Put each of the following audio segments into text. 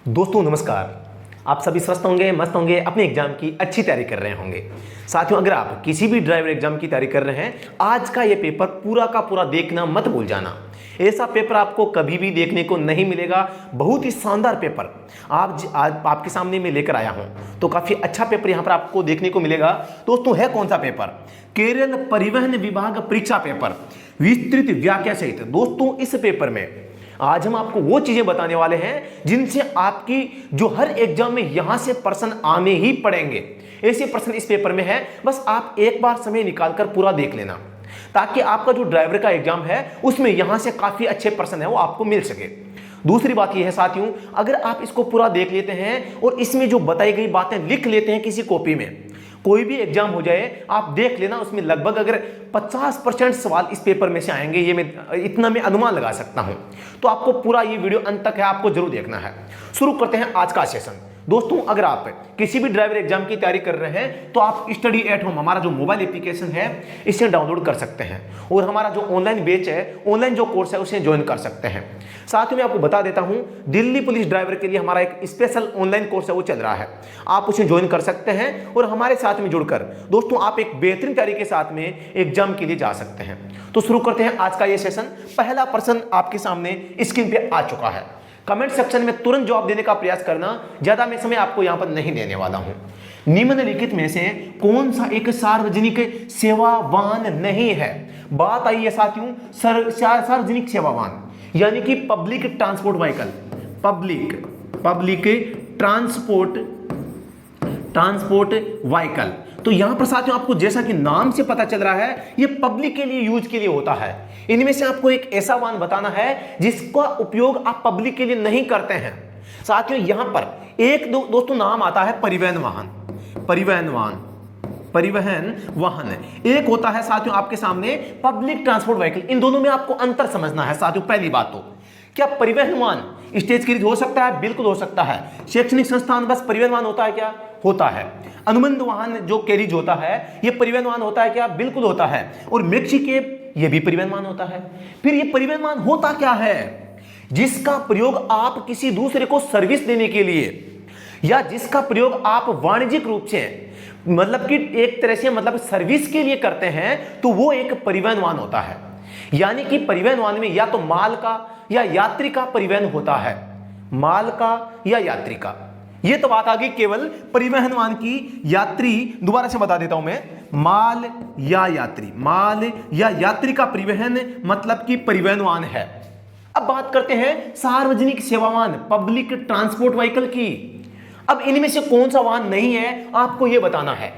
दोस्तों नमस्कार। आप सभी स्वस्थ होंगे, मस्त होंगे, अपने एग्जाम की अच्छी तैयारी कर रहे होंगे। साथियों, अगर आप किसी भी ड्राइवर एग्जाम की तैयारी कर रहे हैं, आज का ये पेपर पूरा का पूरा देखना मत भूल जाना। ऐसा पेपर आपको कभी भी देखने को नहीं मिलेगा। बहुत ही शानदार पेपर आज आपके सामने मैं लेकर आया हूं, तो काफी अच्छा पेपर यहां पर आपको देखने को मिलेगा। दोस्तों, है कौन सा पेपर? केरल परिवहन विभाग परीक्षा पेपर, विस्तृत व्याख्या सहित। दोस्तों, इस पेपर में आज हम आपको वो चीजें बताने वाले हैं जिनसे आपकी जो हर एग्जाम में यहां से प्रश्न आने ही पड़ेंगे। ऐसे प्रश्न इस पेपर में है, बस आप एक बार समय निकालकर पूरा देख लेना, ताकि आपका जो ड्राइवर का एग्जाम है उसमें यहां से काफी अच्छे प्रश्न है वो आपको मिल सके। दूसरी बात यह है साथियों, अगर आप इसको पूरा देख लेते हैं और इसमें जो बताई गई बातें लिख लेते हैं किसी कॉपी में, कोई भी एग्जाम हो जाए आप देख लेना, उसमें लगभग अगर 50% सवाल इस पेपर में से आएंगे, ये मैं अनुमान लगा सकता हूं। तो आपको पूरा ये वीडियो अंत तक है, आपको जरूर देखना है। शुरू करते हैं आज का सेशन। दोस्तों, अगर आप किसी भी ड्राइवर एग्जाम की तैयारी कर रहे हैं तो आप स्टडी एट होम हमारा जो मोबाइल एप्लीकेशन है इसे डाउनलोड कर सकते हैं और हमारा जो ऑनलाइन बैच है, ऑनलाइन जो कोर्स है उसे ज्वाइन कर सकते हैं। साथ में आपको बता देता हूं, दिल्ली पुलिस ड्राइवर के लिए हमारा एक स्पेशल ऑनलाइन कोर्स है वो चल रहा है, आप उसे ज्वाइन कर सकते हैं और हमारे साथ में जुड़कर दोस्तों आप एक बेहतरीन तैयारी के साथ में एग्जाम के लिए जा सकते हैं। तो शुरू करते हैं आज का ये सेशन। पहला प्रश्न आपके सामने स्क्रीन पे आ चुका है। कमेंट सेक्शन में तुरंत जवाब देने का प्रयास करना, ज्यादा मैं समय आपको यहां पर नहीं देने वाला हूं। निम्नलिखित में से कौन सा एक सार्वजनिक सेवा वाहन नहीं है? बात आई है साथियों सार्वजनिक सेवा वाहन, यानी कि public transport vehicle, public transport vehicle. तो यहां पर साथियों आपको जैसा कि नाम से पता चल रहा है, ये पब्लिक के लिए यूज के लिए होता है। इनमें से आपको एक ऐसा वाहन बताना है जिसका उपयोग आप पब्लिक के लिए नहीं करते हैं। साथियों, यहां पर एक दोस्तों नाम आता है परिवहन वाहन। एक होता है साथियों आपके सामने पब्लिक ट्रांसपोर्ट व्हीकल। इन दोनों में आपको अंतर समझना है साथियों। पहली बात तो, क्या परिवहन वाहन स्टेज कैरिज हो सकता है? बिल्कुल हो सकता है। शैक्षणिक संस्थान बस परिवहन वाहन होता है क्या? होता है। अनुबंध वाहन जो कैरिज होता है यह परिवहन वाहन होता है क्या? बिल्कुल होता है। और मैक्सी कैब यह भी परिवहन वाहन होता है। फिर यह परिवहन वाहन होता क्या है? जिसका प्रयोग आप किसी दूसरे को सर्विस देने के लिए या जिसका प्रयोग आप वाणिज्यिक रूप से मतलब कि एक तरह से मतलब सर्विस के लिए करते हैं, तो वो एक परिवहन वाहन होता है। यानी कि परिवहन वाहन में या तो माल का या यात्री का परिवहन होता है, माल का या यात्री का। यह तो बात आ गई केवल परिवहन वाहन की। यात्री दोबारा से बता देता हूं मैं, माल या यात्री का परिवहन मतलब कि परिवहन वाहन है। अब बात करते हैं सार्वजनिक सेवा वाहन, पब्लिक ट्रांसपोर्ट व्हीकल की। अब इनमें से कौन सा वाहन नहीं है आपको यह बताना है।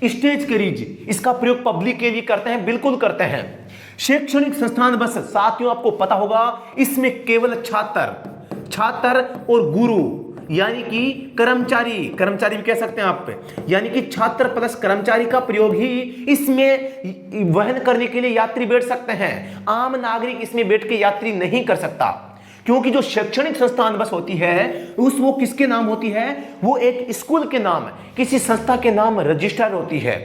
स्टेज कैरिज, इसका प्रयोग पब्लिक के लिए करते हैं? बिल्कुल करते हैं। शैक्षणिक संस्थान बस, साथियों आपको पता होगा इसमें केवल छात्र और गुरु यानी कि कर्मचारी भी कह सकते हैं आप, यानी कि छात्र प्लस कर्मचारी का प्रयोग ही इसमें वहन करने के लिए यात्री बैठ सकते हैं। आम नागरिक इसमें बैठ के यात्री नहीं कर सकता, क्योंकि जो शैक्षणिक संस्थान बस होती है वो किसके नाम होती है? वो एक स्कूल के नाम, किसी संस्था के नाम रजिस्टर होती है।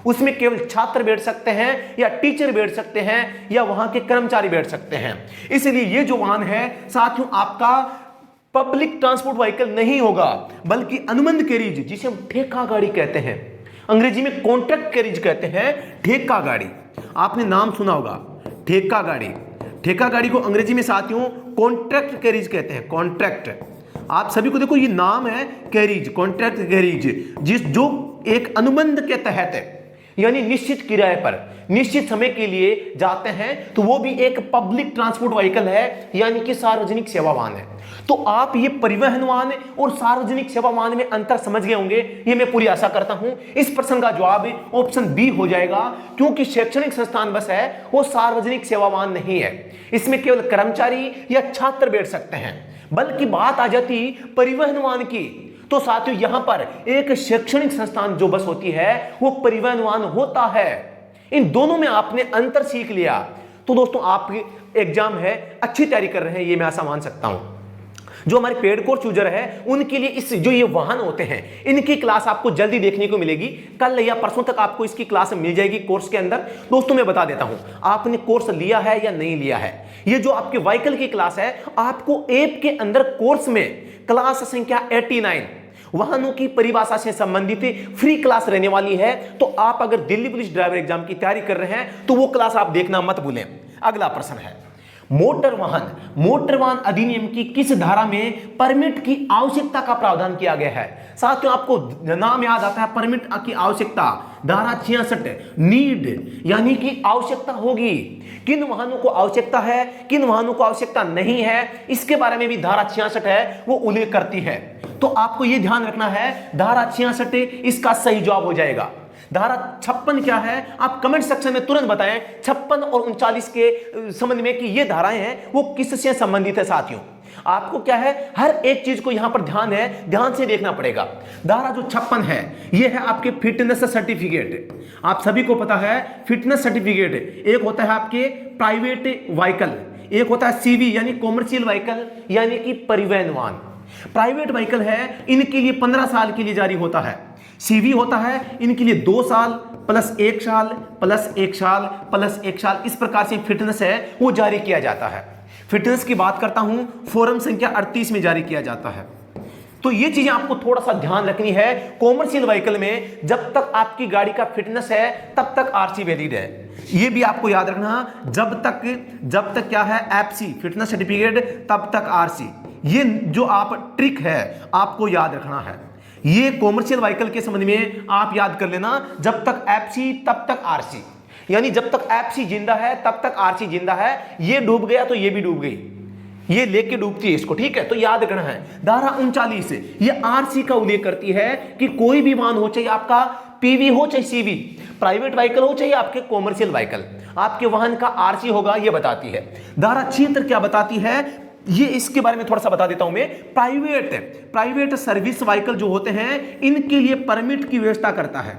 उसमें केवल छात्र बैठ सकते हैं या टीचर बैठ सकते हैं या वहां के कर्मचारी बैठ सकते हैं। इसलिए ये जो वाहन है साथियों आपका पब्लिक ट्रांसपोर्ट व्हीकल नहीं होगा, बल्कि अनुबंध कैरिज, जिसे हम ठेका गाड़ी कहते हैं, अंग्रेजी में कॉन्ट्रैक्ट कैरिज कहते हैं। ठेका गाड़ी आपने नाम सुना होगा, ठेका गाड़ी को अंग्रेजी में साथियों कॉन्ट्रैक्ट कैरिज कहते हैं। कॉन्ट्रैक्ट, आप सभी को देखो ये नाम है कैरिज, कॉन्ट्रैक्ट कैरिज, जो एक अनुबंध के तहत यानी निश्चित किराए पर निश्चित समय के लिए जाते हैं, तो वो भी एक पब्लिक ट्रांसपोर्ट व्हीकल है, यानी कि सार्वजनिक सेवा वाहन है। तो आप ये परिवहन वाहन और सार्वजनिक सेवा वाहन में अंतर समझ गए होंगे, ये मैं पूरी आशा करता हूं। इस प्रश्न का जवाब ऑप्शन बी हो जाएगा, क्योंकि शैक्षणिक संस्थान बस है वो सार्वजनिक सेवा वाहन नहीं है। इसमें केवल कर्मचारी या छात्र बैठ सकते हैं। बल्कि बात आ जाती परिवहन वाहन की, तो साथियों यहां पर एक शैक्षणिक संस्थान जो बस होती है वो परिवहन वाहन होता है। इन दोनों में आपने अंतर सीख लिया, तो दोस्तों आप एग्जाम है अच्छी तैयारी कर रहे हैं, ये मैं आशा मान सकता हूं। जो हमारे पेड कोर्स यूजर है उनके लिए इस जो ये वाहन होते हैं इनकी क्लास आपको जल्दी देखने को मिलेगी। कल या परसों तक आपको इसकी क्लास मिल जाएगी कोर्स के अंदर। दोस्तों मैं बता देता हूं, आपने कोर्स लिया है या नहीं लिया है, ये जो आपके व्हीकल की क्लास है आपको ऐप के अंदर कोर्स में क्लास संख्या 89 वाहनों की परिभाषा से संबंधित फ्री क्लास रहने वाली है। तो आप अगर दिल्ली पुलिस ड्राइवर एग्जाम की तैयारी कर रहे हैं तो वो क्लास आप देखना मत भूलें। अगला प्रश्न है, मोटर वाहन अधिनियम की किस धारा में परमिट की आवश्यकता का प्रावधान किया गया है? साथियों आपको नाम याद आता है परमिट की आवश्यकता, धारा 66 नीड यानी कि आवश्यकता होगी। किन वाहनों को आवश्यकता है, किन वाहनों को आवश्यकता नहीं है, इसके बारे में भी धारा 66 है वो उल्लेख करती है। तो आपको यह ध्यान रखना है, धारा 66 इसका सही जवाब हो जाएगा। धारा 56 क्या है आप कमेंट सेक्शन में तुरंत बताएं। 56 और 39 के संबंध में कि ये धाराएं हैं वो किससे संबंधित है। साथियों आपको क्या है हर एक चीज को यहां पर ध्यान से देखना पड़ेगा। धारा जो 56 है ये है आपके फिटनेस सर्टिफिकेट। आप सभी को पता है फिटनेस सर्टिफिकेट एक होता है आपके प्राइवेट व्हीकल, एक होता है सीवी यानी कॉमर्शियल व्हीकल यानी कि परिवहन वाहन। प्राइवेट व्हीकल है इनके लिए 15 साल के लिए जारी होता है। सीवी होता है इनके लिए 2 साल प्लस 1 साल प्लस 1 साल प्लस 1 साल, इस प्रकार से फिटनेस है वो जारी किया जाता है। फिटनेस की बात करता हूं फॉर्म संख्या 38 में जारी किया जाता है। तो ये चीजें आपको थोड़ा सा ध्यान रखनी है। कॉमर्शियल व्हीकल में जब तक आपकी गाड़ी का फिटनेस है तब तक आरसी वैलिड है, ये भी आपको याद रखना। जब तक क्या है एफसी फिटनेस सर्टिफिकेट तब तक आरसी, ये जो आप ट्रिक है आपको याद रखना है। ये कॉमर्शियल व्हीकल के संबंध में आप याद कर लेना, जब तक एफसी तब तक आरसी, यानी जब तक एफसी जिंदा है तब तक आरसी जिंदा है। ये डूब गया तो ये भी डूब गई, ये लेके डूबती है इसको, ठीक है। तो याद रखना है धारा 39 ये आरसी का उल्लेख करती है कि कोई भी वाहन हो, चाहे आपका पीवी हो चाहे सीवी, प्राइवेट व्हीकल हो चाहे आपके कॉमर्शियल व्हीकल, आपके वाहन का आरसी होगा, ये बताती है। धारा 76 क्या बताती है ये इसके बारे में थोड़ा सा बता देता हूं मैं। प्राइवेट सर्विस व्हीकल जो होते हैं इनके लिए परमिट की व्यवस्था करता है,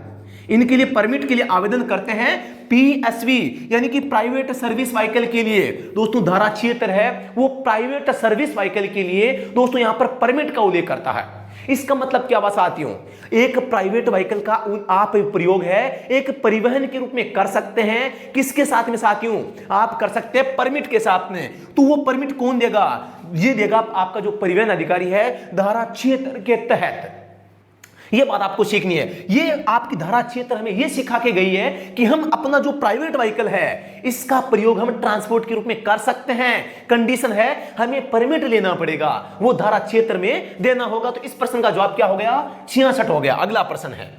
इनके लिए परमिट के लिए आवेदन करते हैं पीएसवी यानी कि प्राइवेट सर्विस व्हीकल के लिए। दोस्तों धारा 76 है वो प्राइवेट सर्विस व्हीकल के लिए दोस्तों यहां पर परमिट का उल्लेख करता है। इसका मतलब क्या हुआ साथियों, एक प्राइवेट व्हीकल का आप प्रयोग है एक परिवहन के रूप में कर सकते हैं। किसके साथ में साथियों, आप कर सकते हैं परमिट के साथ में। तो वो परमिट कौन देगा, ये देगा आपका जो परिवहन अधिकारी है धारा 76 के तहत। ये बात आपको सीखनी है। ये आपकी धारा 76 हमें ये सिखा के गई है कि हम अपना जो प्राइवेट व्हीकल है इसका प्रयोग हम ट्रांसपोर्ट के रूप में कर सकते हैं। कंडीशन है हमें परमिट लेना पड़ेगा, वो धारा 76 में देना होगा। तो इस प्रश्न का जवाब क्या हो गया, 66 हो गया। अगला प्रश्न है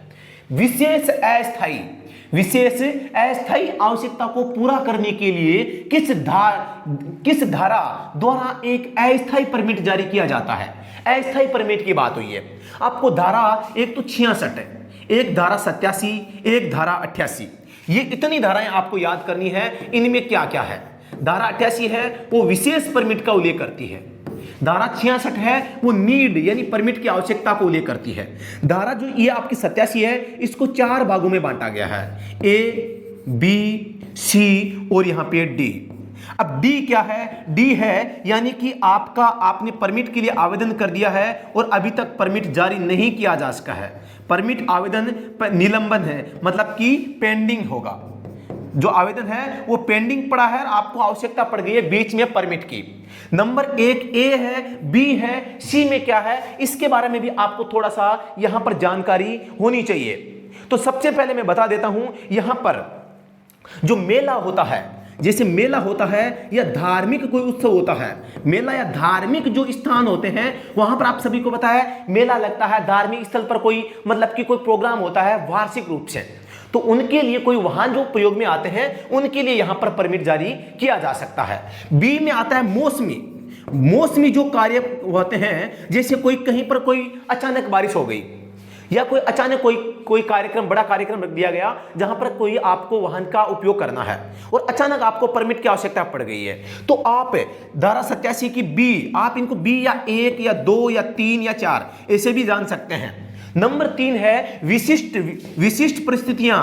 विशेष अस्थायी आवश्यकता को पूरा करने के लिए किस धारा द्वारा एक अस्थायी परमिट जारी किया जाता है। अस्थायी परमिट की बात हुई है। आपको धारा एक तो 66 है, एक धारा 87, एक धारा 88, ये इतनी धाराएं आपको याद करनी है। इनमें क्या क्या है, धारा 88 है वो विशेष परमिट का उल्लेख करती है। धारा 66 है वो नीड यानी परमिट की आवश्यकता को उल्लेख करती है। धारा जो ये आपकी 87 है इसको 4 भागों में बांटा गया है, ए बी सी और यहां पे डी। अब डी क्या है, डी है यानी कि आपने परमिट के लिए आवेदन कर दिया है और अभी तक परमिट जारी नहीं किया जा सका है, परमिट आवेदन निलंबन है, मतलब कि पेंडिंग होगा। जो आवेदन है वो पेंडिंग पड़ा है, आपको आवश्यकता पड़ गई है बीच में परमिट की। नंबर 1 ए है, बी है, सी में क्या है, इसके बारे में भी आपको थोड़ा सा यहां पर जानकारी होनी चाहिए। तो सबसे पहले मैं बता देता हूं, यहां पर जो मेला होता है, जैसे मेला होता है या धार्मिक कोई उत्सव होता है, मेला या धार्मिक जो स्थान होते हैं वहां पर आप सभी को पता है मेला लगता है। धार्मिक स्थल पर कोई मतलब कि कोई प्रोग्राम होता है वार्षिक रूप से, तो उनके लिए कोई वाहन जो प्रयोग में आते हैं उनके लिए यहां पर परमिट जारी किया जा सकता है। बी में आता है मौसमी जो कार्य होते हैं, जैसे कोई कहीं पर कोई अचानक बारिश हो गई या कोई अचानक कोई कार्यक्रम, बड़ा कार्यक्रम रख दिया गया जहां पर कोई आपको वाहन का उपयोग करना है और अचानक आपको परमिट की आवश्यकता पड़ गई है, तो आप धारा 87 की बी, आप इनको बी या 1 या 2 या 3 या 4 ऐसे भी जान सकते हैं। नंबर 3 है विशिष्ट परिस्थितियां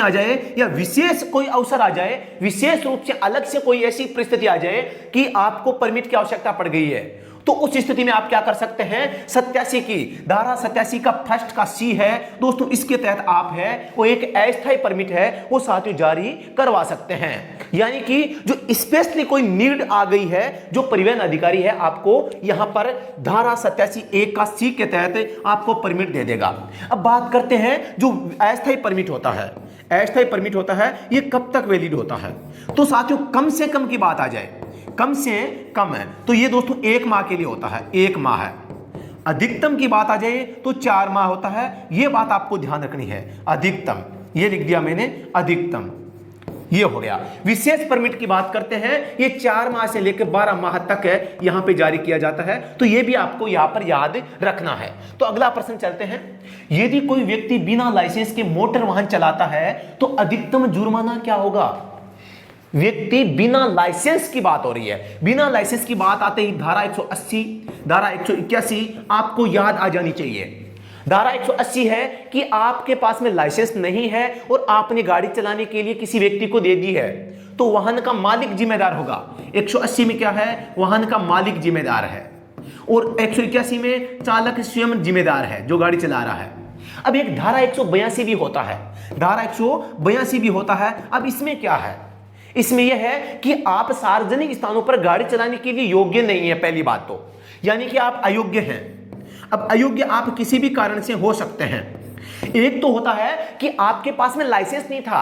आ जाए या विशेष कोई अवसर आ जाए, विशेष रूप से अलग से कोई ऐसी परिस्थिति आ जाए कि आपको परमिट की आवश्यकता पड़ गई है, तो उस स्थिति में आप क्या कर सकते हैं, 87 की धारा 87 का फर्स्ट का सी है दोस्तों, इसके तहत आप है वो एक अस्थायी परमिट है वो साथियों जारी करवा सकते हैं। यानी कि जो स्पेशली कोई नीड आ गई है, जो परिवहन अधिकारी है आपको यहां पर धारा 87(1) का सी के तहत आपको परमिट दे देगा। अब बात करते हैं जो अस्थायी परमिट होता है, अस्थायी परमिट होता है ये कब तक वैलिड होता है। तो साथियों कम से कम की बात आ जाए, कम से कम है तो ये दोस्तों 1 माह के लिए होता है, 1 माह है। अधिकतम की बात आ जाए तो 4 माह होता है, ये बात आपको ध्यान रखनी है। अधिकतम ये लिख दिया मैंने, अधिकतम ये हो गया। विशेष परमिट की बात करते हैं, ये 4 माह से लेकर 12 माह तक है यहां पे जारी किया जाता है, तो ये भी आपको यहां पर याद रखना है। तो अगला प्रश्न चलते हैं, यदि कोई व्यक्ति बिना लाइसेंस के मोटर वाहन चलाता है तो अधिकतम जुर्माना क्या होगा। व्यक्ति बिना लाइसेंस की बात हो रही है, बिना लाइसेंस की बात आते ही धारा 180, धारा 181 आपको याद आ जानी चाहिए। धारा 180 है कि आपके पास में लाइसेंस नहीं है और आपने गाड़ी चलाने के लिए किसी व्यक्ति को दे दी है तो वाहन का मालिक जिम्मेदार होगा। 180 में क्या है, वाहन का मालिक जिम्मेदार है, और 181 में चालक स्वयं जिम्मेदार है जो गाड़ी चला रहा है। अब एक धारा 182 भी होता है, धारा 182 भी होता है। अब इसमें क्या है, इसमें यह है कि आप सार्वजनिक स्थानों पर गाड़ी चलाने के लिए योग्य नहीं है, पहली बात तो, यानी कि आप अयोग्य हैं। अब अयोग्य आप किसी भी कारण से हो सकते हैं। एक तो होता है कि आपके पास में लाइसेंस नहीं था,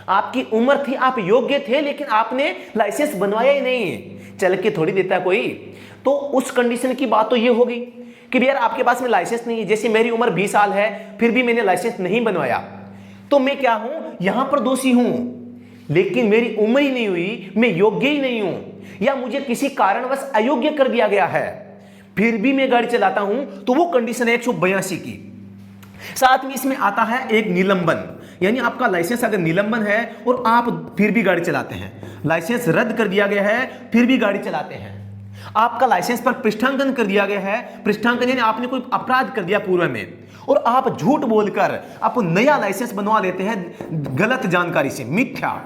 आपकी उम्र थी, आप योग्य थे, लेकिन आपने लाइसेंस बनवाया ही नहीं, चल के थोड़ी देता कोई। तो उस कंडीशन की बात तो ये होगी कि यार आपके पास में लाइसेंस नहीं है, जैसे मेरी उम्र 20 साल है फिर भी मैंने लाइसेंस नहीं बनवाया, तो मैं क्या हूं, यहां पर दोषी हूं, लेकिन मेरी उम्र ही नहीं हुई, मैं योग्य ही नहीं हूं, या मुझे किसी कारणवश अयोग्य कर दिया गया है फिर भी मैं गाड़ी चलाता हूं, तो वो कंडीशन है 182 की। साथ में इसमें आता है एक निलंबन, यानी आपका लाइसेंस अगर निलंबन है और आप फिर भी गाड़ी चलाते हैं, लाइसेंस रद्द कर दिया गया है फिर भी गाड़ी चलाते हैं, आपका लाइसेंस पर पृष्ठांकन कर दिया गया है, पृष्ठांकन यानी आपने कोई अपराध कर दिया पूर्व में और आप झूठ बोलकर आप नया लाइसेंस बनवा लेते हैं गलत जानकारी से, मिथ्या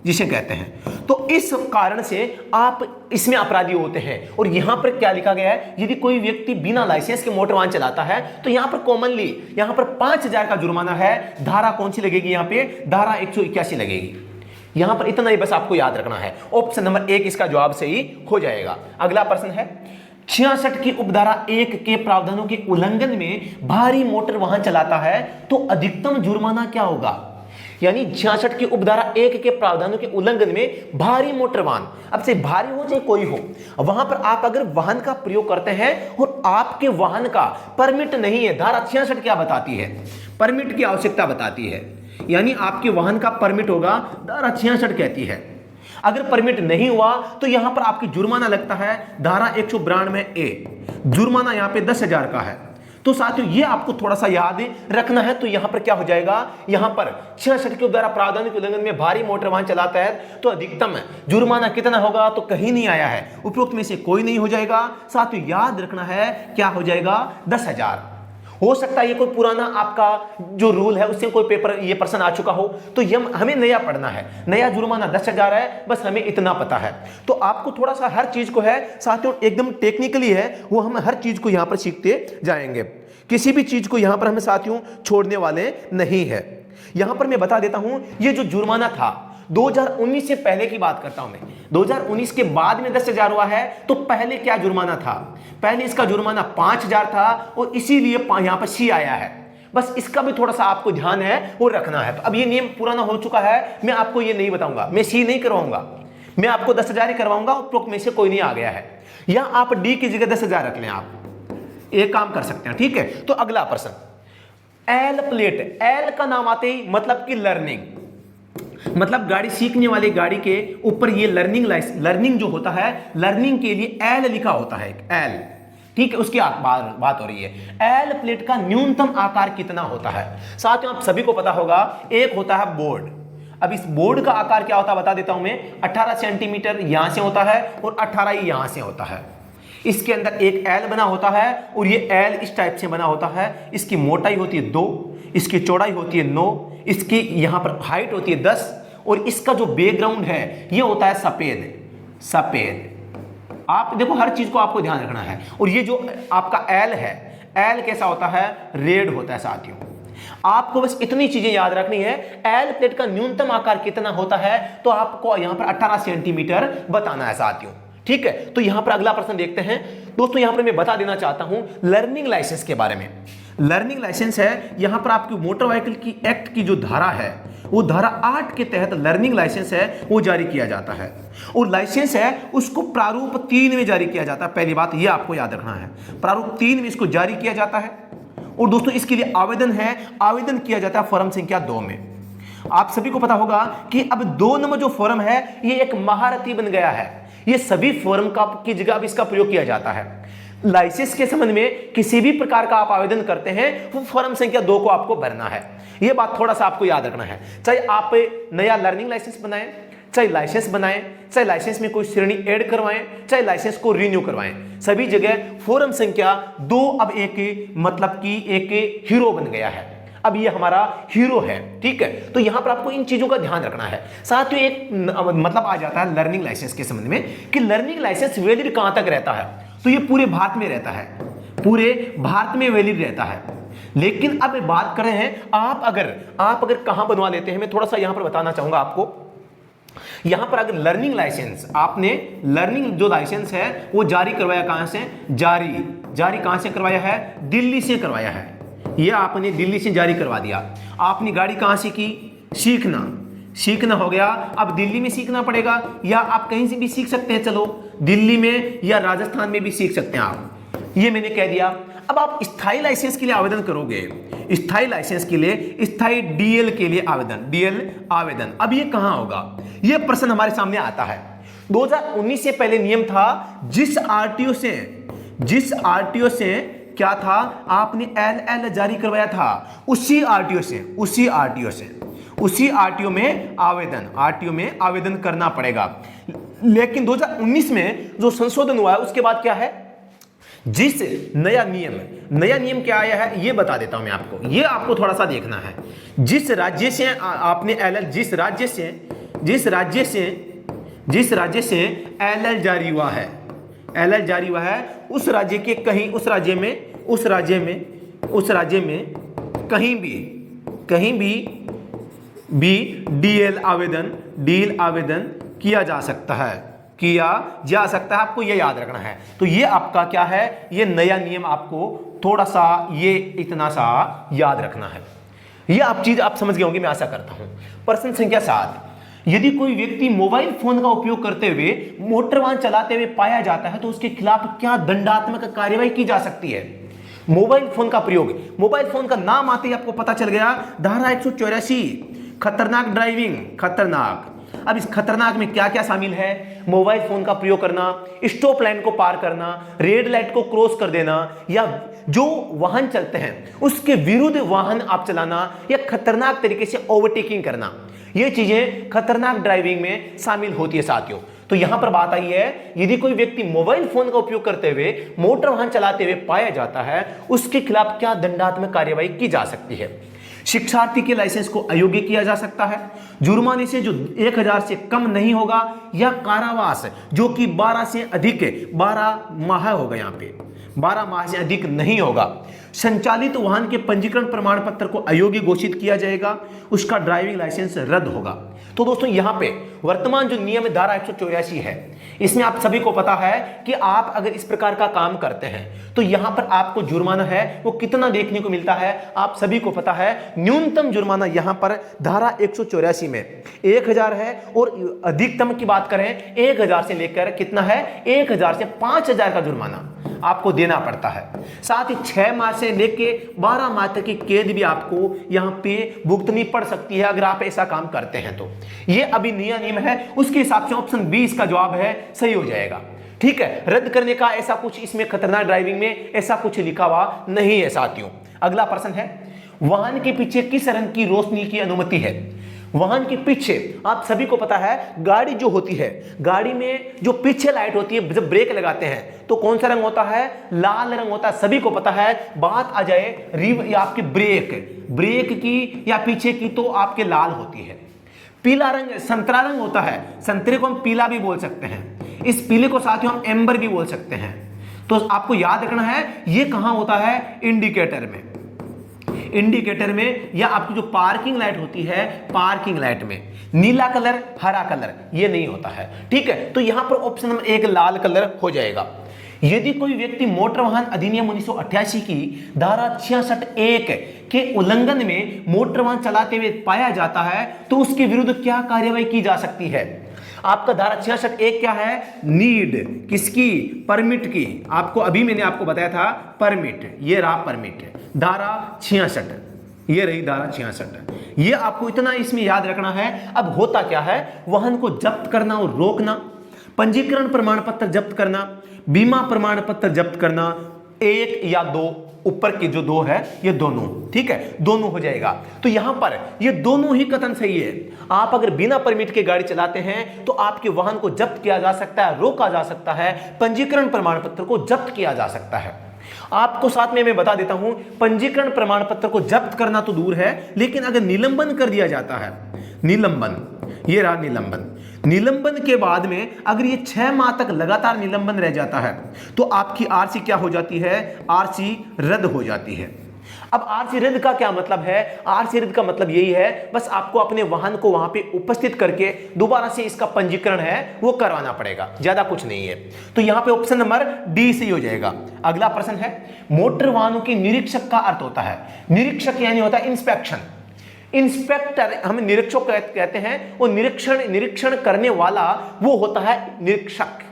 जिसे कहते हैं, तो इस कारण से आप इसमें अपराधी होते हैं। और यहां पर क्या लिखा गया है, यदि कोई व्यक्ति बिना लाइसेंस के मोटर वाहन चलाता है तो यहां पर कॉमनली यहां पर 5000 का जुर्माना है। धारा कौन सी लगेगी, यहां पे धारा 181 लगेगी। यहां पर इतना ही बस आपको याद रखना है, ऑप्शन नंबर 1 इसका जवाब सही हो जाएगा। अगला प्रश्न है, 66 की उपधारा 1 के प्रावधानों के उल्लंघन में भारी मोटर वाहन चलाता है तो अधिकतम जुर्माना क्या होगा। यानी 66 की उपधारा 1 के प्रावधानों के उल्लंघन में भारी मोटर वाहन, अब से भारी हो चाहे कोई हो, वहां पर आप अगर वाहन का प्रयोग करते हैं और आपके वाहन का परमिट नहीं है, धारा 66 क्या बताती है, परमिट की आवश्यकता बताती है, यानी आपके वाहन का परमिट होगा, धारा 66 कहती है। अगर परमिट नहीं हुआ तो यहां पर आपकी जुर्माना लगता है, धारा 192A, जुर्माना यहां पे 10,000 का है। तो साथियों ये आपको थोड़ा सा याद रखना है। तो यहां पर क्या हो जाएगा, यहां पर 66 के द्वारा प्रावधान के उल्लंघन में भारी मोटर वाहन चलाता है तो अधिकतम जुर्माना कितना होगा, तो कहीं नहीं आया है, उपरोक्त में से कोई नहीं हो जाएगा। साथियों याद रखना है क्या हो जाएगा, 10,000। हो सकता है ये कोई पुराना आपका जो रूल है उससे कोई पेपर ये प्रश्न आ चुका हो, तो हमें नया पढ़ना है, नया जुर्माना 10,000 है, बस हमें इतना पता है। तो आपको थोड़ा सा हर चीज को है साथियों एकदम टेक्निकली है, वो हम हर चीज को यहां पर सीखते जाएंगे, किसी भी चीज को यहां पर हमें साथियों छोड़ने वाले नहीं है। यहां पर मैं बता देता हूं, ये जो जुर्माना था 2019 से पहले की बात करता हूं मैं, 2019 के बाद में 10,000 हुआ है, तो पहले क्या जुर्माना था, पहले इसका जुर्माना 5,000 था और इसीलिए यहां पर सी आया है। बस इसका भी थोड़ा सा आपको ध्यान है वो रखना है। तो अब ये नियम पुराना हो चुका है, मैं आपको ये नहीं बताऊंगा, मैं सी नहीं करवाऊंगा, मैं आपको 10,000 ही करवाऊंगा, उपरोक्त में से कोई नहीं आ गया है, या आप डी की जगह 10,000 रख लें, आप एक काम कर सकते हैं, ठीक है। तो अगला प्रश्न, एल प्लेट, एल का नाम आते ही मतलब कि लर्निंग, मतलब गाड़ी सीखने वाली गाड़ी के ऊपर ये लर्निंग जो होता है, लर्निंग के लिए एल लिखा होता है, एल, ठीक है, उसकी बात हो रही है। एल प्लेट का न्यूनतम आकार कितना होता है। साथियों आप सभी को पता होगा, एक होता है बोर्ड। अब इस बोर्ड का आकार क्या होता है बता देता हूं मैं, 18 सेंटीमीटर यहां से होता है और 18 ही यहां से होता है। इसके अंदर एक एल बना होता है और ये एल इस टाइप से बना होता है। इसकी मोटाई होती है 2, इसकी चौड़ाई होती है 9, इसकी यहां पर हाइट होती है 10 और इसका जो बैकग्राउंड है ये होता है सफेद, सफेद, आप देखो हर चीज को आपको ध्यान रखना है। और ये जो आपका एल है, एल कैसा होता है, रेड होता है साथियों। आपको बस इतनी चीजें याद रखनी है, एल प्लेट का न्यूनतम आकार कितना होता है, तो आपको यहां पर 18 सेंटीमीटर बताना है साथियों। ठीक है, तो यहां पर अगला प्रश्न देखते हैं दोस्तों। यहां पर मैं बता देना चाहता हूं लर्निंग लाइसेंस के बारे में। लर्निंग लाइसेंस है, यहां पर आपकी मोटर व्हीकल की एक्ट की जो धारा है, वो धारा 8 के तहत लर्निंग लाइसेंस है वो जारी किया जाता है। और लाइसेंस है उसको प्रारूप 3 में जारी किया जाता है। पहली बात ये आपको याद रखना है, प्रारूप 3 में इसको जारी किया जाता है। और दोस्तों इसके लिए आवेदन है, आवेदन किया जाता है फॉर्म संख्या 2 में। आप सभी को पता होगा कि अब 2 नंबर जो फॉर्म है ये एक महारथी बन गया है। ये सभी फॉर्म का की जगह अब इसका प्रयोग किया जाता है। लाइसेंस के संबंध में किसी भी प्रकार का आप आवेदन करते हैं वो फॉर्म संख्या 2 को आपको भरना है। यह बात थोड़ा सा आपको याद रखना है। चाहे आप नया लर्निंग लाइसेंस बनाएं, चाहे लाइसेंस बनाएं, चाहे लाइसेंस में कोई श्रेणी ऐड करवाएं, चाहे लाइसेंस को रिन्यू करवाएं, सभी जगह फॉर्म संख्या 2 अब एक मतलब कि एक हीरो बन गया है। अब ये हमारा हीरो है। ठीक है, तो यहां पर आपको इन चीजों का ध्यान रखना है। साथ ही एक मतलब आ जाता है लर्निंग लाइसेंस के संबंध में कि लर्निंग लाइसेंस वैलिड कहां तक रहता है, तो ये पूरे भारत में रहता है, पूरे भारत में वैलिड रहता है। लेकिन अब बात कर रहे हैं आप अगर कहां बनवा लेते हैं, मैं थोड़ा सा यहां पर बताना चाहूंगा आपको। यहां पर अगर लर्निंग लाइसेंस आपने लर्निंग जो लाइसेंस है वो जारी करवाया कहां से, जारी कहां से करवाया है, दिल्ली से करवाया है। ये आपने दिल्ली से जारी करवा दिया। आपने गाड़ी कहां से की, सीखना हो गया, अब दिल्ली में सीखना पड़ेगा, या आप कहीं से भी सीख सकते हैं, चलो दिल्ली में या राजस्थान में भी सीख सकते हैं आप। ये मैंने कह दिया। अब आप स्थायी लाइसेंस के लिए आवेदन करोगे, स्थायी लाइसेंस के लिए, स्थायी डीएल के लिए डीएल आवेदन। अब ये कहां होगा, ये प्रश्न हमारे सामने आता है। 2019 से पहले नियम था, जिस आरटीओ से क्या था, आपने एलएल जारी करवाया था, उसी आरटीओ में आवेदन करना पड़ेगा। लेकिन 2019 में जो संशोधन हुआ है उसके बाद क्या है, जिस नया नियम क्या आया है ये बता देता हूं मैं आपको। ये आपको थोड़ा सा देखना है। जिस राज्य से आपने एलएल, जिस राज्य से एलएल जारी हुआ है, उस राज्य के कहीं उस राज्य में कहीं भी डीएल आवेदन किया जा सकता है, आपको ये याद रखना है। तो ये आपका क्या है, ये नया नियम आपको थोड़ा सा ये इतना सा याद रखना है। ये चीज आप समझ गए होंगे, मैं आशा करता हूं। प्रश्न संख्या 7, यदि कोई व्यक्ति मोबाइल फोन का उपयोग करते हुए मोटर वाहन चलाते हुए पाया जाता है तो उसके खिलाफ क्या दंडात्मक कार्रवाई की जा सकती है। मोबाइल फोन का प्रयोग, मोबाइल फोन का नाम आते ही आपको पता चल गया, धारा 184 खतरनाक ड्राइविंग, खतरनाक। अब इस खतरनाक में क्या क्या शामिल है, मोबाइल फोन का प्रयोग करना, स्टॉप लाइन को पार करना, रेड लाइट को क्रॉस कर देना, या जो वाहन चलते हैं उसके विरुद्ध वाहन आप चलाना, या खतरनाक तरीके से ओवरटेकिंग करना। ये चीजें खतरनाक ड्राइविंग में शामिल होती है साथियों। तो यहां पर बात आई है, यदि कोई व्यक्ति मोबाइल फोन का उपयोग करते हुए मोटर वाहन चलाते हुए पाया जाता है उसके खिलाफ क्या दंडात्मक कार्यवाही की जा सकती है। शिक्षार्थी के लाइसेंस को अयोग्य किया जा सकता है, जुर्माने से जो 1000 से कम नहीं होगा, या कारावास जो कि 12 माह होगा, यहाँ पे 12 माह से अधिक नहीं होगा। संचालित वाहन के पंजीकरण प्रमाण पत्र को अयोग्य घोषित किया जाएगा, उसका ड्राइविंग लाइसेंस रद्द होगा। तो दोस्तों यहाँ पे वर्तमान जो नियम धारा 184 है, इसमें आप सभी को पता है कि आप अगर इस प्रकार का काम करते हैं तो यहां पर आपको जुर्माना है वो कितना देखने को मिलता है, आप सभी को पता है। न्यूनतम जुर्माना यहां पर धारा 184 में 1000 है, और अधिकतम की बात करें 1000 से लेकर कितना है, 1000 से 5000 का जुर्माना आपको देना पड़ता है। साथ ही 6 माह से लेके 12 माह तक की कैद भी आपको यहां पे भुगतनी पड़ सकती है अगर आप ऐसा काम करते हैं। तो ये अभी नया नियम है, उसके हिसाब से ऑप्शन 20 का जवाब है सही हो जाएगा। ठीक है, रद्द करने का ऐसा कुछ इसमें खतरनाक ड्राइविंग में ऐसा कुछ लिखा हुआ नहीं है साथियों। अगला प्रश्न है, वाहन के पीछे किस रंग की रोशनी की अनुमति है। वाहन के पीछे आप सभी को पता है, गाड़ी जो होती है, गाड़ी में जो पीछे लाइट होती है, जब ब्रेक लगाते हैं तो कौन सा रंग होता है, लाल रंग होता है, सभी को पता है। बात आ जाए या आपकी ब्रेक की या पीछे की, तो आपके लाल होती है। पीला रंग संतरा रंग होता है, संतरे को हम पीला भी बोल सकते हैं। इस पीले को साथियों हम एम्बर भी बोल सकते हैं। तो आपको याद रखना है ये कहां होता है, इंडिकेटर में। इंडिकेटर में या आपकी जो पार्किंग लाइट होती है, पार्किंग लाइट में नीला कलर, हरा कलर ये नहीं होता है, ठीक है। तो यहां पर ऑप्शन नंबर 1 लाल कलर हो जाएगा। यदि कोई व्यक्ति मोटर वाहन अधिनियम 1988 की धारा 66(1) के उल्लंघन में मोटर वाहन चलाते हुए पाया जाता है तो उसके विरुद्ध क्या कार्यवाही की जा सकती है। आपका धारा 66(1) क्या है, नीड किसकी, परमिट की। आपको अभी मैंने आपको बताया था परमिट, ये रहा परमिट, धारा 66, ये रही धारा 66। ये आपको इतना इसमें याद रखना है। अब होता क्या है, वाहन को जब्त करना और रोकना, पंजीकरण प्रमाण पत्र जब्त करना, बीमा प्रमाण पत्र जब्त करना, 1 या 2, ऊपर की जो 2 है ये दोनों, ठीक है, दोनों हो जाएगा। तो यहां पर ये दोनों ही कथन सही है। आप अगर बिना परमिट के गाड़ी चलाते हैं तो आपके वाहन को जब्त किया जा सकता है, रोका जा सकता है, पंजीकरण प्रमाण पत्र को जब्त किया जा सकता है। आपको साथ में मैं बता देता हूं, पंजीकरण प्रमाण पत्र को जब्त करना तो दूर है, लेकिन अगर निलंबन कर दिया जाता है, निलंबन, ये रहा निलंबन, निलंबन के बाद में अगर ये 6 माह तक लगातार निलंबन रह जाता है तो आपकी आरसी क्या हो जाती है, आरसी रद्द हो जाती है। अब आरसी रद्द का क्या मतलब है, आरसी रद्द का मतलब यही है बस आपको अपने वाहन को वहां पे उपस्थित करके दोबारा से इसका पंजीकरण है वो करवाना पड़ेगा, ज्यादा कुछ नहीं है। तो यहां पे ऑप्शन नंबर डी सही हो जाएगा। अगला प्रश्न है, मोटर वाहनों के निरीक्षक का अर्थ होता है, निरीक्षक यानी होता है इंस्पेक्शन, इंस्पेक्टर हम निरीक्षक कहते हैं, वो निरीक्षण करने वाला वो होता है निरीक्षक।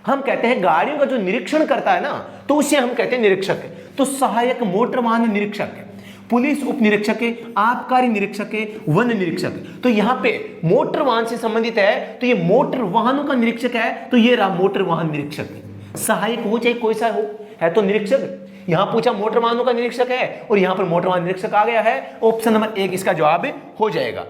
हम कहते हैं गाड़ियों का जो निरीक्षण करता है ना तो उसे हम कहते हैं निरीक्षक। तो सहायक मोटर वाहन निरीक्षक, पुलिस उप निरीक्षक, आबकारी निरीक्षक, वन निरीक्षक। तो यहां पे मोटर वाहन से संबंधित है तो ये मोटर वाहनों का निरीक्षक है, तो ये रहा मोटर वाहन निरीक्षक। सहायक हो चाहे कोई सा हो, है तो निरीक्षक। यहां पूछा मोटर वाहनों का निरीक्षक है और यहां पर मोटर वाहन निरीक्षक आ गया है, ऑप्शन नंबर 1 इसका जवाब हो जाएगा।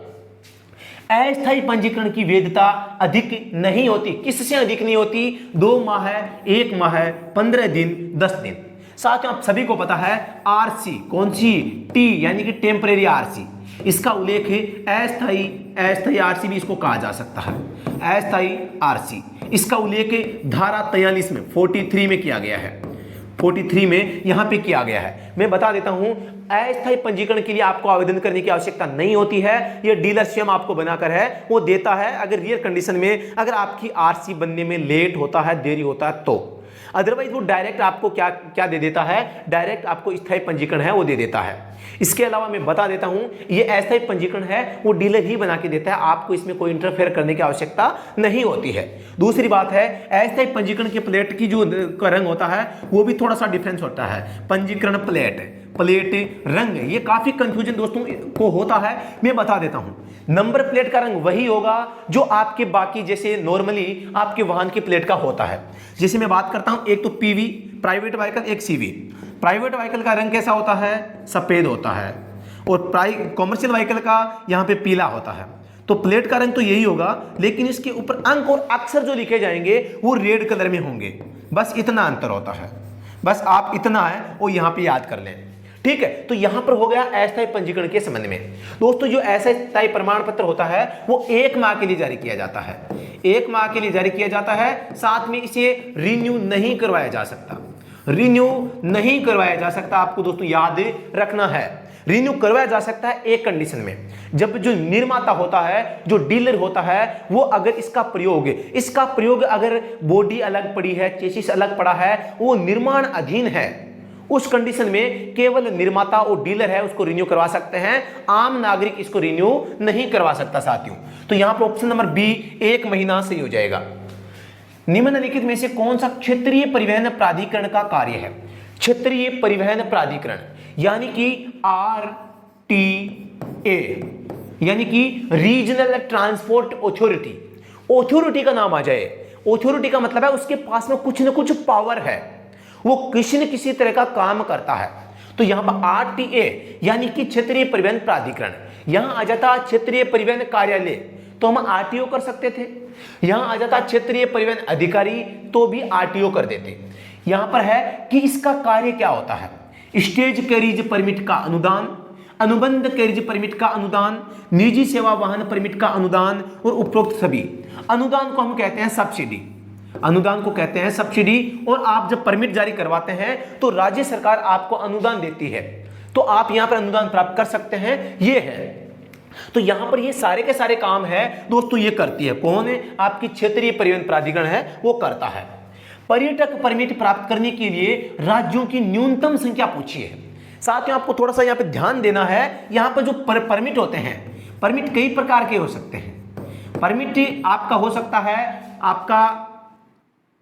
अस्थायी पंजीकरण की वैधता अधिक नहीं होती, किससे अधिक नहीं होती, 2 माह, 1 माह, 15 दिन, 10 दिन। साथ में आप सभी को पता है आरसी कौन सी, टी यानी कि टेम्परेरी आरसी, इसका उल्लेख है अस्थायी आरसी भी इसको कहा जा सकता है, अस्थायी आरसी। इसका उल्लेख धारा 43 में 43 में किया गया है, 43 में यहां पे किया गया है। मैं बता देता हूं, अस्थायी पंजीकरण के लिए आपको आवेदन करने की आवश्यकता नहीं होती है, यह डीलर स्वयं आपको बनाकर है वो देता है। अगर रियर कंडीशन में अगर आपकी आरसी बनने में लेट होता है, देरी होता है तो, अदरवाइज वो डायरेक्ट आपको क्या दे देता है, डायरेक्ट आपको स्थायी पंजीकरण है वो दे देता है। इसके अलावा मैं बता देता हूं, ये अस्थायी पंजीकरण है वो डीलर ही बना के देता है, आपको इसमें कोई इंटरफेयर करने की आवश्यकता नहीं होती है। दूसरी बात है, अस्थायी पंजीकरण की प्लेट की जो रंग होता है वो भी थोड़ा सा डिफरेंस होता है। पंजीकरण प्लेट रंग, ये काफी कंफ्यूजन दोस्तों को होता है, मैं बता देता हूं। नंबर प्लेट का रंग वही होगा जो आपके बाकी जैसे नॉर्मली आपके वाहन की प्लेट का होता है। जैसे मैं बात करता हूं, एक तो पीवी प्राइवेट व्हीकल, एक सीवी। प्राइवेट व्हीकल का रंग कैसा होता है, सफेद होता है, और कॉमर्शियल व्हीकल का यहां पे पीला होता है। तो प्लेट का रंग तो यही होगा, लेकिन इसके ऊपर अंक और अक्षर जो लिखे जाएंगे वो रेड कलर में होंगे, बस इतना अंतर होता है, बस आप इतना है वो यहां पे याद कर लें, ठीक है। तो यहां पर हो गया अस्थायी पंजीकरण के संबंध में। दोस्तों जो अस्थायी प्रमाण पत्र होता है वो 1 माह के लिए जारी किया जाता है, 1 माह के लिए जारी किया जाता है, साथ में इसे रिन्यू नहीं करवाया जा सकता, रिन्यू नहीं करवाया जा सकता, आपको दोस्तों याद रखना है। रिन्यू करवाया जा सकता है एक कंडीशन में, जब जो निर्माता होता है, जो डीलर होता है, वो अगर इसका प्रयोग अगर बॉडी अलग पड़ी है, चेसिस अलग पड़ा है, वो निर्माण अधीन है, उस कंडीशन में केवल निर्माता और डीलर है उसको रिन्यू करवा सकते हैं, आम नागरिक इसको रिन्यू नहीं करवा सकता साथियों। तो यहां पर ऑप्शन नंबर बी 1 महीना सही हो जाएगा। निम्नलिखित में से कौन सा क्षेत्रीय परिवहन प्राधिकरण का कार्य है, क्षेत्रीय परिवहन प्राधिकरण यानी कि RTA, यानी कि रीजनल ट्रांसपोर्ट ऑथोरिटी का नाम आ जाए। ऑथोरिटी का मतलब है उसके पास में कुछ ना कुछ पावर है, वो किसी न किसी तरह का काम करता है। तो यहां पर RTA यानी कि क्षेत्रीय परिवहन प्राधिकरण, यहां आ जाता क्षेत्रीय परिवहन कार्यालय तो हम RTO कर सकते थे, यहां आ जाता क्षेत्रीय परिवहन अधिकारी तो भी RTO कर देते। यहां पर है कि इसका कार्य क्या होता है, स्टेज कैरिज परमिट का अनुदान, अनुबंध कैरिज परमिट का अनुदान, निजी सेवा वाहन परमिट का अनुदान और उपरोक्त सभी अनुदान को हम कहते हैं सब्सिडी। अनुदान को कहते हैं सब्सिडी। और आप जब परमिट जारी करवाते हैं तो राज्य सरकार आपको अनुदान देती है, तो आप यहां पर अनुदान प्राप्त कर सकते हैं, ये है। तो यहां पर ये सारे के सारे काम है दोस्तों, ये करती है कौन है? आपकी क्षेत्रीय परिवहन प्राधिकरण है, वो करता है। पर्यटक परमिट प्राप्त करने के लिए राज्यों की न्यूनतम संख्या पूछी है। साथियों आपको थोड़ा सा यहां पे ध्यान देना है, यहां पर जो परमिट होते हैं, परमिट कई प्रकार के हो सकते हैं। परमिट आपका हो सकता है, आपका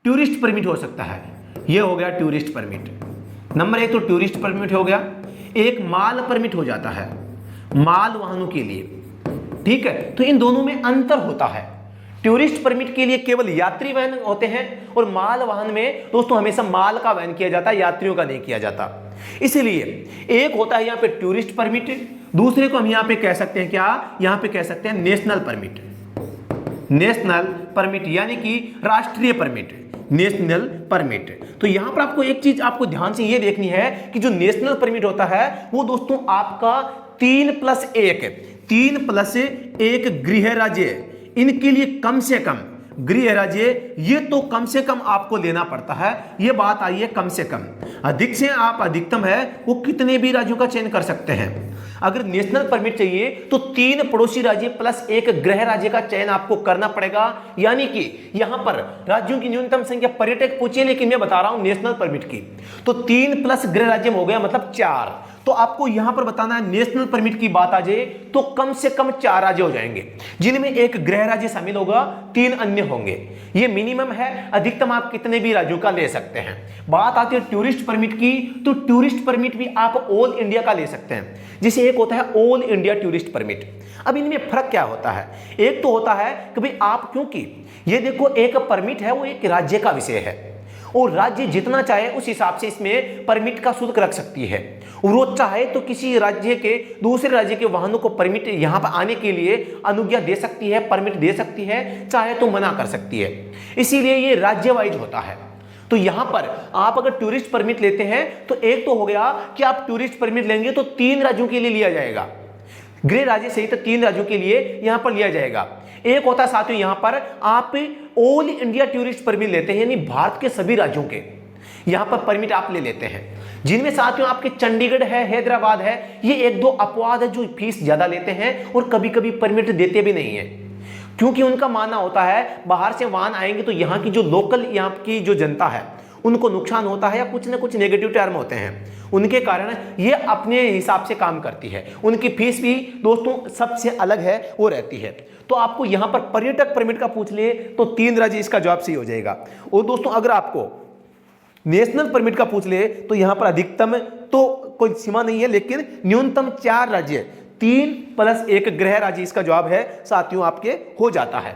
टूरिस्ट परमिट हो सकता है, ये हो गया टूरिस्ट परमिट। नंबर 1 तो टूरिस्ट परमिट हो गया। एक माल परमिट हो जाता है, माल वाहनों के लिए, ठीक है। तो इन दोनों में अंतर होता है। टूरिस्ट परमिट के लिए केवल यात्री वाहन होते हैं और माल वाहन में दोस्तों हमेशा माल का वहन किया जाता है, यात्रियों का नहीं किया जाता। इसलिए एक होता है यहां पे टूरिस्ट परमिट, दूसरे को हम यहां पे कह सकते हैं क्या? यहां पे कह सकते हैं नेशनल परमिट। नेशनल परमिट यानी कि राष्ट्रीय परमिट, नेशनल परमिट। तो यहां पर आपको एक चीज आपको ध्यान से ये देखनी है कि जो नेशनल परमिट होता है वो दोस्तों आपका 3+1 गृह राज्य, इनके लिए कम से कम गृह राज्य, ये तो कम से कम आपको लेना पड़ता है। ये बात आई है कम से कम, अधिक से आप अधिकतम है वो कितने भी राज्यों का चयन कर सकते हैं। अगर नेशनल परमिट चाहिए तो 3 पड़ोसी राज्य प्लस 1 गृह राज्य का चयन आपको करना पड़ेगा। यानी कि यहां पर राज्यों की न्यूनतम संख्या पर्यटक पूछिए, लेकिन मैं बता रहा हूं नेशनल परमिट की, तो 3 प्लस गृह राज्य में हो गया मतलब 4। तो आपको यहां पर बताना है नेशनल परमिट की बात आ जाए तो कम से कम 4 राज्य हो जाएंगे, जिनमें 1 गृह राज्य शामिल होगा, 3 अन्य होंगे। ये मिनिमम है, अधिकतम आप कितने भी राज्यों का ले सकते हैं। बात आती है टूरिस्ट परमिट की, तो टूरिस्ट परमिट भी आप ऑल इंडिया का ले सकते हैं, जिसे एक होता है ऑल इंडिया टूरिस्ट परमिट। अब इनमें फर्क क्या होता है? एक तो होता है कि भाई आप, क्योंकि ये देखो एक परमिट है वो एक राज्य का विषय है और राज्य जितना चाहे उस हिसाब से इसमें परमिट का शुल्क रख सकती है। वो चाहे तो किसी राज्य के दूसरे राज्य के वाहनों को परमिट यहां पर आने के लिए अनुज्ञा दे सकती है, परमिट दे सकती है, चाहे तो मना कर सकती है। इसीलिए ये राज्य वाइज होता है। तो यहां पर आप अगर टूरिस्ट परमिट लेते हैं तो एक तो हो गया कि आप टूरिस्ट परमिट लेंगे तो 3 राज्यों के लिए लिया जाएगा, गृह राज्य सहित 3 राज्यों के लिए यहां पर लिया जाएगा। एक होता है साथियों यहां पर आप ऑल इंडिया टूरिस्ट परमिट लेते हैं, यानी भारत के सभी राज्यों के यहां पर परमिट आप ले लेते हैं, जिनमें साथियों आपके चंडीगढ़ है, हैदराबाद है, ये 1-2 अपवाद है जो फीस ज्यादा लेते हैं और कभी कभी परमिट देते भी नहीं है, क्योंकि उनका मानना होता है बाहर से वाहन आएंगे तो यहाँ की जो लोकल यहाँ की जो जनता है उनको नुकसान होता है या कुछ ना कुछ नेगेटिव टर्म होते हैं, उनके कारण ये अपने हिसाब से काम करती है। उनकी फीस भी दोस्तों सबसे अलग है, वो रहती है। तो आपको यहाँ पर पर्यटक परमिट का पूछ ले तो 3 राज्य इसका जवाब सही हो जाएगा। और दोस्तों अगर आपको नेशनल परमिट का पूछ ले तो यहाँ पर अधिकतम तो कोई सीमा नहीं है, लेकिन न्यूनतम 4 राज्य, 3+1 गृह राज्य इसका जवाब है साथियों आपके हो जाता है।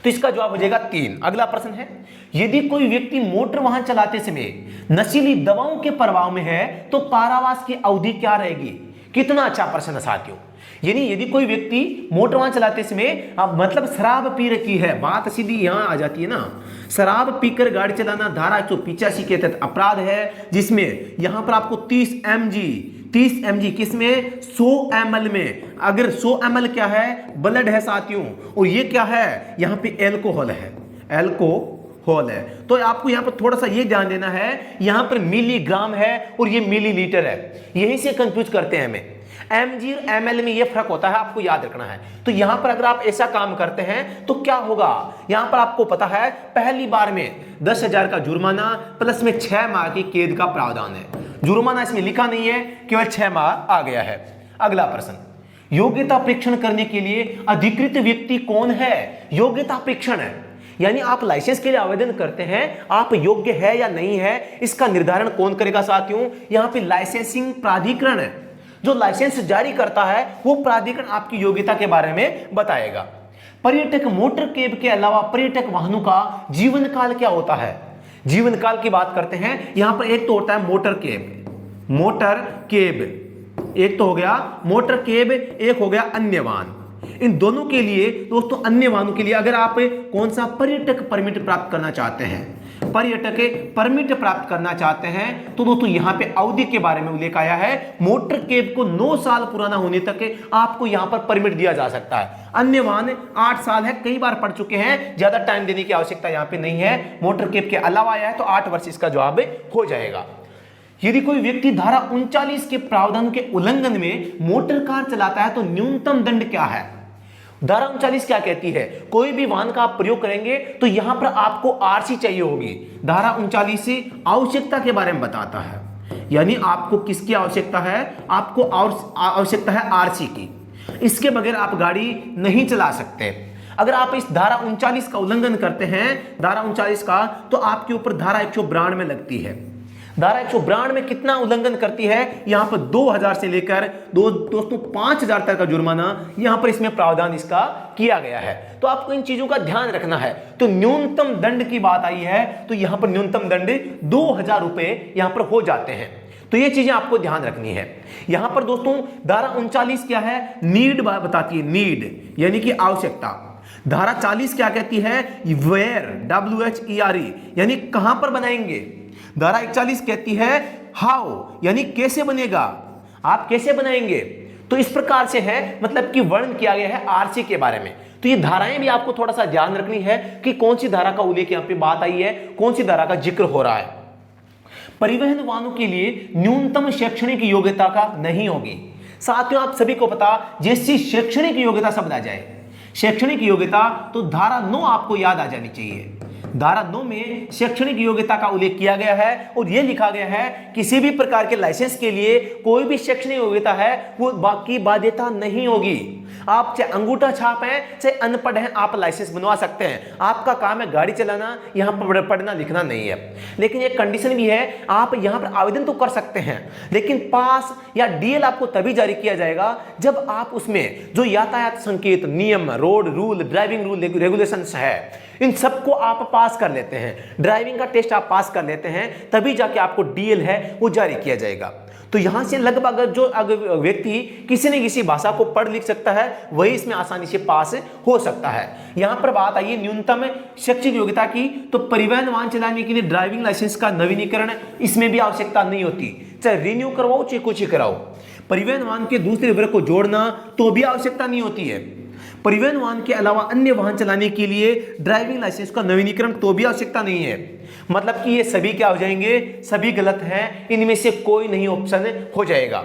तो इसका जवाब हो जाएगा 3। अगला प्रश्न है, यदि कोई व्यक्ति मोटर वाहन चलाते समय नशीली दवाओं के प्रभाव में है तो कारावास की अवधि क्या रहेगी? कितना अच्छा प्रश्न है साथियों। यानी यदि कोई व्यक्ति मोटर वाहन चलाते समय मतलब शराब पी रखी है, बात सीधी यहां आ जाती है ना, शराब पीकर गाड़ी चलाना धारा 185 के तहत अपराध है, जिसमें यहां पर आपको 30 mg किसमें 100 ml में, अगर 100 ml क्या है? ब्लड है साथियों, और ये क्या है? यहाँ पे एल्कोहल है, एल्कोहल है। तो आपको यहाँ पर थोड़ा सा ये ध्यान देना है, यहाँ पर मिलीग्राम है और ये मिलीलीटर है, यही से कंफ्यूज करते हैं हमें। mg और ml में ये फर्क होता है, आपको याद रखना है। तो यहां पर अगर आप ऐसा काम करते हैं तो क्या होगा? यहां पर आपको पता है पहली बार में 10,000 का जुर्माना प्लस में 6 माह की कैद का प्रावधान है। जुर्माना इसमें लिखा नहीं है, केवल 6 माह आ गया है। अगला प्रश्न, योग्यता परीक्षण करने के लिए अधिकृत व्यक्ति कौन है? योग्यता परीक्षण है, यानी आप लाइसेंस के लिए आवेदन करते हैं, आप योग्य है या नहीं है, इसका निर्धारण कौन करेगा साथियों? यहां पे लाइसेंसिंग प्राधिकरण है, जो लाइसेंस जारी करता है वो प्राधिकरण आपकी योग्यता के बारे में बताएगा। पर्यटक मोटर कैब के अलावा पर्यटक वाहनों का जीवन काल क्या होता है? जीवन काल की बात करते हैं। यहां पर एक तो होता है मोटर कैब एक तो हो गया मोटर कैब, एक हो गया अन्य वाहन। इन दोनों के लिए दोस्तों, अन्य वाहनों के लिए अगर आप कौन सा पर्यटक परमिट प्राप्त करना चाहते हैं, पर्यटक परमिट प्राप्त करना चाहते हैं तो दोस्तों यहां पे अवधि के बारे में उल्लेख आया है। मोटर कैब को 9 साल पुराना होने तक आपको यहां पर परमिट दिया जा सकता है। अन्य वाहन 8 साल है, कई बार पढ़ चुके हैं, ज्यादा टाइम देने की आवश्यकता यहां पे नहीं है। मोटर कैब के अलावा आया है तो 8 वर्ष इसका जवाब हो जाएगा। यदि कोई व्यक्ति धारा 39 के प्रावधान के उल्लंघन में मोटर कार चलाता है तो न्यूनतम दंड क्या है? धारा 39 क्या कहती है? कोई भी वाहन का आप प्रयोग करेंगे तो यहां पर आपको आरसी चाहिए होगी। धारा 39 से आवश्यकता के बारे में बताता है, यानी आपको किसकी आवश्यकता है? आपको आवश्यकता है आरसी की। इसके बगैर आप गाड़ी नहीं चला सकते। अगर आप इस धारा 39 का उल्लंघन करते हैं, धारा 39 का, तो आपके ऊपर धारा 192 में लगती है। धारा 192 में कितना उल्लंघन करती है? यहां पर 2000 से लेकर दोस्तों 5000 तक का जुर्माना यहां पर इसमें प्रावधान इसका किया गया है। तो आपको इन चीजों का ध्यान रखना है। तो न्यूनतम दंड की बात आई है तो यहां पर न्यूनतम दंड 2000 रुपए यहां पर हो जाते हैं। तो ये चीजें आपको ध्यान रखनी है। यहां पर दोस्तों धारा 39 क्या है? नीड बताती है, नीड यानी कि आवश्यकता। धारा 40 क्या कहती है? वेयर, WHERE यानी कहां पर बनाएंगे। धारा 41 कहती है हाउ यानी कैसे बनेगा, आप कैसे बनाएंगे। तो इस प्रकार से है, मतलब कि वर्णन किया गया है आरसी के बारे में। तो ये धाराएं भी आपको थोड़ा सा ध्यान रखनी है कि कौन सी धारा का उल्लेख यहां पे बात आई है, कौन सी धारा का जिक्र हो रहा है। परिवहन वाहनों के लिए न्यूनतम शैक्षणिक योग्यता का नहीं होगी। साथियों आप सभी को पता, जैसी शैक्षणिक योग्यता सब आ जाए, शैक्षणिक योग्यता तो धारा 9 आपको याद आ जानी चाहिए। धारा 9 में शैक्षणिक योग्यता का उल्लेख किया गया है और यह लिखा गया है किसी भी प्रकार के लाइसेंस के लिए कोई भी शैक्षणिक योग्यता है वो बाकी बाध्यता नहीं होगी। आप चाहे अंगूठा छाप हैं, चाहे अनपढ़ हैं, आप लाइसेंस बनवा सकते हैं। आपका काम है गाड़ी चलाना, यहां पर पढ़ना लिखना नहीं है। लेकिन एक कंडीशन भी है, आप यहां पर आवेदन तो कर सकते हैं, लेकिन पास या डीएल आपको तभी जारी किया जाएगा जब आप उसमें जो यातायात संकेत, नियम, road rule, driving rule regulations है, इन सबको आप पास कर लेते हैं, ड्राइविंग का टेस्ट आप पास कर लेते हैं, तभी जाके आपको डीएल है वो जारी किया जाएगा। तो यहां से लगभग जो व्यक्ति किसी न किसी भाषा को पढ़ लिख सकता है वही इसमें आसानी से पास हो सकता है। यहां पर बात आई है न्यूनतम शैक्षिक योग्यता की, तो परिवहन वाहन चलाने के लिए ड्राइविंग लाइसेंस का नवीनीकरण इसमें भी आवश्यकता नहीं होती, चाहे रिन्यू करवाओ चाहे कुछ ही कराओ। परिवहन वाहन के दूसरे वर्ग को जोड़ना तो भी आवश्यकता नहीं होती है। परिवहन वाहन के अलावा अन्य वाहन चलाने के लिए ड्राइविंग लाइसेंस का नवीनीकरण तो भी आवश्यकता नहीं है। मतलब कि ये सभी क्या हो जाएंगे? सभी गलत हैं, इनमें से कोई नहीं ऑप्शन हो जाएगा।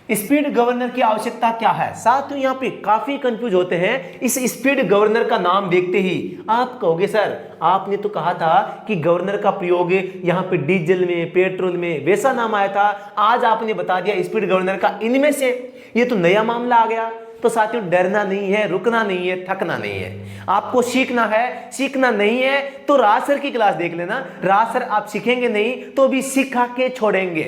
स्पीड गवर्नर की आवश्यकता क्या है? साथियों यहां पे काफी कंफ्यूज होते हैं। इस स्पीड गवर्नर का नाम देखते ही आप कहोगे सर आपने तो कहा था कि गवर्नर का प्रयोग यहां पे डीजल में, पेट्रोल में, वैसा नाम आया था, आज आपने बता दिया स्पीड गवर्नर का इनमें से, ये तो नया मामला आ गया। तो साथियों डरना नहीं है, रुकना नहीं है, थकना नहीं है, आपको सीखना है। सीखना नहीं है तो राज सर की क्लास देख लेना। राज सर आप सीखेंगे नहीं तो भी सिखा के छोड़ेंगे।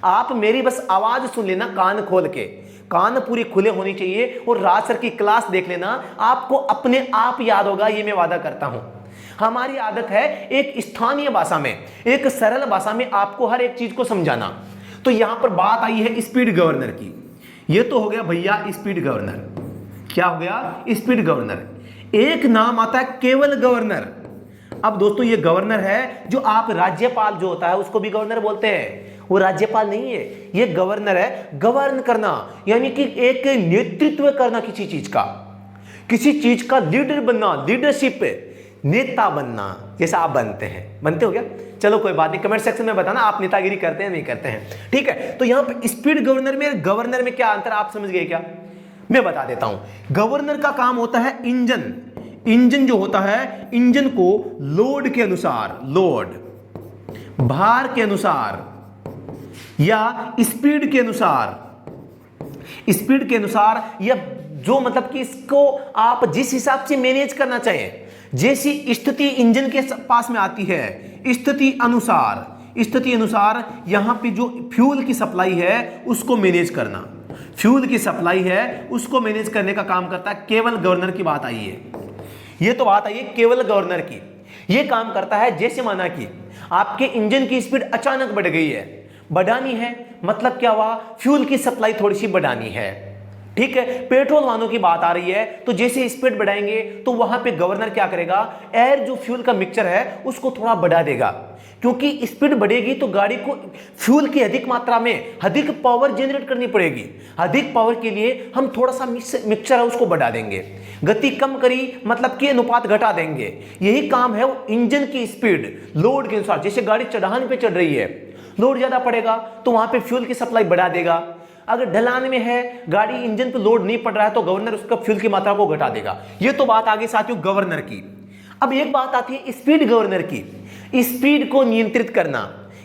आप मेरी बस आवाज सुन लेना कान खोल के, कान पूरे खुले होनी चाहिए, और राज सर की क्लास देख लेना, आपको अपने आप याद होगा, ये मैं वादा करता हूं। हमारी आदत है एक स्थानीय भाषा में, एक सरल भाषा में आपको हर एक चीज को समझाना। तो यहां पर बात आई है स्पीड गवर्नर की। ये तो हो गया भैया स्पीड गवर्नर। क्या हो गया? Speed governor. एक नाम आता है केवल गवर्नर। अब दोस्तों ये गवर्नर है, जो आप राज्यपाल जो होता है उसको भी गवर्नर बोलते हैं, वो राज्यपाल नहीं है, ये गवर्नर है। गवर्न करना यानी कि एक नेतृत्व करना किसी चीज का लीडर बनना, लीडरशिप, नेता बनना, जैसा आप बनते हैं। बनते हो क्या? चलो कोई बात नहीं, कमेंट सेक्शन में बताना आप नेतागिरी करते हैं नहीं करते हैं, ठीक है। तो यहां पे स्पीड गवर्नर में क्या अंतर आप समझ गए क्या? मैं बता देता हूं। गवर्नर का काम होता है इंजन जो होता है, इंजन को लोड के अनुसार, लोड भार के अनुसार या स्पीड के अनुसार या जो मतलब कि इसको आप जिस हिसाब से मैनेज करना चाहें, जैसी स्थिति इंजन के पास में आती है, स्थिति अनुसार यहां पे जो फ्यूल की सप्लाई है उसको मैनेज करना, फ्यूल की सप्लाई है उसको मैनेज करने का काम करता है केवल गवर्नर की बात आई है। ये तो बात आई है केवल गवर्नर की। ये काम करता है जैसे माना कि आपके इंजन की स्पीड अचानक बढ़ गई है, बढ़ानी है, मतलब क्या हुआ? फ्यूल की सप्लाई थोड़ी सी बढ़ानी है, ठीक है, पेट्रोल वाहनों की बात आ रही है तो जैसे स्पीड बढ़ाएंगे तो वहां पे गवर्नर क्या करेगा, एयर जो फ्यूल का मिक्सचर है उसको थोड़ा बढ़ा देगा, क्योंकि स्पीड बढ़ेगी तो गाड़ी को फ्यूल की अधिक मात्रा में अधिक पावर जनरेट करनी पड़ेगी। अधिक पावर के लिए हम थोड़ा सा मिक्सचर है उसको बढ़ा देंगे, गति कम करी मतलब कि अनुपात घटा देंगे। यही काम है वो इंजन की स्पीड लोड के अनुसार, जैसे गाड़ी चढ़ान पे चढ़ रही है, लोड ज्यादा पड़ेगा तो वहां पे फ्यूल की सप्लाई बढ़ा देगा। अगर ढलान में है, गाड़ी इंजन पे लोड नहीं पड़ रहा है तो गवर्नर उसका फ्यूल की मात्रा को घटा देगा। ये तो बात आ गई साथियों गवर्नर की। अब एक बात आती है स्पीड गवर्नर की। स्पीड को नियंत्रित करना,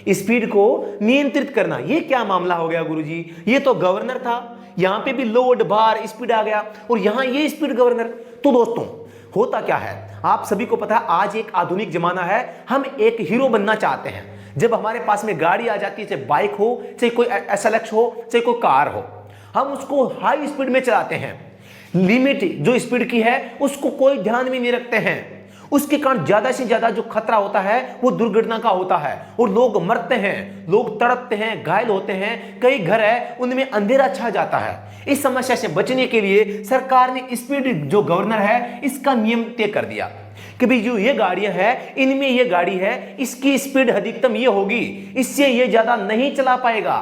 स्पीड को नियंत्रित करना, ये क्या मामला हो गया गुरुजी? ये तो गवर्नर था, यहां पे भी लोड भार स्पीड आ गया और यहां ये स्पीड गवर्नर। तो दोस्तों होता क्या है, आप सभी को पता है आज एक आधुनिक जमाना है, हम एक हीरो बनना चाहते हैं। जब हमारे पास में गाड़ी आ जाती है, चाहे बाइक हो, चाहे कोई SLX हो, चाहे कोई कार हो, हम उसको हाई स्पीड में चलाते हैं। लिमिट जो स्पीड की है उसको कोई ध्यान में नहीं रखते हैं। उसके कारण ज्यादा से ज्यादा जो खतरा होता है वो दुर्घटना का होता है और लोग मरते हैं, लोग तड़पते हैं, घायल होते हैं। कई घर है उनमें अंधेरा छा जाता है। इस समस्या से बचने के लिए सरकार ने स्पीड जो गवर्नर है इसका नियम तय कर दिया कि भाई जो ये गाड़ियां हैं इनमें ये गाड़ी है, इसकी स्पीड अधिकतम ये होगी, इससे ये ज्यादा नहीं चला पाएगा।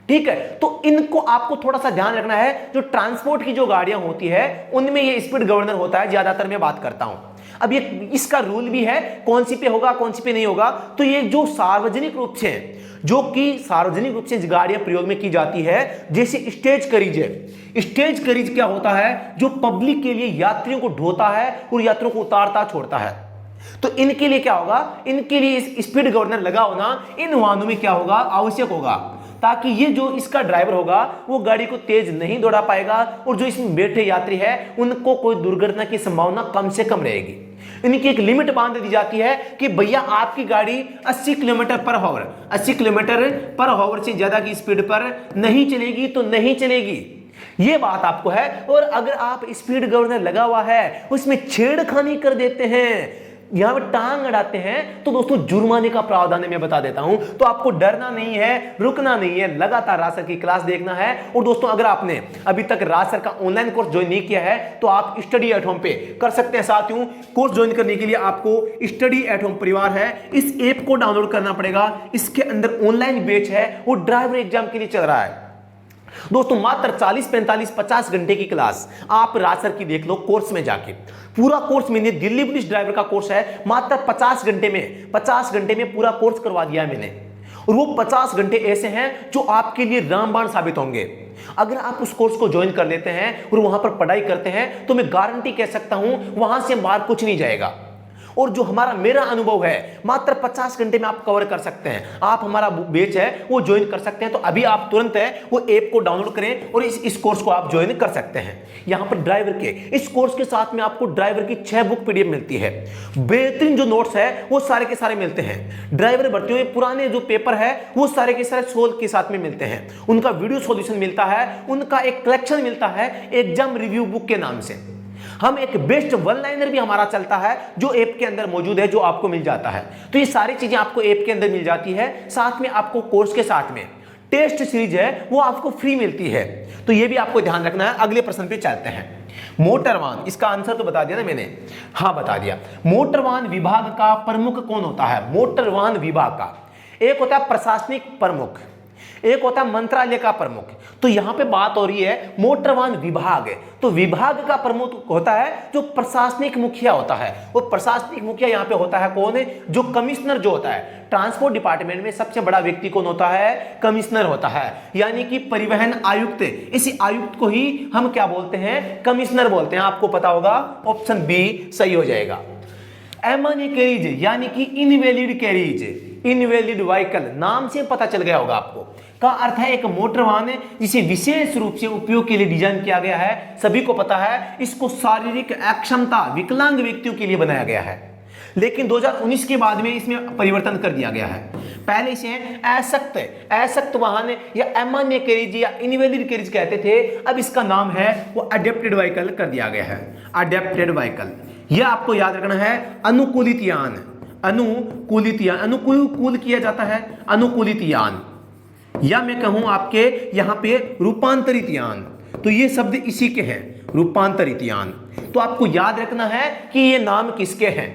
ठीक है, तो इनको आपको थोड़ा सा ध्यान रखना है। जो ट्रांसपोर्ट की जो गाड़ियां होती है उनमें ये स्पीड गवर्नर होता है, ज्यादातर मैं बात करता हूं। अब ये इसका रूल भी है कौन सी पे होगा कौन सी पे नहीं होगा। तो ये जो सार्वजनिक रूप से जो कि सार्वजनिक रूप से गाड़ियां प्रयोग में की जाती है, जैसे स्टेज करीज है। स्टेज करीज क्या होता है, जो पब्लिक के लिए यात्रियों को ढोता है और यात्रियों को उतारता छोड़ता है। तो इनके लिए क्या होगा, इनके लिए स्पीड गवर्नर लगा होना इन वाहनों में क्या होगा, आवश्यक होगा, ताकि ये जो इसका ड्राइवर होगा वो गाड़ी को तेज नहीं दौड़ा पाएगा और जो इसमें बैठे यात्री है उनको कोई दुर्घटना की संभावना कम से कम रहेगी। इनकी एक लिमिट बांध दी जाती है कि भैया आपकी गाड़ी 80 kilometre per hour 80 kilometre per hour से ज्यादा की स्पीड पर नहीं चलेगी तो नहीं चलेगी। ये बात आपको है। और अगर आप स्पीड गवर्नर लगा हुआ है उसमें छेड़खानी कर देते हैं, यहां पे टांग अड़ाते हैं, तो दोस्तों जुर्माने का प्रावधान है, मैं बता देता हूं। तो आपको डरना नहीं है, रुकना नहीं है, लगातार रासर की क्लास देखना है। और दोस्तों अगर आपने अभी तक रासर का ऑनलाइन कोर्स ज्वाइन नहीं किया है तो आप स्टडी एट होम पे कर सकते हैं। साथियों कोर्स ज्वाइन करने के लिए आपको स्टडी एट होम परिवार है, इस ऐप को डाउनलोड करना पड़ेगा। इसके अंदर ऑनलाइन बैच है वो ड्राइवर एग्जाम के लिए चल रहा है। दोस्तों मात्र 40, 45, 50 घंटे की क्लास आप रासर की देख लो कोर्स में जाके। पूरा कोर्स मैंने दिल्ली पुलिस ड्राइवर का कोर्स है, मात्र 50 घंटे में पूरा कोर्स करवा दिया है मैंने। और वो 50 घंटे ऐसे हैं जो आपके लिए रामबाण साबित होंगे। अगर आप उस कोर्स को ज्वाइन कर लेते हैं और वहां पर पढ़ाई करते हैं तो मैं गारंटी कह सकता हूं वहां से बाहर कुछ नहीं जाएगा। और जो मेरा अनुभव है मात्र 50 घंटे में आप कवर कर सकते हैं। आप हमारा बैच है वो ज्वाइन कर सकते हैं। तो अभी आप तुरंत है वो ऐप को डाउनलोड करें और इस कोर्स को आप ज्वाइन कर सकते हैं। यहां पर ड्राइवर के इस कोर्स के साथ में आपको ड्राइवर की 6 बुक PDF मिलती है। बेहतरीन जो नोट्स है वो सारे के सारे मिलते हैं। ड्राइवर भर्तियों में पुराने जो पेपर है वो सारे के सारे सोल्व के साथ में मिलते हैं। उनका वीडियो सॉल्यूशन मिलता है, उनका एक कलेक्शन मिलता है एग्जाम रिव्यू बुक के नाम से। हम एक बेस्ट वन लाइनर भी हमारा चलता है जो ऐप के अंदर मौजूद है, जो आपको मिल जाता है। तो ये सारी चीजें आपको ऐप के अंदर मिल जाती है। साथ में आपको कोर्स के साथ में टेस्ट सीरीज है वो आपको फ्री मिलती है। तो ये भी आपको ध्यान रखना है। अगले प्रश्न पे चलते हैं। मोटर वाहन, इसका आंसर तो बता दिया ना मैंने, हाँ बता दिया। मोटर वाहन विभाग का प्रमुख कौन होता है? मोटर वाहन विभाग का एक होता है प्रशासनिक प्रमुख, एक होता है मंत्रालय का प्रमुख। तो यहां पे बात हो रही है मोटर वाहन विभाग। तो विभाग का प्रमुख होता है जो प्रशासनिक मुखिया होता है। वो प्रशासनिक मुखिया यहां पे होता है कौन है? जो कमिश्नर जो होता है। ट्रांसपोर्ट डिपार्टमेंट में सबसे बड़ा व्यक्ति कौन होता है? कमिश्नर होता है, यानी कि परिवहन आयुक्त। इसी आयुक्त को ही हम क्या बोलते हैं? कमिश्नर बोलते हैं। आपको पता होगा, ऑप्शन बी सही हो जाएगा। अमान्य कैरिज यानी कि इनवैलिड कैरिज, इनवैलिड व्हीकल, नाम से पता चल गया होगा आपको, का अर्थ है एक मोटर वाहन जिसे विशेष रूप से उपयोग के लिए डिजाइन किया गया है। सभी को पता है इसको शारीरिक अक्षमता विकलांग व्यक्तियों के लिए बनाया गया है, लेकिन 2019 के बाद में इसमें परिवर्तन कर दिया गया है। पहले इसे असक्त वाहन या अमान्य कैरिज या इनवैलिड कैरिज कहते थे। अब इसका नाम है वो अडेप्टेड व्हीकल कर दिया गया है। अडेप्टेड व्हीकल, यह आपको याद रखना है। अनुकूलित यान, अनुकूलित यान, अनुकूल किया जाता है, अनुकूलित यान, या मैं कहूं आपके यहां पे रूपांतरित यान। तो ये शब्द इसी के हैं, रूपांतरित यान। तो आपको याद रखना है कि ये नाम किसके हैं।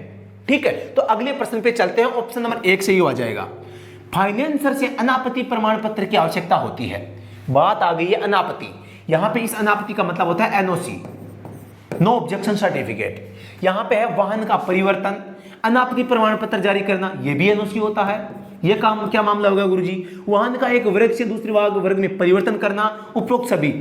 ठीक है, तो अगले प्रश्न पे चलते हैं। ऑप्शन नंबर 1 से ही आ जाएगा। फाइनेंसर से अनापत्ति प्रमाण पत्र की आवश्यकता होती है। बात आ गई है अनापत्ति। यहां पे इस अनापत्ति का मतलब होता है एनओसी, नो ऑब्जेक्शन सर्टिफिकेट। यहां पे है वाहन का परिवर्तन, अनापत्ति प्रमाण पत्र जारी करना, यह भी एनओसी होता है। यह काम क्या मामला होगा गुरुजी? वाहन का एक वर्ग से दूसरे वर्ग में परिवर्तन करना, उपरोक्त सभी।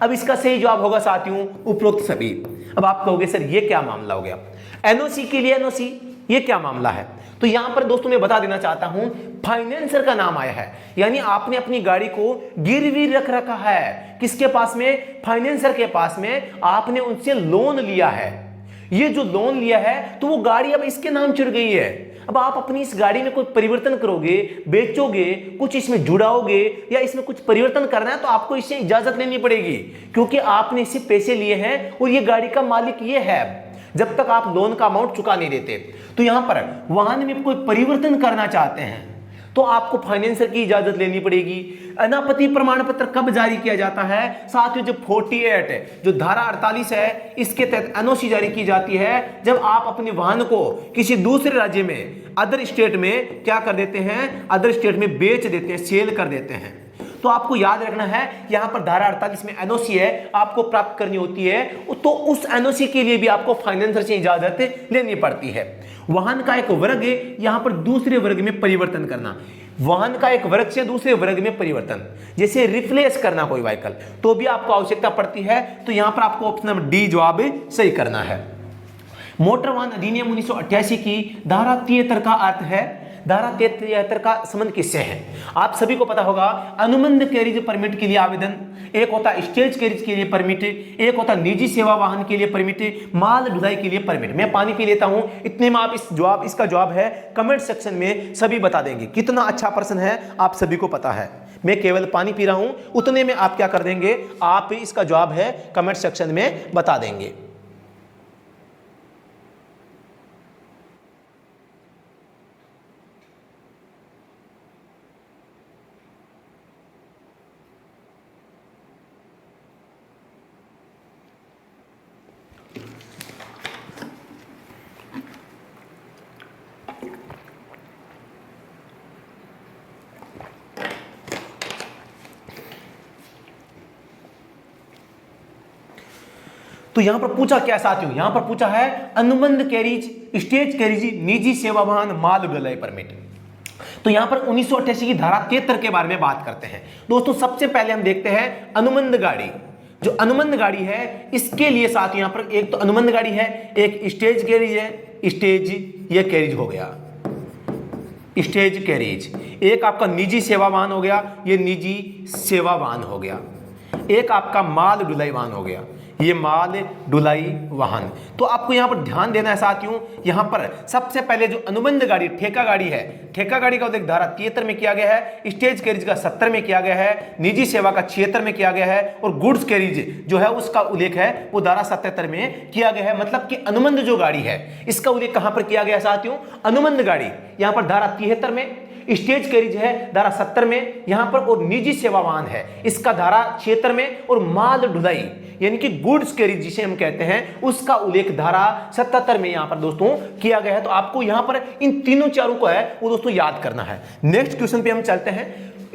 अब इसका सही जवाब होगा साथियों उपरोक्त सभी। अब आप कहोगे सर ये क्या मामला हो गया? एनओसी के लिए एनओसी, ये क्या मामला है? तो यहां पर दोस्तों मैं बता देना चाहता हूं, फाइनेंसर का नाम आया है, यानी आपने अपनी गाड़ी को गिरवी रख रखा है। किसके पास में? फाइनेंसर के पास में। आपने उनसे लोन लिया है। ये जो लोन लिया है तो वो गाड़ी अब इसके नाम चढ़ गई है। अब आप अपनी इस गाड़ी में कोई परिवर्तन करोगे, बेचोगे, कुछ इसमें जुड़ाओगे या इसमें कुछ परिवर्तन करना है तो आपको इससे इजाजत लेनी पड़ेगी, क्योंकि आपने इससे पैसे लिए हैं और ये गाड़ी का मालिक ये है जब तक आप लोन का अमाउंट चुका नहीं देते। तो यहां पर वाहन में कोई परिवर्तन करना चाहते हैं तो आपको फाइनेंसर की इजाजत लेनी पड़ेगी। अनापत्ति प्रमाण पत्र कब जारी किया जाता है? साथियों जब 48 जो धारा 48 है इसके तहत एनओसी जारी की जाती है, जब आप अपने वाहन को किसी दूसरे राज्य में, अदर स्टेट में क्या कर देते हैं? अदर स्टेट में बेच देते हैं, सेल कर देते हैं। तो आपको याद रखना है यहां पर धारा 48 में एनओसी है, आपको प्राप्त करनी होती है, तो उस एनओसी के लिए भी आपको फाइनेंसर से इजाजत लेनी पड़ती है। वाहन का एक वर्ग यहां पर दूसरे वर्ग में परिवर्तन करना, वाहन का एक वर्ग से दूसरे वर्ग में परिवर्तन, जैसे रिप्लेस करना कोई व्हीकल, तो भी आपको आवश्यकता पड़ती है। तो यहां पर आपको ऑप्शन नंबर डी जवाब सही करना है। मोटर वाहन अधिनियम 1988 की धारा 73 का अर्थ है, धारा 73 का संबंध किससे है? आप सभी को पता होगा, अनुबंध कैरिज परमिट के लिए आवेदन, एक होता है स्टेज कैरिज के लिए परमिट, एक होता है निजी सेवा वाहन के लिए परमिट, माल ढुलाई के लिए परमिट। मैं पानी पी लेता हूं, इतने में आप इसका जवाब है कमेंट सेक्शन में सभी बता देंगे। कितना अच्छा प्रश्न है आप सभी को पता है, मैं केवल पानी पी रहा हूं, उतने में आप क्या कर देंगे? आप इसका जवाब है कमेंट सेक्शन में बता देंगे। तो यहां पर पूछा क्या साथियों? यहां पर पूछा है अनुबंध कैरिज, स्टेज कैरिज, निजी सेवा वाहन, माल ढुलाई परमिट। तो यहां पर 1988 की धारा 73 के बारे में बात करते हैं। दोस्तों सबसे पहले हम देखते हैं अनुबंध गाड़ी। जो अनुबंध गाड़ी है इसके लिए साथियों यहां पर एक तो अनुबंध गाड़ी है, एक स्टेज कैरिज है, स्टेज ये कैरिज हो गया, स्टेज कैरिज। एक आपका निजी सेवा वाहन हो गया, ये निजी सेवा वाहन हो गया। एक आपका माल ढुलाई वाहन हो गया, ये माल ढुलाई वाहन। तो आपको यहां पर ध्यान देना है साथियों, यहां पर सबसे पहले जो अनुबंध गाड़ी ठेका गाड़ी है, ठेका गाड़ी का उल्लेख धारा 73 में किया गया है, स्टेज कैरिज का 70 में किया गया है, निजी सेवा का 76 में किया गया है और गुड्स कैरिज जो है उसका उल्लेख है वो धारा 77 में किया गया है। मतलब कि अनुबंध जो गाड़ी है इसका उल्लेख कहां पर किया गया साथियों? अनुबंध गाड़ी यहां पर धारा 73 में, स्टेज कैरिज है धारा 70 में यहां पर, और निजी सेवा वाहन है इसका धारा 76 में, और माल ढुलाई यानी कि गुड्स कैरिज जिसे हम कहते हैं उसका उल्लेख धारा 77 में यहां पर दोस्तों किया गया है। तो आपको यहां पर इन तीनों चारों को है वो दोस्तों याद करना है। नेक्स्ट क्वेश्चन पे हम चलते हैं।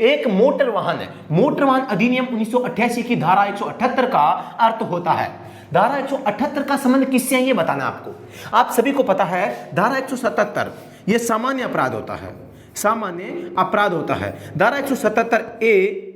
एक मोटर वाहन है, मोटर वाहन अधिनियम 1988 की धारा 178 का अर्थ होता है। धारा 178 का संबंध किससे है ये बताना आपको। आप सभी को पता है धारा 177 ये सामान्य अपराध होता है, सामान्य अपराध होता है। धारा 177 ए,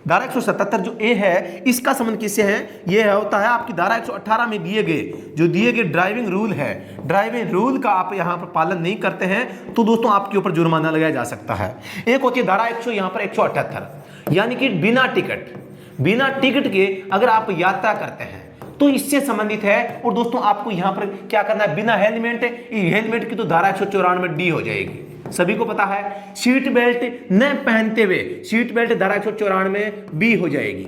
धारा 177 जो ए है इसका संबंध किससे है? यह होता है आपकी धारा 118 में दिए गए ड्राइविंग रूल है। ड्राइविंग रूल का आप यहां पर पालन नहीं करते हैं तो दोस्तों आपके ऊपर जुर्माना लगाया जा सकता है। एक होती है धारा 100 यहां पर 178 यानी कि बिना टिकट के अगर आप यात्रा करते हैं तो इससे संबंधित है। और दोस्तों आपको यहां पर क्या करना है? बिना हेलमेट की तो धारा 194 डी हो जाएगी, सभी को पता है। सीट बेल्ट न पहनते हुए, सीट बेल्ट धारा 194 बी हो जाएगी।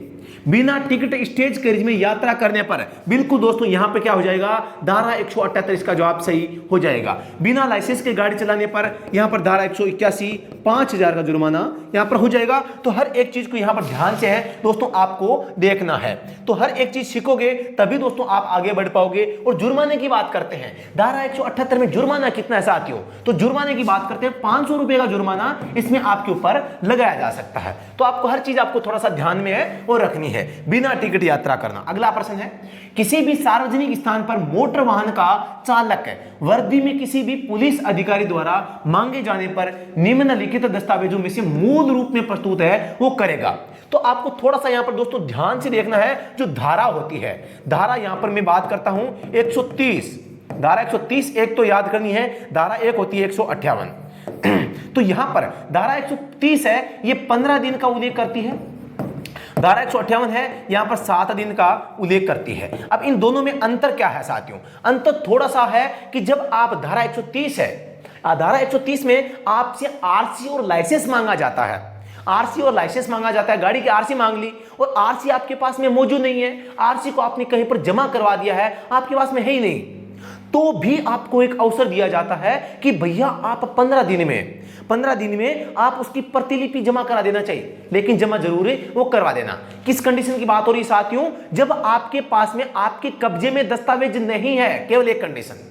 बिना टिकट स्टेज कैरेज में यात्रा करने पर, बिल्कुल दोस्तों यहां पे क्या हो जाएगा, धारा 178 इसका जवाब सही हो जाएगा। बिना लाइसेंस के गाड़ी चलाने पर यहां पर धारा 181 5,000 का जुर्माना यहां पर हो जाएगा। तो हर एक चीज को यहां पर ध्यान से है दोस्तों आपको देखना है, तो हर एक चीज सीखोगे तभी दोस्तों आप आगे बढ़ पाओगे। और जुर्माने की बात करते हैं, धारा 178 में जुर्माना कितना है साथियों, तो जुर्माने की बात करते हैं 500 रुपए का जुर्माना इसमें आपके ऊपर लगाया जा सकता है। तो आपको हर चीज आपको थोड़ा सा ध्यान में है वो रखनी है, बिना टिकट यात्रा करना। अगला प्रश्न है, किसी भी सार्वजनिक स्थान पर मोटर वाहन का चालक वर्दी में किसी भी पुलिस अधिकारी द्वारा मांगे जाने पर निम्नलिखित दस्तावेजों में से मूल रूप में प्रस्तुत है वो करेगा। तो आपको थोड़ा सा यहां पर दोस्तों ध्यान से देखना है, जो धारा होती है, धारा यहां पर मैं बात करता हूं 130, धारा 130 एक तो याद करनी है, धारा एक होती है 158। तो यहां पर धारा 130 है, ये 15 दिन का उल्लेख करती है, धारा 158 है यहां पर 7 दिन का उल्लेख करती है। अब इन दोनों में अंतर क्या है साथियों, अंतर थोड़ा सा है कि जब आप धारा 130 है, धारा 130 में आपसे आरसी और लाइसेंस मांगा जाता है, आरसी और लाइसेंस मांगा जाता है, गाड़ी की आरसी मांग ली और आरसी आपके पास में मौजूद नहीं है, आरसी को आपने कहीं पर जमा करवा दिया है, आपके पास में है ही नहीं, तो भी आपको एक अवसर दिया जाता है कि भैया आप 15 दिन में आप उसकी प्रतिलिपि जमा करा देना चाहिए, लेकिन जमा जरूर वो करवा देना। किस कंडीशन की बात हो रही है साथियों, जब आपके पास में आपके कब्जे में दस्तावेज नहीं है, केवल एक कंडीशन,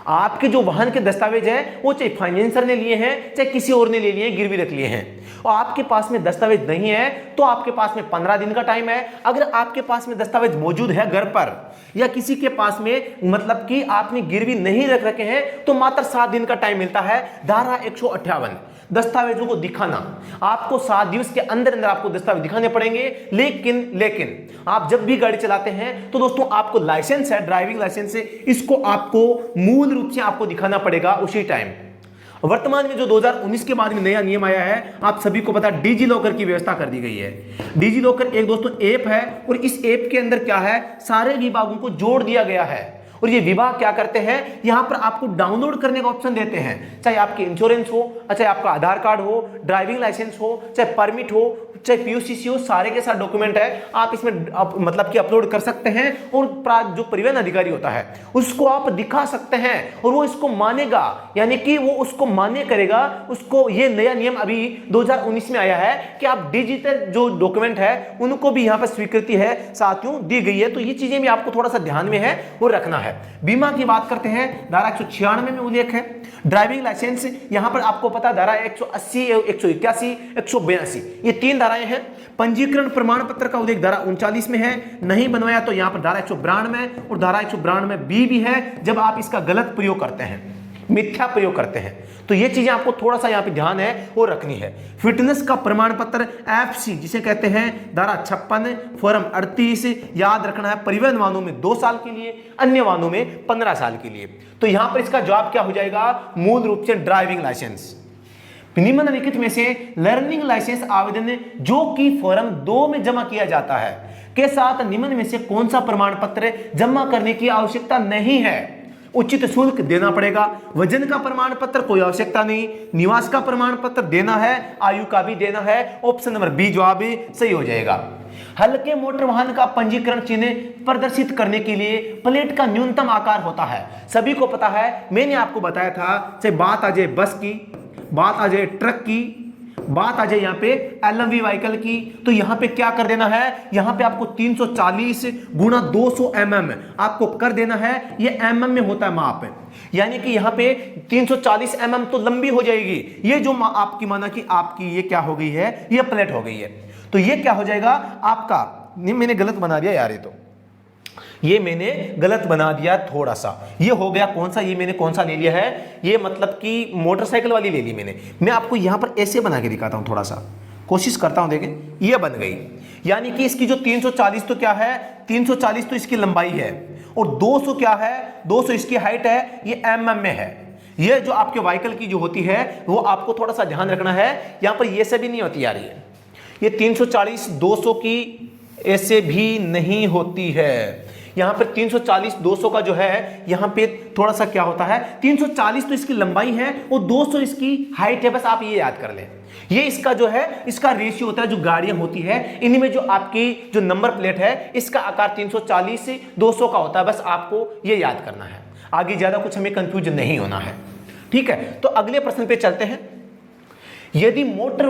आपके जो वाहन के दस्तावेज हैं वो चाहे फाइनेंसर ने लिए हैं चाहे किसी और ने ले लिए हैं, गिरवी रख लिए हैं, और आपके पास में दस्तावेज नहीं है तो आपके पास में 15 दिन का टाइम है। अगर आपके पास में दस्तावेज मौजूद है घर पर या किसी के पास में, मतलब कि आपने गिरवी नहीं रख रखे हैं, तो मात्र 7 दिन का टाइम मिलता है। धारा 158 दस्तावेजों को दिखाना, आपको 7 दिवस के अंदर अंदर आपको दस्तावेज दिखाने पड़ेंगे। लेकिन आप जब भी गाड़ी चलाते हैं तो दोस्तों आपको लाइसेंस है, ड्राइविंग लाइसेंस है, इसको आपको मूल रूप से आपको दिखाना पड़ेगा उसी टाइम। वर्तमान में जो 2019 के बाद में नया नियम आया है, आप सभी को पता है, डिजी लॉकर की व्यवस्था कर दी गई है। डिजी लॉकर एक दोस्तों ऐप है और इस ऐप के अंदर क्या है, सारे विभागों को जोड़ दिया गया है। और ये विभाग क्या करते हैं, यहां पर आपको डाउनलोड करने का ऑप्शन देते हैं, चाहे आपकी इंश्योरेंस हो, चाहे आपका आधार कार्ड हो, ड्राइविंग लाइसेंस हो, चाहे परमिट हो, चाहे पीयूसीसी हो, सारे के साथ डॉक्यूमेंट है, आप इसमें मतलब कि अपलोड कर सकते हैं और जो परिवहन अधिकारी होता है उसको आप दिखा सकते हैं और वो इसको मानेगा, यानी कि वो उसको मान्य करेगा। उसको ये नया नियम अभी 2019 में आया है कि आप डिजिटल जो डॉक्यूमेंट है उनको भी यहां पर स्वीकृति है साथियों दी गई है। तो ये चीजें भी आपको थोड़ा सा ध्यान में है वो रखना है। बीमा की बात करते हैं, धारा 196 में उल्लेख है। ड्राइविंग लाइसेंस यहां पर आपको पता, धारा 180, 181, 182 ये 3 धाराएं हैं। पंजीकरण प्रमाण पत्र का उल्लेख धारा 39 में है, नहीं बनवाया तो यहां पर धारा 192 और धारा 192 भी है, जब आप इसका गलत प्रयोग करते हैं, मिथ्या प्रयोग करते हैं। तो ये चीजें आपको थोड़ा सा यहां पे ध्यान है वो रखनी है। फिटनेस का प्रमाण पत्र एफसी जिसे कहते हैं, धारा 56 फॉर्म 38 याद रखना है, परिवहन वाहनों में 2 साल के लिए, अन्य वाहनों में 15 साल के लिए। तो यहां पर इसका जवाब क्या हो जाएगा, मूल रूप से ड्राइविंग लाइसेंस। निम्नलिखित में से लर्निंग लाइसेंस आवेदन जो कि फॉर्म 2 में जमा किया जाता है के साथ निम्न में से कौन सा प्रमाण पत्र जमा करने की आवश्यकता नहीं है। उचित शुल्क देना पड़ेगा, वजन का प्रमाण पत्र कोई आवश्यकता नहीं, निवास का प्रमाण पत्र देना है, आयु का भी देना है। ऑप्शन नंबर बी जवाब भी सही हो जाएगा। हल्के मोटर वाहन का पंजीकरण चिन्ह प्रदर्शित करने के लिए प्लेट का न्यूनतम आकार होता है, सभी को पता है, मैंने आपको बताया था। चाहे बात आ जाए बस की, बात आ जाए ट्रक की, बात आ जाए यहाँ पे एलएमवी व्हीकल की, तो यहाँ पे क्या कर देना है, यहाँ पे आपको 340 गुणा 200 mm आपको कर देना है। ये mm में होता है माप, यानी कि यहाँ पे 340 mm तो लंबी हो जाएगी। ये जो आपकी माना कि आपकी ये क्या हो गई है, ये प्लेट हो गई है, तो ये क्या हो जाएगा आपका, मैंने गलत बना दिया यार, ये मैंने गलत बना दिया थोड़ा सा। ये हो गया कौन सा, ये मैंने कौन सा ले लिया है, ये मतलब कि मोटरसाइकिल वाली ले ली मैंने। मैं आपको यहां पर ऐसे बना के दिखाता हूं, थोड़ा सा कोशिश करता हूं, देखें ये बन गई। यानी कि इसकी जो 340 तो क्या है, 340 तो इसकी लंबाई है और 200 क्या है, 200 इसकी हाइट है, ये mm में है। ये जो आपके व्हीकल की जो होती है वो आपको थोड़ा सा ध्यान रखना है, यहां पर ये से भी नहीं होती यार, ये 340 200 की ऐसे भी नहीं होती है, यहाँ पर 340 200 का जो है यहाँ पे थोड़ा सा क्या होता है, 340 तो इसकी लंबाई है और 200 इसकी हाइट है, बस आप ये याद कर लें। ये इसका जो है इसका रेशियो होता है, जो गाड़ियां होती है इनमें जो आपकी जो नंबर प्लेट है इसका आकार 340 से 200 का होता है, बस आपको ये याद करना है, आगे ज्यादा कुछ हमें कंफ्यूज नहीं होना है। ठीक है, तो अगले प्रश्न पे चलते हैं। यदि मोटर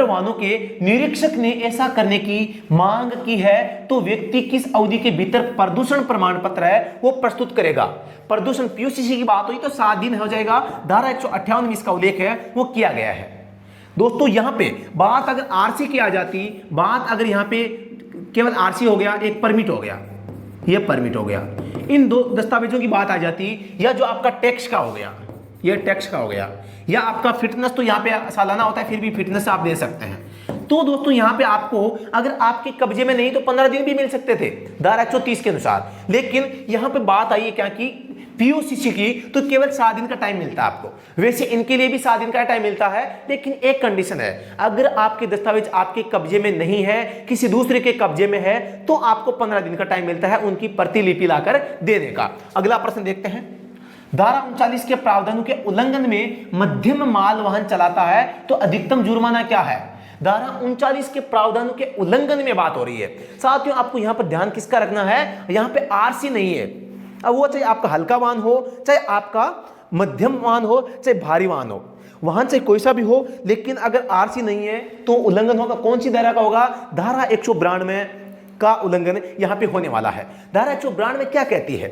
वाहनों के निरीक्षक ने ऐसा करने की मांग की है तो व्यक्ति किस अवधि के भीतर प्रदूषण प्रमाण पत्र है वो प्रस्तुत करेगा। प्रदूषण पीयूसीसी की बात हुई तो 7 दिन हो जाएगा, धारा 158 में इसका उल्लेख है वो किया गया है। दोस्तों यहां पे बात अगर आरसी की आ जाती, बात अगर यहां पे केवल आरसी हो गया, एक परमिट हो गया, ये परमिट हो गया, इन दो दस्तावेजों की बात आ जाती, या जो आपका टैक्स का हो गया, ये टैक्स का हो गया, या आपका फिटनेस तो यहाँ पे सालाना होता है, फिर भी फिटनेस आप दे सकते हैं। तो दोस्तों यहाँ पे आपको अगर आपके कब्जे में नहीं तो 15 दिन भी मिल सकते थे धारा 130 के अनुसार, लेकिन यहाँ पे बात आई है क्या कि पीयूसीसी की तो केवल 7 दिन का टाइम मिलता है आपको। वैसे इनके लिए भी 7 दिन का टाइम मिलता है, लेकिन एक कंडीशन है, अगर आपके दस्तावेज आपके कब्जे में नहीं है, किसी दूसरे के कब्जे में है, तो आपको 15 दिन का टाइम मिलता है उनकी प्रतिलिपि लाकर देने का। अगला प्रश्न देखते हैं। धारा 39 के प्रावधानों के उल्लंघन में मध्यम माल वाहन चलाता है तो अधिकतम जुर्माना क्या है। धारा 39 के प्रावधानों के उल्लंघन में बात हो रही है। साथियों आपको यहां पर ध्यान किसका रखना है, यहां पे आरसी नहीं है, अब वो चाहे आपका हल्का वाहन हो, चाहे आपका मध्यम वाहन हो, चाहे भारी वाहन हो, वाहन चाहे कोई सा भी हो, लेकिन अगर आरसी नहीं है तो उल्लंघन होगा। कौन सी धारा का होगा, धारा 192 का उल्लंघन यहां पे होने वाला है। धारा 192 में क्या कहती है,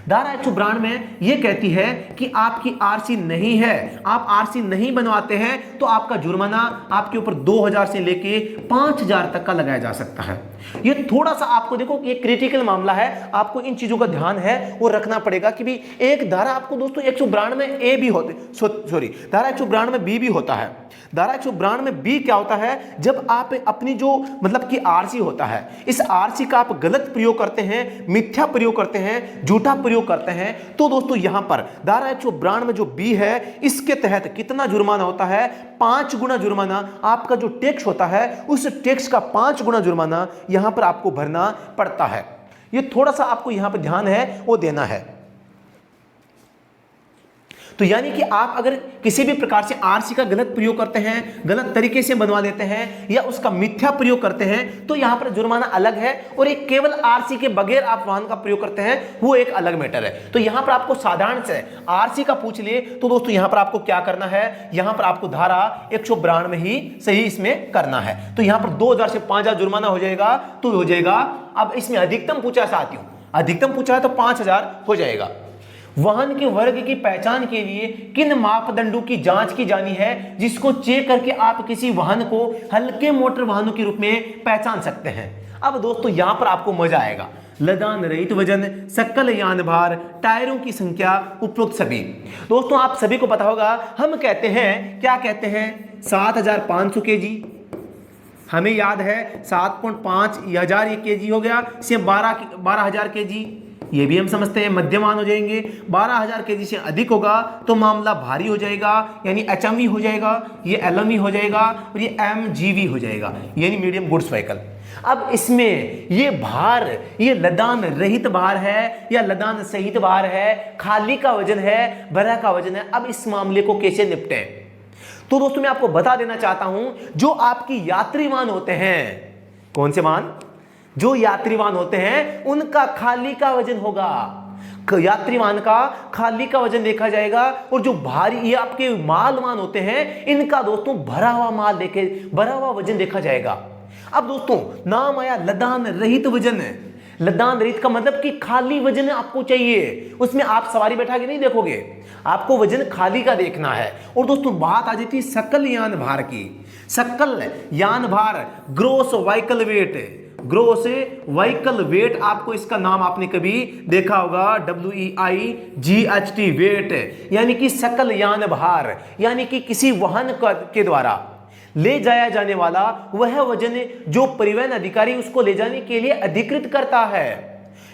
धारा 192 में यह कहती है कि आपकी आरसी नहीं है, आप आरसी नहीं बनवाते हैं तो आपका जुर्माना आपके ऊपर 2000 से लेके 5000 तक का लगाया जा सकता है। ये थोड़ा सा आपको देखो ये क्रिटिकल मामला है, आपको इन चीजों का ध्यान है वो रखना पड़ेगा कि भी एक धारा आपको दोस्तों 192 में ए भी होते, सॉरी धारा 192 में बी भी होता है। धारा 192 में बी क्या होता है, जब आप अपनी जो मतलब कि आरसी होता है, इस आरसी का आप गलत प्रयोग करते हैं, मिथ्या प्रयोग करते हैं, झूठा प्रयोग करते हैं, तो दोस्तों यहां पर धारा 192 में जो बी है इसके तहत कितना जुर्माना होता है, 5 गुना जुर्माना। आपका जो टैक्स होता है उस टैक्स का 5 गुना जुर्माना यहां पर आपको भरना पड़ता है। ये थोड़ा सा आपको यहां पर ध्यान है वो देना है। तो यानी कि आप अगर किसी भी प्रकार से आरसी का गलत प्रयोग करते हैं, गलत तरीके से बनवा लेते हैं या उसका मिथ्या प्रयोग करते हैं तो यहां पर जुर्माना अलग है, और एक केवल आरसी के बगैर आप वाहन का प्रयोग करते हैं वो एक अलग मैटर है। तो यहां पर आपको साधारण से आरसी का पूछ लिए तो दोस्तों यहां पर आपको क्या करना है, यहां पर आपको धारा 192 में ही सही इसमें करना है। तो यहां पर 2000 से 5000 जुर्माना हो जाएगा तो हो जाएगा। अब इसमें अधिकतम पूछा साथियों, अधिकतम पूछा है तो 5000 हो जाएगा। वाहन के वर्ग की पहचान के लिए किन मापदंडों की जांच की जानी है, जिसको चेक करके आप किसी वाहन को हल्के मोटर वाहनों के रूप में पहचान सकते हैं। अब दोस्तों यहां पर आपको मजा आएगा। लदान रहित वजन, सकल यान भार, टायरों की संख्या, उपरोक्त सभी। दोस्तों आप सभी को पता होगा, हम कहते हैं क्या कहते हैं, 7500 kg, हमें याद है 7.5 हजार kg हो गया, से 12,000 kg, ये भी हम समझते हैं मध्यमान हो जाएंगे। 12,000 kg से अधिक होगा तो मामला भारी हो जाएगा, यानी HMV हो जाएगा, ये LMV हो जाएगा और ये MGV हो जाएगा, यानी मीडियम गुड्स व्हीकल। अब इसमें ये भार, ये लदान रहित भार है या लदान सहित भार है, खाली का वजन है, भरा का वजन है। अब इस मामले को कैसे निपटें, तो दोस्तों मैं आपको बता देना चाहता हूं, जो आपकी यात्री वाहन होते हैं, कौन से वाहन, जो यात्री वाहन होते हैं उनका खाली का वजन होगा, यात्री वाहन का खाली का वजन देखा जाएगा, और जो भारी ये आपके माल वाहन होते हैं इनका दोस्तों भरा हुआ माल देखे, भरा हुआ वजन देखा जाएगा। अब दोस्तों नाम आया लदान रहित वजन। लदान रहित का मतलब कि खाली वजन आपको चाहिए, उसमें आप सवारी बैठा के नहीं देखोगे, आपको वजन खाली का देखना है। और दोस्तों बात आ जाती है सकल यान भार की। सकल यान भार, gross vehicle weight, gross vehicle weight, आपको इसका नाम आपने कभी देखा होगा, WEIGHT वेट, यानी कि सकल यान भार, यानी कि किसी वाहन के द्वारा ले जाया जाने वाला वह वजन जो परिवहन अधिकारी उसको ले जाने के लिए अधिकृत करता है।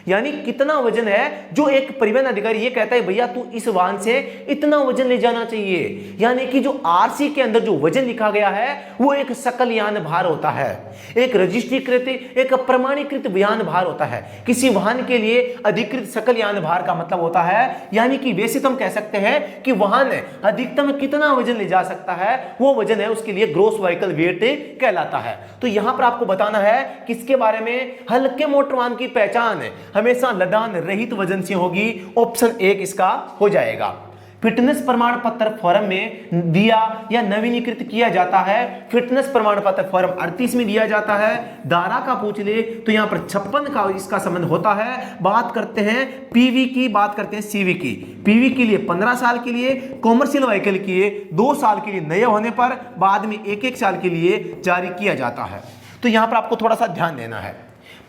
यानी कितना वजन है जो एक परिवहन अधिकारी ये कहता है भैया तू इस वाहन से इतना वजन ले जाना चाहिए। यानी कि जो आरसी के अंदर जो वजन लिखा गया है वो एक सकल यान भार होता है, एक रजिस्ट्रीकृत एक प्रमाणीकृत यान भार होता है। किसी वाहन के लिए अधिकृत सकल यान भार का मतलब होता है, यानी कि वैसे तो हम कह सकते हैं कि वाहन अधिकतम कितना वजन ले जा सकता है, वो वजन है उसके लिए ग्रॉस व्हीकल वेट कहलाता है। तो यहां पर आपको बताना है किसके बारे में, हल्के मोटर वाहन की पहचान हमेशा लदान रहित वजन से होगी। ऑप्शन 1 इसका हो जाएगा। फिटनेस प्रमाण पत्र फॉर्म में दिया या नवीनीकृत किया जाता है। फिटनेस प्रमाण पत्र फॉर्म 38 में दिया जाता है। धारा का पूछ ले तो यहां पर 56 का इसका संबंध होता है। बात करते हैं पीवी की, बात करते हैं सीवी की। पीवी के लिए 15 साल के लिए, कॉमर्शियल व्हीकल के लिए 2 साल के लिए नए होने पर बाद में 1-1 साल के लिए जारी किया जाता है। तो यहां पर आपको थोड़ा सा ध्यान देना है।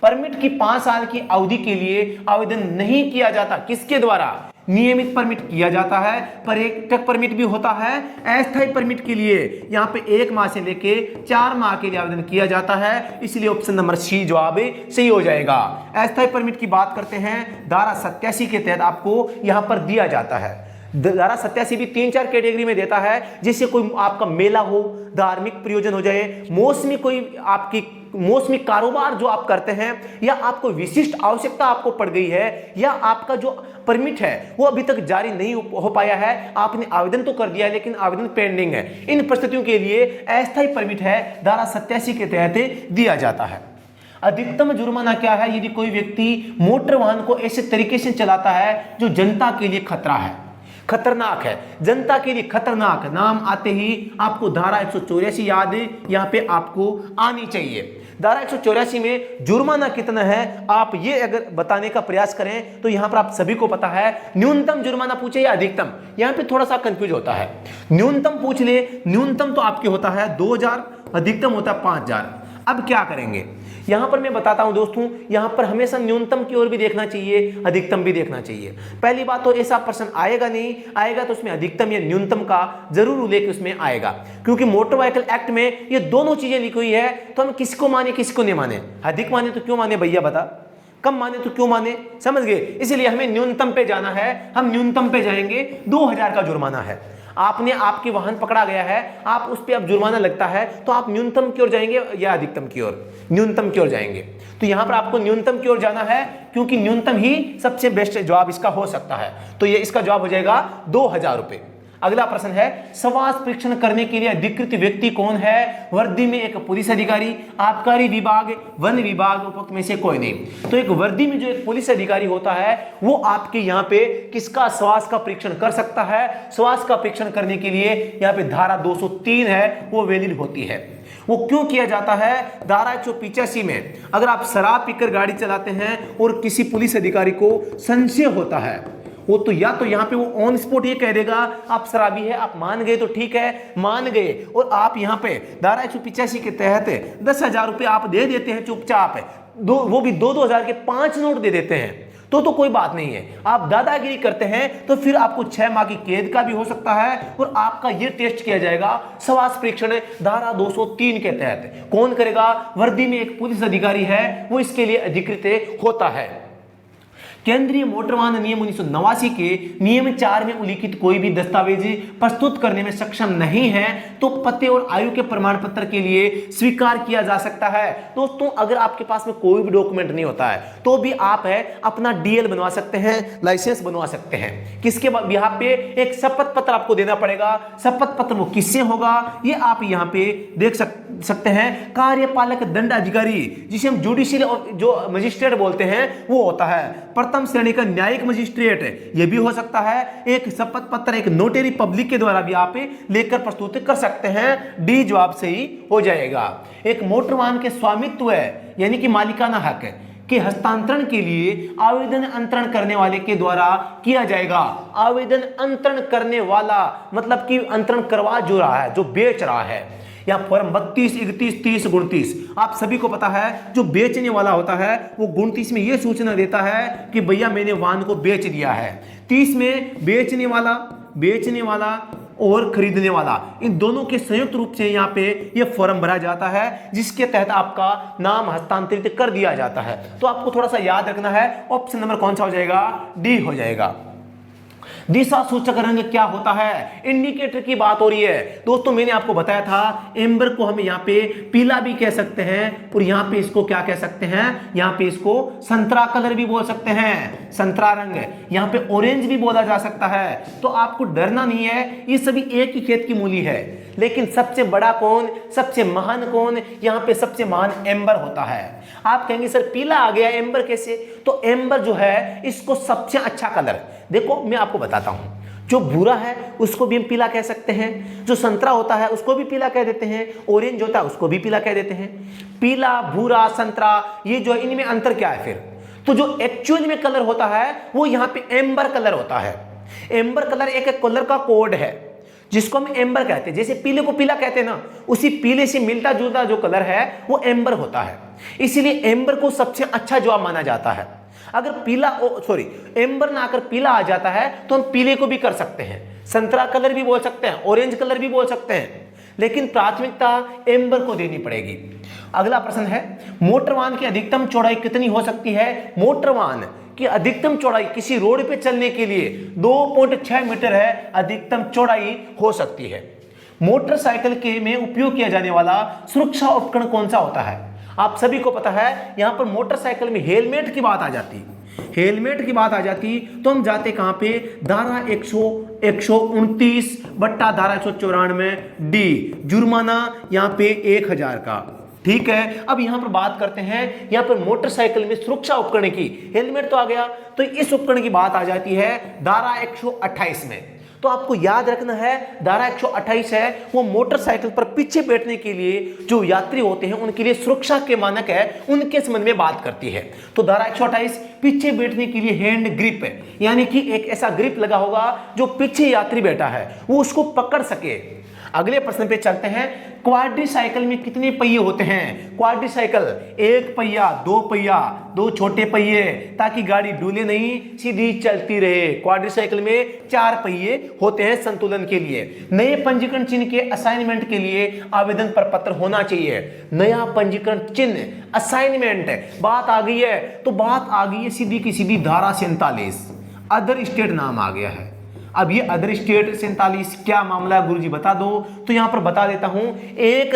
परमिट की 5 साल की अवधि के लिए आवेदन नहीं किया जाता, किसके द्वारा, नियमित परमिट किया जाता है। पर्यटक परमिट भी होता है। अस्थायी परमिट के लिए यहां पे 1 माह से लेके 4 माह के लिए आवेदन किया जाता है, इसलिए ऑप्शन नंबर सी जवाब सही हो जाएगा। अस्थायी परमिट की बात करते हैं, धारा 87 के तहत आपको यहां पर दिया जाता है। धारा 87 भी 3-4 कैटेगरी में देता है, जिससे कोई आपका मेला हो, धार्मिक प्रयोजन हो जाए, मौसमी कोई आपकी मौसमी कारोबार जो आप करते हैं, या आपको विशिष्ट आवश्यकता आपको पड़ गई है, या आपका जो परमिट है वो अभी तक जारी नहीं हो पाया है, आपने आवेदन तो कर दिया है लेकिन आवेदन पेंडिंग है, इन परिस्थितियों के लिए अस्थायी परमिट है धारा 87 के तहत दिया जाता है। अधिकतम जुर्माना क्या है, यदि कोई व्यक्ति मोटर वाहन को ऐसे तरीके से चलाता है जो जनता के लिए खतरा है, खतरनाक है, जनता के लिए खतरनाक। नाम आते ही आपको धारा 184 याद यहां पे आपको आनी चाहिए। धारा 184 में जुर्माना कितना है, आप ये अगर बताने का प्रयास करें तो यहां पर आप सभी को पता है न्यूनतम जुर्माना पूछे या अधिकतम, यहां पे थोड़ा सा कंफ्यूज होता है। न्यूनतम पूछ ले, न्यूनतम तो आपके होता है 2000, अधिकतम होता है 5000। अब क्या करेंगे, यहां पर मैं बताता हूं दोस्तों, यहां पर हमेशा न्यूनतम की ओर भी देखना चाहिए, अधिकतम भी देखना चाहिए। पहली बात तो ऐसा प्रश्न आएगा नहीं, आएगा तो उसमें अधिकतम या न्यूनतम का जरूर उल्लेख उसमें आएगा, क्योंकि मोटर व्हीकल एक्ट में ये दोनों चीजें लिखी हुई है। तो हम किसको माने किसको नहीं माने, अधिक माने तो क्यों माने भैया बता, कम माने तो क्यों माने, समझ गए। इसलिए हमें न्यूनतम पे जाना है, हम न्यूनतम पे जाएंगे। 2000 का जुर्माना है, आपने आपकी वाहन पकड़ा गया है, आप उस पे अब जुर्माना लगता है, तो आप न्यूनतम की ओर जाएंगे या अधिकतम की ओर, न्यूनतम की ओर जाएंगे। तो यहां पर आपको न्यूनतम की ओर जाना है, क्योंकि न्यूनतम ही सबसे बेस्ट जवाब इसका हो सकता है। तो ये इसका जवाब हो जाएगा 2000 रुपए। अगला प्रश्न है, स्वास्थ्य परीक्षण करने के लिए अधिकृत व्यक्ति कौन है, वर्दी में एक पुलिस अधिकारी, आबकारी विभाग, वन विभाग, उपरोक्त में से कोई नहीं। तो एक वर्दी में जो एक पुलिस अधिकारी होता है वो आपके यहाँ पे किसका स्वास्थ्य का परीक्षण कर सकता है। स्वास्थ्य का परीक्षण करने के लिए यहाँ पे धारा 203 है वो वैलिड होती है। वो क्यों किया जाता है, धारा 185 में अगर आप शराब पीकर गाड़ी चलाते हैं और किसी पुलिस अधिकारी को संशय होता है, वो तो या तो यहाँ पे वो ऑन स्पॉट ये कह देगा आप शराबी है, आप मान गए तो ठीक है, मान गए, और आप यहाँ पे धारा 185 के तहत 10,000 रुपये आप दे देते हैं चुपचाप, वो भी 2-2 के 5 नोट दे देते हैं, तो कोई बात नहीं है। आप दादागिरी करते हैं तो फिर आपको 6 माह की कैद का भी हो सकता है, और आपका ये टेस्ट किया जाएगा स्वास्थ्य परीक्षण धारा 203 के तहत। कौन करेगा, वर्दी में एक पुलिस अधिकारी है वो इसके लिए अधिकृत होता है। केंद्रीय मोटर वाहन नियम 1989 के नियम 4 में उल्लिखित कोई भी दस्तावेज प्रस्तुत करने में सक्षम नहीं है तो पते और आयु के प्रमाण पत्र के लिए स्वीकार किया जा सकता है। दोस्तों अगर आपके पास में कोई भी डॉक्यूमेंट नहीं होता है तो भी आप है अपना डीएल बनवा सकते हैं, लाइसेंस बनवा सकते हैं। किसके बिहाफ पे, एक शपथ पत्र आपको देना पड़ेगा। शपथ पत्र वो किससे होगा ये आप यहाँ पे देख सकते हैं। कार्यपालक दंड अधिकारी जिसे हम जुडिशियल जो मजिस्ट्रेट बोलते हैं वो होता है। प्रथम श्रेणी का न्यायिक मजिस्ट्रेट ये भी हो सकता है। एक शपथ पत्र एक नोटरी पब्लिक के द्वारा भी आप लेकर प्रस्तुत कर सकते हैं। डी जवाब सही हो जाएगा। एक मोटर वाहन के स्वामित्व है यानी कि मालिकाना हक के हस्तांतरण के लिए आवेदन अंतरण करने वाले के द्वारा किया जाएगा। आवेदन अंतरण करने वाला मतलब कि अंतरण करवा जो रहा है, जो बेच रहा है। या फॉर्म 32, 31, 30, 29 आप सभी को पता है जो बेचने वाला होता है वो 29 में ये सूचना देता है कि भैया मैंने वाहन को बेच दिया है। 30 में बेचने वाला और खरीदने वाला, इन दोनों के संयुक्त रूप से यहाँ पे ये फॉर्म भरा जाता है जिसके तहत आपका नाम हस्तांतरित कर दिया जाता है। तो आपको थोड़ा सा याद रखना है, ऑप्शन नंबर कौन सा हो जाएगा, डी हो जाएगा। दिशा सूचक रंग क्या होता है, इंडिकेटर की बात हो रही है दोस्तों। मैंने आपको बताया था एम्बर को हम यहाँ पे पीला भी कह सकते हैं और यहाँ पे इसको क्या कह सकते हैं, यहाँ पे इसको संतरा कलर भी बोल सकते हैं, संतरा रंग, यहाँ पे ऑरेंज भी बोला जा सकता है। तो आपको डरना नहीं है, ये सभी एक ही खेत की मूली है, लेकिन सबसे बड़ा कौन, सबसे महान कौन, यहाँ पे सबसे महान एम्बर होता है। आप कहेंगे सर पीला आ गया एम्बर कैसे, तो एम्बर जो है इसको सबसे अच्छा कलर, देखो मैं आपको बताता हूं, जो भूरा है उसको भी हम पीला कह सकते हैं, जो संतरा होता है उसको भी पीला कह देते हैं, ऑरेंज होता है उसको भी पीला कह देते हैं। पीला, भूरा, संतरा, ये जो है इनमें अंतर क्या है फिर, तो जो एक्चुअल में कलर होता है वो यहाँ पे एम्बर कलर होता है। एम्बर कलर एक कलर का कोड है जिसको हम एम्बर कहते हैं, जैसे पीले को पीला कहते हैं ना, उसी पीले से मिलता जुलता जो कलर है वो एम्बर होता है। इसीलिए एम्बर को सबसे अच्छा जवाब माना जाता है। अगर पीला एम्बर ना आकर पीला आ जाता है तो हम पीले को भी कर सकते हैं, संतरा कलर भी बोल सकते हैं, ऑरेंज कलर भी बोल सकते हैं, लेकिन प्राथमिकता एम्बर को देनी पड़ेगी। अगला प्रश्न है, मोटर वाहन की अधिकतम चौड़ाई कितनी हो सकती है। मोटर वाहन की अधिकतम चौड़ाई किसी रोड पे चलने के लिए 2.6 मीटर है, अधिकतम चौड़ाई हो सकती है। मोटरसाइकिल के में उपयोग किया जाने वाला सुरक्षा उपकरण कौन सा होता है, आप सभी को पता है। यहां पर मोटरसाइकिल में हेलमेट की बात आ जाती, हेलमेट की बात आ जाती तो हम जाते कहां पे, धारा 129 बट्टा धारा 194 डी, जुर्माना यहां पे 1000 का, ठीक है। अब यहां पर बात करते हैं, यहां पर मोटरसाइकिल में सुरक्षा उपकरण की, हेलमेट तो आ गया, तो इस उपकरण की बात आ जाती है धारा 128 में। तो आपको याद रखना है धारा 128 है वो मोटरसाइकिल पर पीछे बैठने के लिए जो यात्री होते हैं उनके लिए सुरक्षा के मानक है, उनके संबंध में बात करती है। तो धारा 128 पीछे बैठने के लिए हैंड ग्रिप है, यानी कि एक ऐसा ग्रिप लगा होगा जो पीछे यात्री बैठा है वो उसको पकड़ सके। अगले प्रश्न पे चलते हैं, क्वाड्रीसाइकिल में कितने पहिए होते हैं। क्वाड्रीसाइकिल, एक पहिया, दो पहिया, दो छोटे पहिए, ताकि गाड़ी डूले नहीं, सीधी चलती रहे। क्वाड्रीसाइकिल में 4 पहिए होते हैं संतुलन के लिए। नए पंजीकरण चिन्ह के असाइनमेंट के लिए आवेदन पर पत्र होना चाहिए। नया पंजीकरण चिन्ह, असाइनमेंट, बात आ गई है, तो बात आ गई है सीधी की सीधी धारा 47, अदर स्टेट नाम आ गया है। अब ये अदर स्टेट 47 क्या मामला है गुरुजी बता दो, तो यहां पर बता देता हूं। एक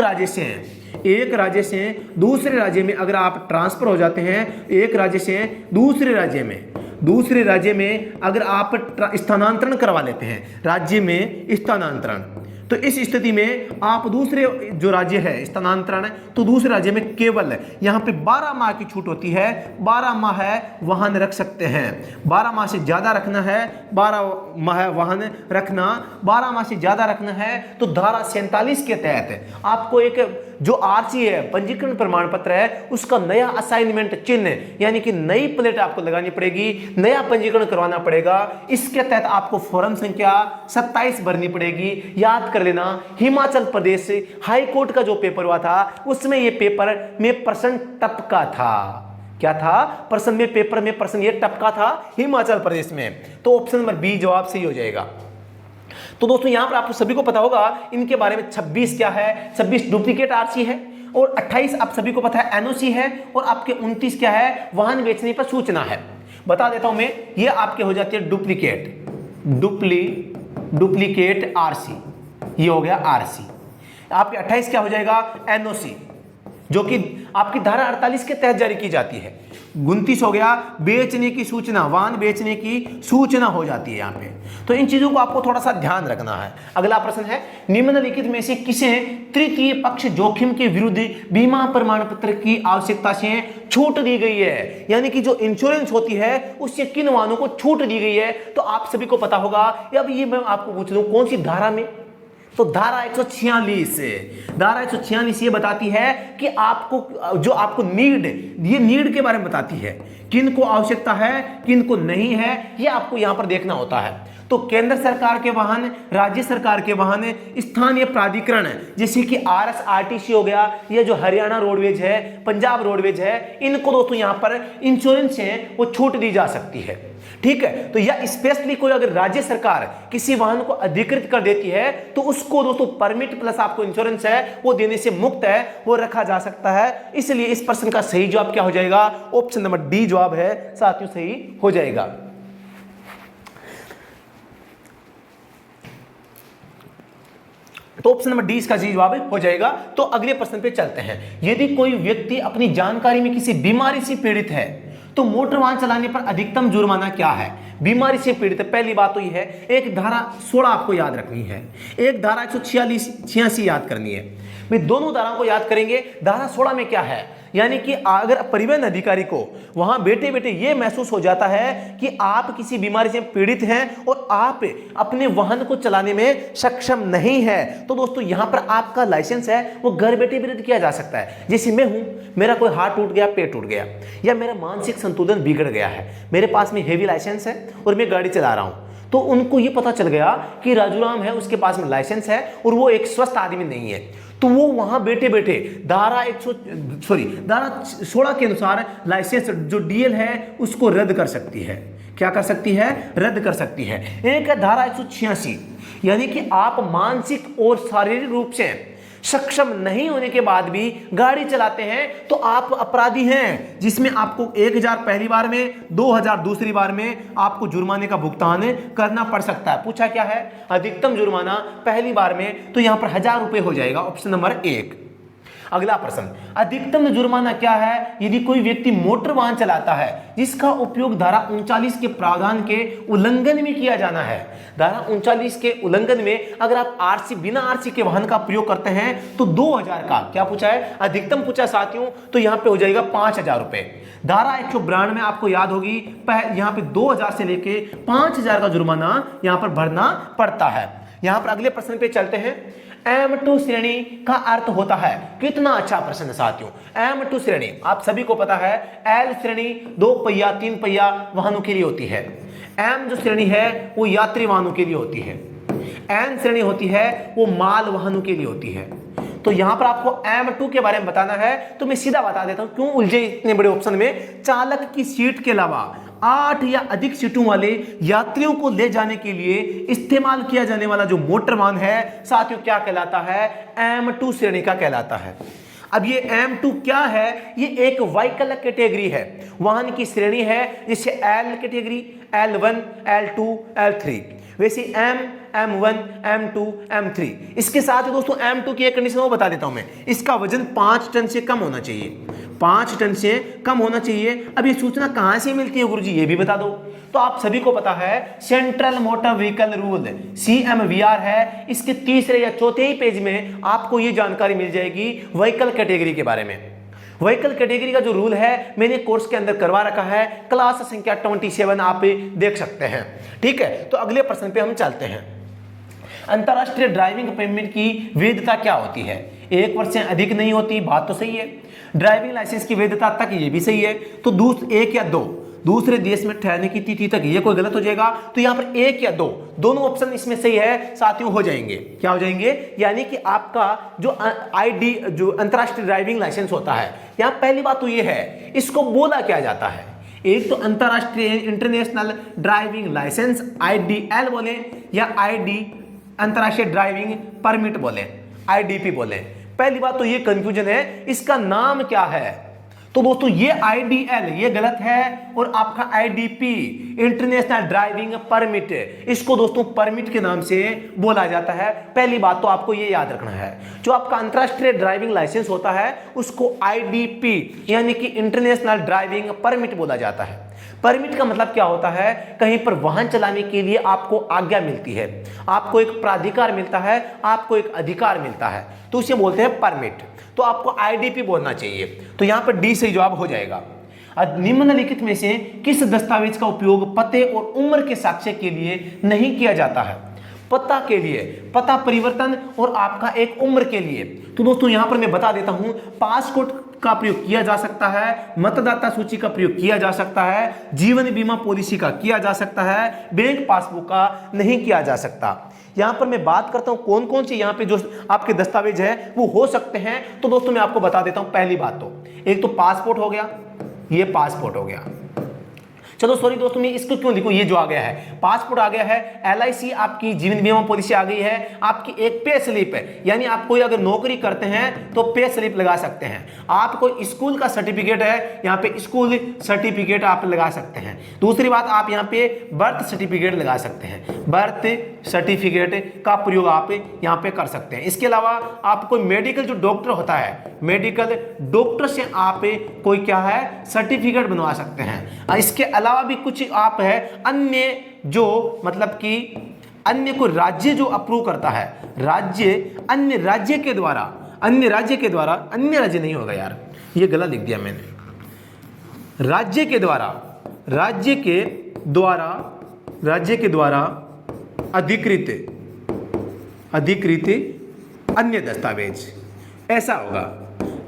राज्य से दूसरे राज्य में अगर आप ट्रांसफर हो जाते हैं, एक राज्य से दूसरे राज्य में अगर आप स्थानांतरण करवा लेते हैं, राज्य में स्थानांतरण, तो इस स्थिति में आप दूसरे जो राज्य है स्थानांतरण, तो दूसरे राज्य में केवल यहाँ पे 12 माह की छूट होती है। 12 माह वाहन रख सकते हैं, 12 माह से ज्यादा रखना है, 12 माह वाहन रखना, 12 माह से ज्यादा रखना है तो धारा 47 के तहत आपको एक जो आरसी है, पंजीकरण प्रमाण पत्र है, उसका नया असाइनमेंट चिन्ह यानी कि नई प्लेट आपको लगानी पड़ेगी, नया पंजीकरण करवाना पड़ेगा। इसके तहत आपको फॉर्म संख्या 27 भरनी पड़ेगी। याद कर लेना, हिमाचल प्रदेश हाई कोर्ट का जो पेपर हुआ था उसमें ये पेपर में प्रश्न टपका था। क्या था, प्रश्न में पेपर में प्रश्न ये टपका था हिमाचल प्रदेश में। तो ऑप्शन नंबर बी जवाब सही हो जाएगा। तो दोस्तों यहां पर आपको सभी को पता होगा इनके बारे में। 26 क्या है, 26 डुप्लीकेट आरसी है, और 28 आप सभी को पता है एनओसी है, और आपके 29 क्या है, वाहन बेचने पर सूचना है। बता देता हूं मैं, ये आपके हो जाती है डुप्लीकेट आरसी, ये हो गया आरसी। आपके 28 क्या हो जाएगा, एनओसी, जो कि आपकी धारा 48 के तहत जारी की जाती है। 29 हो गया बेचने की सूचना, वाहन बेचने की सूचना हो जाती है यहाँ पे। तो इन चीजों को आपको थोड़ा सा ध्यान रखना है। अगला प्रश्न है, निम्नलिखित में से किसे तृतीय पक्ष जोखिम के विरुद्ध बीमा प्रमाण पत्र की आवश्यकता से छूट दी गई है, यानी कि जो इंश्योरेंस होती है उससे किन वाहनों को छूट दी गई है। तो आप सभी को पता होगा। अब ये मैं आपको पूछ दूं कौन सी धारा में, तो धारा 146 ये बताती है कि आपको जो आपको नीड, ये नीड के बारे में बताती है, किन को आवश्यकता है किन को नहीं है, ये आपको यहां पर देखना होता है। तो केंद्र सरकार के वाहन, राज्य सरकार के वाहन, स्थानीय प्राधिकरण जैसे कि RSRTC हो गया, या जो हरियाणा रोडवेज है, पंजाब रोडवेज है, इनको दोस्तों यहां पर इंश्योरेंस है वो छूट दी जा सकती है। ठीक है, तो यह स्पेशली कोई अगर राज्य सरकार किसी वाहन को अधिकृत कर देती है तो उसको दोस्तों परमिट प्लस आपको इंश्योरेंस है वो देने से मुक्त है, वो रखा जा सकता है। इसलिए इस प्रश्न का सही जवाब क्या हो जाएगा? ऑप्शन नंबर डी जवाब है साथियों, सही हो जाएगा। तो ऑप्शन नंबर डी इसका सही जवाब हो जाएगा। तो अगले प्रश्न पे चलते हैं। यदि कोई व्यक्ति अपनी जानकारी में किसी बीमारी से पीड़ित है तो मोटर वाहन चलाने पर अधिकतम जुर्माना क्या है? बीमारी से पीड़ित है, पहली बात तो यह है, एक धारा 16 आपको याद रखनी है, एक धारा 186 याद करनी है। भाई दोनों धाराओं को याद करेंगे। धारा 16 में क्या है, यानी कि अगर परिवहन अधिकारी को वहां बैठे बैठे ये महसूस हो जाता है कि आप किसी बीमारी से पीड़ित हैं और आप अपने वाहन को चलाने में सक्षम नहीं है, तो दोस्तों यहां पर आपका लाइसेंस है वो घर बैठे भी रद्द किया जा सकता है। जैसे मैं हूं, मेरा कोई हाथ टूट गया, पेट टूट गया, या मेरा मानसिक संतुलन बिगड़ गया है, मेरे पास में हेवी लाइसेंस है और मैं गाड़ी चला रहा हूं, तो उनको ये पता चल गया कि राजूराम है, उसके पास में लाइसेंस है और वो एक स्वस्थ आदमी नहीं है, तो वो वहां बैठे बैठे धारा 16 के अनुसार लाइसेंस जो DL है उसको रद्द कर सकती है। क्या कर सकती है? रद्द कर सकती है। एक है धारा 186, यानी कि आप मानसिक और शारीरिक रूप से सक्षम नहीं होने के बाद भी गाड़ी चलाते हैं तो आप अपराधी हैं, जिसमें आपको 1000 पहली बार में, 2000 दूसरी बार में आपको जुर्माने का भुगतान करना पड़ सकता है। पूछा क्या है? अधिकतम जुर्माना पहली बार में, तो यहां पर 1000 रुपए हो जाएगा, ऑप्शन नंबर 1। अगला प्रश्न, अधिकतम जुर्माना क्या है यदि कोई व्यक्ति मोटर वाहन चलाता है जिसका उपयोग धारा 39 के प्रावधान के उल्लंघन में किया जाना है। धारा 39 के उल्लंघन में अगर आप RC बिना RC के वाहन का प्रयोग करते हैं तो 2000 का क्या पूछा है? अधिकतम पूछा साथियों, तो यहां पे हो जाएगा 5000 रुपए। धारा 192 में आपको याद होगी, यहां पे 2000 से लेके 5000 का जुर्माना यहां पर भरना पड़ता है। यहां पर अगले प्रश्न पे चलते हैं। M2 श्रेणी का अर्थ होता है, कितना अच्छा प्रश्न है साथियों। M2 श्रेणी आप सभी को पता है, L श्रेणी 2 पहिया 3 पहिया वाहनों के लिए होती है, M जो श्रेणी है वो यात्री वाहनों के लिए होती है, N श्रेणी होती है वो माल वाहनों के लिए होती है। तो यहां पर आपको M2 के बारे में बताना है, तो मैं सीधा बता देता हूं क्यों उलझे इतने बड़े ऑप्शन में। चालक की सीट के अलावा 8 या अधिक सीटों वाले यात्रियों को ले जाने के लिए इस्तेमाल किया जाने वाला जो मोटर वाहन है साथियों क्या कहलाता है? M2 श्रेणी का कहलाता है। अब ये M2 क्या है? ये एक व्हीकल कैटेगरी है, वाहन की श्रेणी है, जिसे L category, L1, L2, L3, वैसे M, M1, M2, M3। इसके साथ ही दोस्तों M2 की एक कंडीशन वो बता देता हूं मैं, इसका वजन 5 टन से कम होना चाहिए, 5 टन से कम होना चाहिए। अब ये सूचना कहां से मिलती है गुरुजी, ये भी बता दो। तो आप सभी को पता है central motor vehicle rule CMVR है, इसके तीसरे या चौथे ही पेज में आपको ये जानकारी मिल जाएगी व्हीकल कैटेगरी के बारे में। व्हीकल कैटेगरी का जो रूल है मैंने कोर्स के अंदर करवा रखा है, क्लास संख्या 27 आप देख सकते हैं। ठीक है, तो अगले प्रश्न पे हम चलते हैं। अंतरराष्ट्रीय ड्राइविंग परमिट की वैधता क्या होती है? 1 वर्ष से अधिक नहीं होती, बात तो सही है। ड्राइविंग लाइसेंस की वैधता तक, ये भी सही है। तो 1 या 2 दूसरे देश में ठहरने की तिथि तक, ये कोई गलत हो जाएगा। तो यहां पर 1 या 2 दोनों ऑप्शन इसमें सही है साथियों, हो जाएंगे। क्या हो जाएंगे? यानी कि आपका जो ID जो अंतरराष्ट्रीय ड्राइविंग लाइसेंस होता है, यहां पहली बात तो ये है, इसको बोला क्या जाता है? एक तो अंतरराष्ट्रीय इंटरनेशनल ड्राइविंग लाइसेंस IDL बोले, या ID अंतरराष्ट्रीय ड्राइविंग परमिट बोले, IDP बोले। पहली बात तो ये कंफ्यूजन है, इसका नाम क्या है? तो दोस्तों ये IDL ये गलत है, और आपका IDP इंटरनेशनल ड्राइविंग परमिट, इसको दोस्तों परमिट के नाम से बोला जाता है। पहली बात तो आपको ये याद रखना है, जो आपका अंतरराष्ट्रीय ड्राइविंग लाइसेंस होता है उसको IDP यानी कि इंटरनेशनल ड्राइविंग परमिट बोला जाता है। परमिट का मतलब क्या होता है? कहीं पर वाहन चलाने के लिए आपको आज्ञा मिलती है, आपको एक प्राधिकार मिलता है, आपको एक अधिकार मिलता है, तो उसे बोलते हैं परमिट। तो आपको IDP बोलना चाहिए। तो यहां पर डी सही जवाब हो जाएगा। निम्नलिखित में से किस दस्तावेज का उपयोग पते और उम्र के साक्ष्य के लिए नहीं किया जाता है? पता के लिए, पता परिवर्तन, और आपका एक उम्र के लिए। तो दोस्तों यहां पर मैं बता देता हूं, पासपोर्ट का प्रयोग किया जा सकता है, मतदाता सूची का प्रयोग किया जा सकता है, जीवन बीमा पॉलिसी का किया जा सकता है, बैंक पासबुक का नहीं किया जा सकता। यहां पर मैं बात करता हूं कौन कौन से यहां पे जो आपके दस्तावेज है वो हो सकते हैं। तो दोस्तों मैं आपको बता देता हूं, पहली बात तो एक तो पासपोर्ट हो गया, ये पासपोर्ट हो गया। चलो सॉरी दोस्तों, मैं इसको क्यों लिखूं, ये जो आ गया है पासपोर्ट आ गया है, LIC आपकी जीवन बीमा पॉलिसी आ गई है, आपकी एक पे स्लिप है, यानी आप कोई अगर नौकरी करते हैं तो पे स्लिप लगा सकते हैं, आप कोई स्कूल का सर्टिफिकेट है, यहाँ पे स्कूल सर्टिफिकेट आप लगा सकते हैं। दूसरी बात, आप यहाँ पे बर्थ सर्टिफिकेट लगा सकते हैं, बर्थ सर्टिफिकेट का प्रयोग आप यहाँ पे कर सकते हैं। इसके अलावा आप कोई मेडिकल जो डॉक्टर होता है, मेडिकल डॉक्टर से आप कोई क्या है सर्टिफिकेट बनवा सकते हैं। इसके अलावा भी कुछ आप है अन्य जो मतलब कि अन्य को राज्य जो अप्रूव करता है, राज्य अन्य राज्य के द्वारा अन्य राज्य नहीं होगा यार, ये गलत लिख दिया मैंने, राज्य के द्वारा अधिकृत अन्य दस्तावेज, ऐसा होगा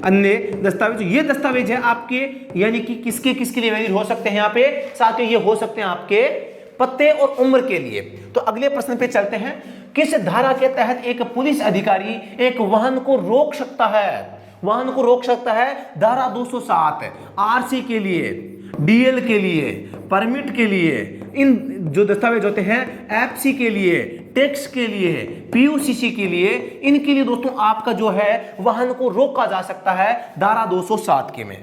अन्य दस्तावेज। ये दस्तावेज है आपके, यानी कि किसके किसके लिए वैलिड हो सकते हैं यहाँ पे, साथ ही ये हो सकते हैं आपके पते और उम्र के लिए। तो अगले प्रश्न पे चलते हैं, किस धारा के तहत एक पुलिस अधिकारी एक वाहन को रोक सकता है? धारा 207 RC के लिए, DL के लिए, परमिट के लिए, इन जो दस्तावेज होते हैं FC के लिए, टैक्स के लिए, PUCC के लिए, इनके लिए दोस्तों आपका जो है वाहन को रोका जा सकता है धारा 207 के में।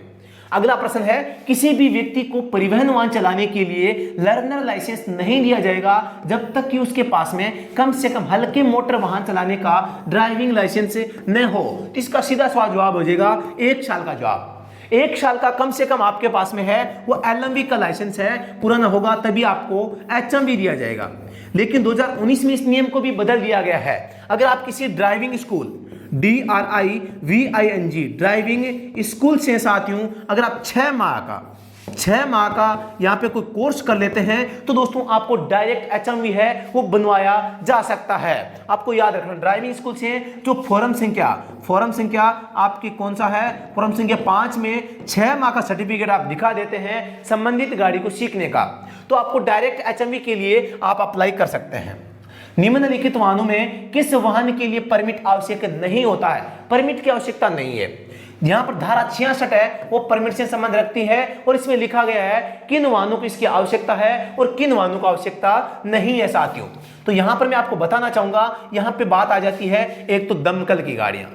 अगला प्रश्न है, किसी भी व्यक्ति को परिवहन वाहन चलाने के लिए लर्नर लाइसेंस नहीं दिया जाएगा जब तक कि उसके पास में कम से कम हल्के मोटर वाहन चलाने का ड्राइविंग लाइसेंस न हो। तो इसका सीधा सवाल जवाब हो जाएगा 1 साल का जवाब। 1 साल का कम से कम आपके पास में है, वो LMV का लाइसेंस है, पुराना होगा तभी आपको HMV दिया जाएगा। लेकिन 2019 में इस नियम को भी बदल दिया गया है। अगर आप किसी driving school DRIVING driving school से साथियों अगर आप 6 माह का यहाँ पे कोई कोर्स कर लेते हैं तो दोस्तों आपको डायरेक्ट HMV है वो बनवाया जा सकता है। आपको याद रखना, ड्राइविंग स्कूल से जो फॉर्म संख्या आपकी कौन सा है, फॉर्म संख्या 5 में 6 माह का सर्टिफिकेट आप दिखा देते हैं संबंधित गाड़ी को सीखने का, तो आपको डायरेक्ट HMV के लिए आप अप्लाई कर सकते हैं। निम्नलिखित वाहनों में किस वाहन के लिए परमिट आवश्यक नहीं होता है? परमिट की आवश्यकता नहीं है। यहां पर धारा 66 है वो परमिट से संबंध रखती है और इसमें लिखा गया है किन वाहनों को इसकी आवश्यकता है और किन वाहनों को आवश्यकता नहीं है साथियों। तो यहां पर मैं आपको बताना चाहूंगा, यहां पे बात आ जाती है एक तो दमकल की गाड़ियां,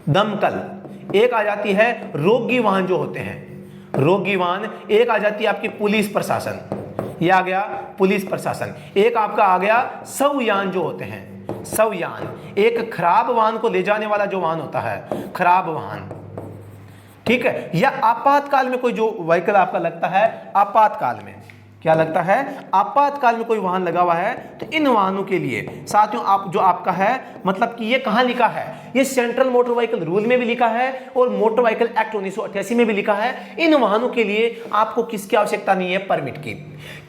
दमकल एक आ जाती है, रोगी वाहन जो होते हैं रोगी वाहन एक आ जाती है, आपकी पुलिस प्रशासन, ये आ गया पुलिस प्रशासन। एक आपका आ गया शवयान जो होते हैं, शवयान एक खराब वाहन को ले जाने वाला जो वाहन होता है, खराब वाहन, ठीक है। या आपातकाल में कोई जो व्हीकल आपका लगता है, आपातकाल में क्या लगता है, आपातकाल में कोई वाहन लगा हुआ है, तो इन वाहनों के लिए साथियों आप जो आपका है मतलब कि ये कहां लिखा है, ये सेंट्रल मोटर व्हीकल रूल में भी लिखा है और मोटर व्हीकल एक्ट 1988 में भी लिखा है। इन वाहनों के लिए आपको किसकी आवश्यकता नहीं है, परमिट की।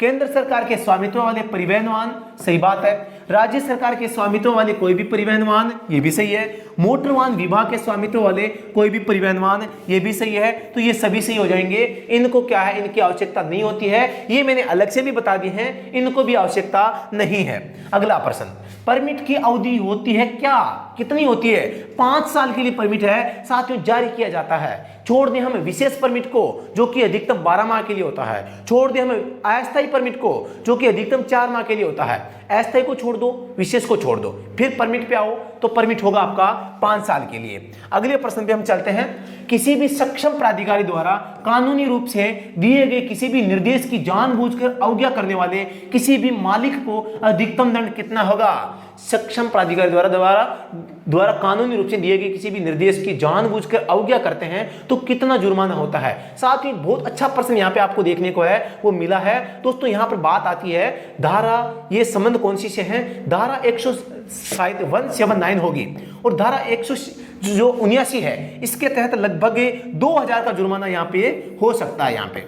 केंद्र सरकार के स्वामित्व वाले परिवहन वाहन, सही बात है। राज्य सरकार के स्वामित्व वाले कोई भी परिवहन वाहन, ये भी सही है। मोटर वाहन विभाग के स्वामित्व वाले कोई भी परिवहन वाहन, ये भी सही है। तो ये सभी सही हो जाएंगे। इनको क्या है, इनकी आवश्यकता नहीं होती है, ये मैंने अलग से भी बता दी है, इनको भी आवश्यकता नहीं है। अगला प्रश्न, परमिट की अवधि होती है क्या, कितनी होती है? 5 साल के लिए परमिट है साथियों जारी किया जाता है। छोड़ दें हम विशेष परमिट को जो कि अधिकतम 12 माह के लिए होता है, छोड़ दें हम अस्थायी परमिट को जो कि अधिकतम 4 माह के लिए होता है। अस्थायी को छोड़ दो, विशेष को छोड़ दो, फिर परमिट पे आओ तो परमिट होगा आपका 5 साल के लिए। अगले प्रश्न पे हम चलते हैं, किसी भी सक्षम प्राधिकारी द्वारा कानूनी रूप से दिए गए किसी भी निर्देश की जानबूझकर अवज्ञा करने वाले किसी भी मालिक को अधिकतम दंड कितना होगा? सक्षम प्राधिकारी द्वारा कानूनी रूप से दिए गए किसी भी निर्देश की जानबूझकर अवज्ञा करते हैं तो कितना जुर्माना होता है? साथ ही बहुत अच्छा प्रश्न यहाँ पे आपको देखने को है वो मिला है दोस्तों। यहाँ पर बात आती है धारा, ये संबंध कौन सी से है? धारा 179 होगी और धारा 179 है, इसके तहत लगभग 2000 का जुर्माना यहाँ पे हो सकता है। यहाँ पे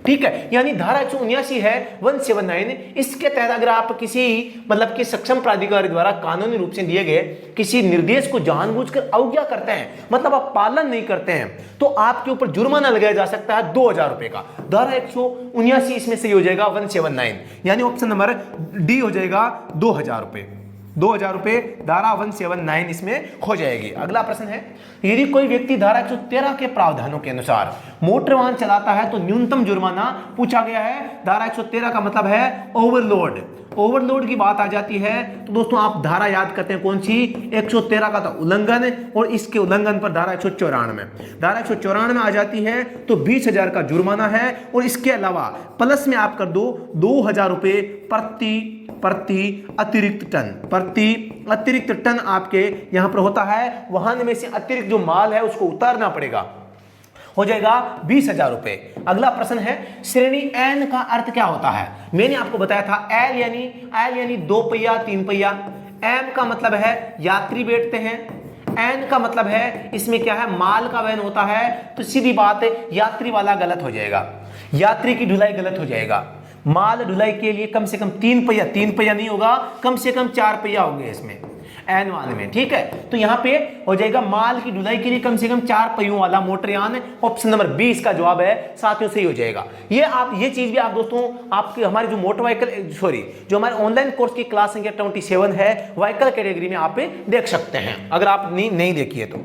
ठीक है, यानी धारा 179 है 179, इसके तहत अगर आप किसी मतलब कि सक्षम प्राधिकारी द्वारा कानूनी रूप से दिए गए किसी निर्देश को जानबूझकर अवज्ञा करते हैं, मतलब आप पालन नहीं करते हैं, तो आपके ऊपर जुर्माना लगाया जा सकता है 2000 रुपए का। धारा 179 इसमें सही हो जाएगा 179, यानी ऑप्शन नंबर डी हो जाएगा 2000 रुपए। 2000 रुपए धारा 179 इसमें हो जाएगी। अगला प्रश्न है, यदि कोई व्यक्ति धारा 113 के प्रावधानों के अनुसार मोटर वाहन चलाता है तो न्यूनतम जुर्माना पूछा गया है। धारा 113 का मतलब है ओवरलोड। ओवरलोड की बात आ जाती है तो दोस्तों आप धारा याद करते हैं कौन सी, 113 का था उल्लंघन, और इसके उल्लंघन पर धारा 194, धारा 194 आ जाती है तो 20,000 का जुर्माना है, और इसके अलावा प्लस में आप कर दो 2000 रुपए प्रति अतिरिक्त टन आपके यहां पर होता है। वाहन में से अतिरिक्त जो माल है उसको उतारना पड़ेगा, हो जाएगा 20,000 रुपए। अगला प्रश्न है, श्रेणी एन का अर्थ क्या होता है। मैंने आपको बताया था एल यानी 2 पहिया 3 पहिया, एम का मतलब है यात्री बैठते हैं, एन का मतलब है इसमें क्या है माल का वहन होता है, तो सीधी बात है यात्री वाला गलत हो जाएगा, यात्री की ढुलाई गलत हो जाएगा। माल ढुलाई के लिए कम से कम 3 पहिया नहीं होगा, कम से कम 4 पहिया होंगे इसमें एन वाले में, ठीक है। तो यहां पे हो जाएगा माल की ढुलाई के लिए कम से कम 4 पहियों वाला मोटरयान, ऑप्शन नंबर 20 का जवाब है, साथियों सही हो जाएगा। ये चीज भी आप दोस्तों आपके हमारी जो मोटर व्हीकल जो हमारे ऑनलाइन कोर्स की क्लास संख्या 27 है व्हीकल कैटेगरी में आप देख सकते हैं, अगर आप नहीं देखिए तो।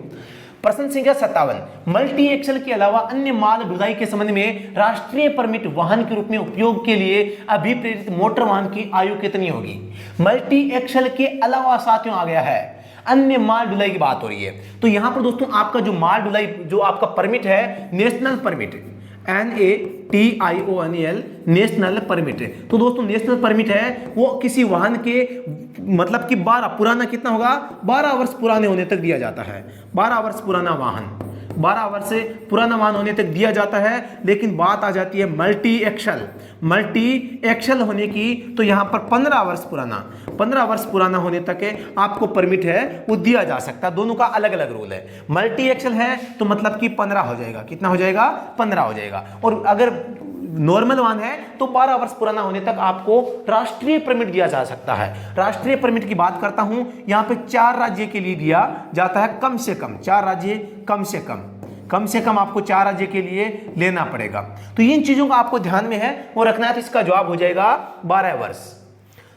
प्रश्न संख्या 57, मल्टी एक्सल के अलावा अन्य माल ढुलाई के संबंध में राष्ट्रीय परमिट वाहन के रूप में उपयोग के लिए अभिप्रेरित मोटर वाहन की आयु कितनी होगी। मल्टी एक्सल के अलावा साथियों आ गया है, अन्य माल ढुलाई की बात हो रही है, तो यहां पर दोस्तों आपका जो माल ढुलाई जो आपका परमिट है national permit, NATIONAL national permit है। तो दोस्तों नेशनल परमिट है वो किसी वाहन के मतलब कि 12 पुराना कितना होगा 12 वर्ष पुराने होने तक दिया जाता है, 12 वर्ष पुराना वाहन 12 वर्ष से पुराना वाहन होने तक दिया जाता है। लेकिन बात आ जाती है मल्टी एक्सल होने की, तो यहां पर 15 वर्ष पुराना होने तक आपको परमिट है वो दिया जा सकता है। दोनों का अलग अलग रूल है। मल्टी एक्सल है तो मतलब कि 15 हो जाएगा, कितना हो जाएगा 15 हो जाएगा, और अगर नॉर्मल वाहन है तो 12 वर्ष पुराना होने तक आपको राष्ट्रीय परमिट दिया जा सकता है। राष्ट्रीय परमिट की बात करता हूं, यहां पे 4 राज्य के लिए दिया जाता है, कम से कम 4 राज्य, कम से कम आपको 4 राज्य के लिए लेना पड़ेगा। तो इन चीजों का आपको ध्यान में है वो रखना है, तो इसका जवाब हो जाएगा 12 वर्ष।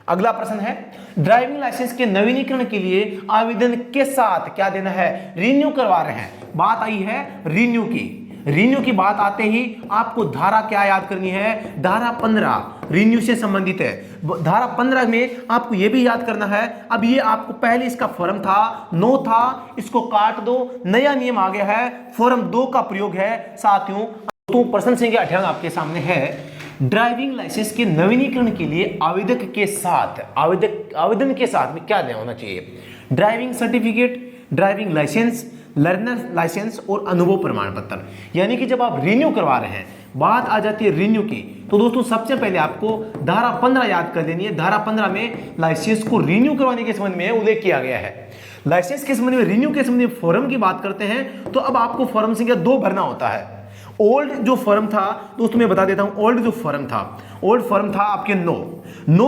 अगला प्रश्न है, ड्राइविंग लाइसेंस के नवीनीकरण के लिए आवेदन के साथ क्या देना है, रिन्यू करवा रहे हैं। बात आई है रिन्यू की बात आते ही आपको धारा क्या याद करनी है, धारा 15 रिन्यू से संबंधित है। धारा 15 में आपको यह भी याद करना है, अब ये आपको पहले इसका फॉर्म था 9 था, इसको काट दो, नया नियम आ गया है, फॉर्म 2 का प्रयोग है साथियों। तो प्रश्न संख्या 58 आपके सामने है, ड्राइविंग लाइसेंस के नवीनीकरण के लिए आवेदन के साथ में क्या देना होना चाहिए, driving certificate, driving licence, learner licence और अनुभव प्रमाण पत्र। यानी कि जब आप रिन्यू करवा रहे हैं, बात आ जाती है रिन्यू की, तो दोस्तों सबसे पहले आपको धारा 15 याद कर लेनी है। धारा 15 में लाइसेंस को रिन्यू करवाने के संबंध में उल्लेख किया गया है। लाइसेंस के संबंध में, रिन्यू के संबंध में फॉर्म की बात करते हैं तो अब आपको फॉर्म संख्या 2 भरना होता है। ओल्ड जो फॉर्म था दोस्तों मैं बता देता हूं, ओल्ड फॉर्म था आपके 9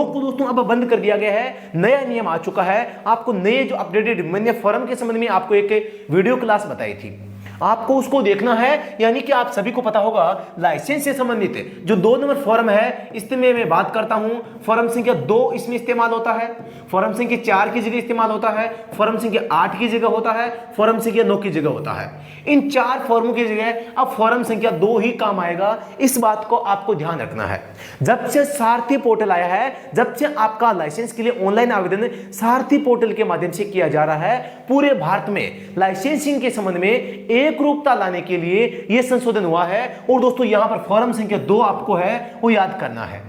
को दोस्तों अब बंद कर दिया गया है, नया नियम आ चुका है। आपको नए जो अपडेटेड मैंने फॉर्म के संबंध में आपको एक वीडियो क्लास बताई थी, आपको उसको देखना है। यानी कि आप सभी को पता होगा लाइसेंस से संबंधित जो 2 नंबर फॉर्म है, इसमें मैं बात करता हूं फॉर्म संख्या 2 इसमें इस्तेमाल होता है, फॉर्म संख्या 4 की जगह इस्तेमाल होता है, फॉर्म संख्या 8 की जगह होता है, फॉर्म संख्या 9 की जगह होता है। इन 4 फॉर्मों की जगह अब फॉर्म संख्या 2 ही काम आएगा, इस बात को आपको ध्यान रखना है। जब से सारथी पोर्टल आया है, जब से आपका लाइसेंस के लिए ऑनलाइन आवेदन सारथी पोर्टल के माध्यम से किया जा रहा है, पूरे भारत में लाइसेंसिंग के संबंध में एक रूपता लाने के लिए यह संशोधन हुआ है। और दोस्तों यहां पर फॉर्म संख्या 2 आपको है वो याद करना है।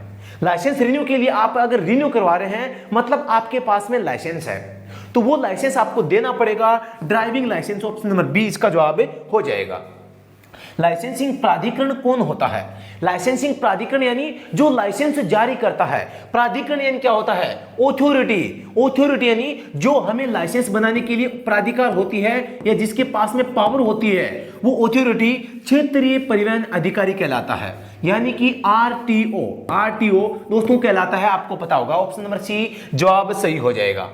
लाइसेंस रिन्यू के लिए आप अगर रिन्यू करवा रहे हैं मतलब आपके पास में लाइसेंस है, तो वो लाइसेंस आपको देना पड़ेगा। ड्राइविंग लाइसेंस ऑप्शन नंबर 20 का जवाब हो जाएगा। लाइसेंसिंग प्राधिकरण कौन होता है? लाइसेंसिंग प्राधिकरण यानी जो लाइसेंस जारी करता है। प्राधिकरण यानी क्या होता है? ऑथोरिटी। ऑथोरिटी यानी जो हमें लाइसेंस बनाने के लिए प्राधिकार होती है या जिसके पास में पावर होती है, वो ऑथोरिटी क्षेत्रीय परिवहन अधिकारी कहलाता है, यानी कि आरटीओ। आरटीओ दोस्तों कहलाता है, आपको पता होगा। ऑप्शन नंबर सी जवाब सही हो जाएगा।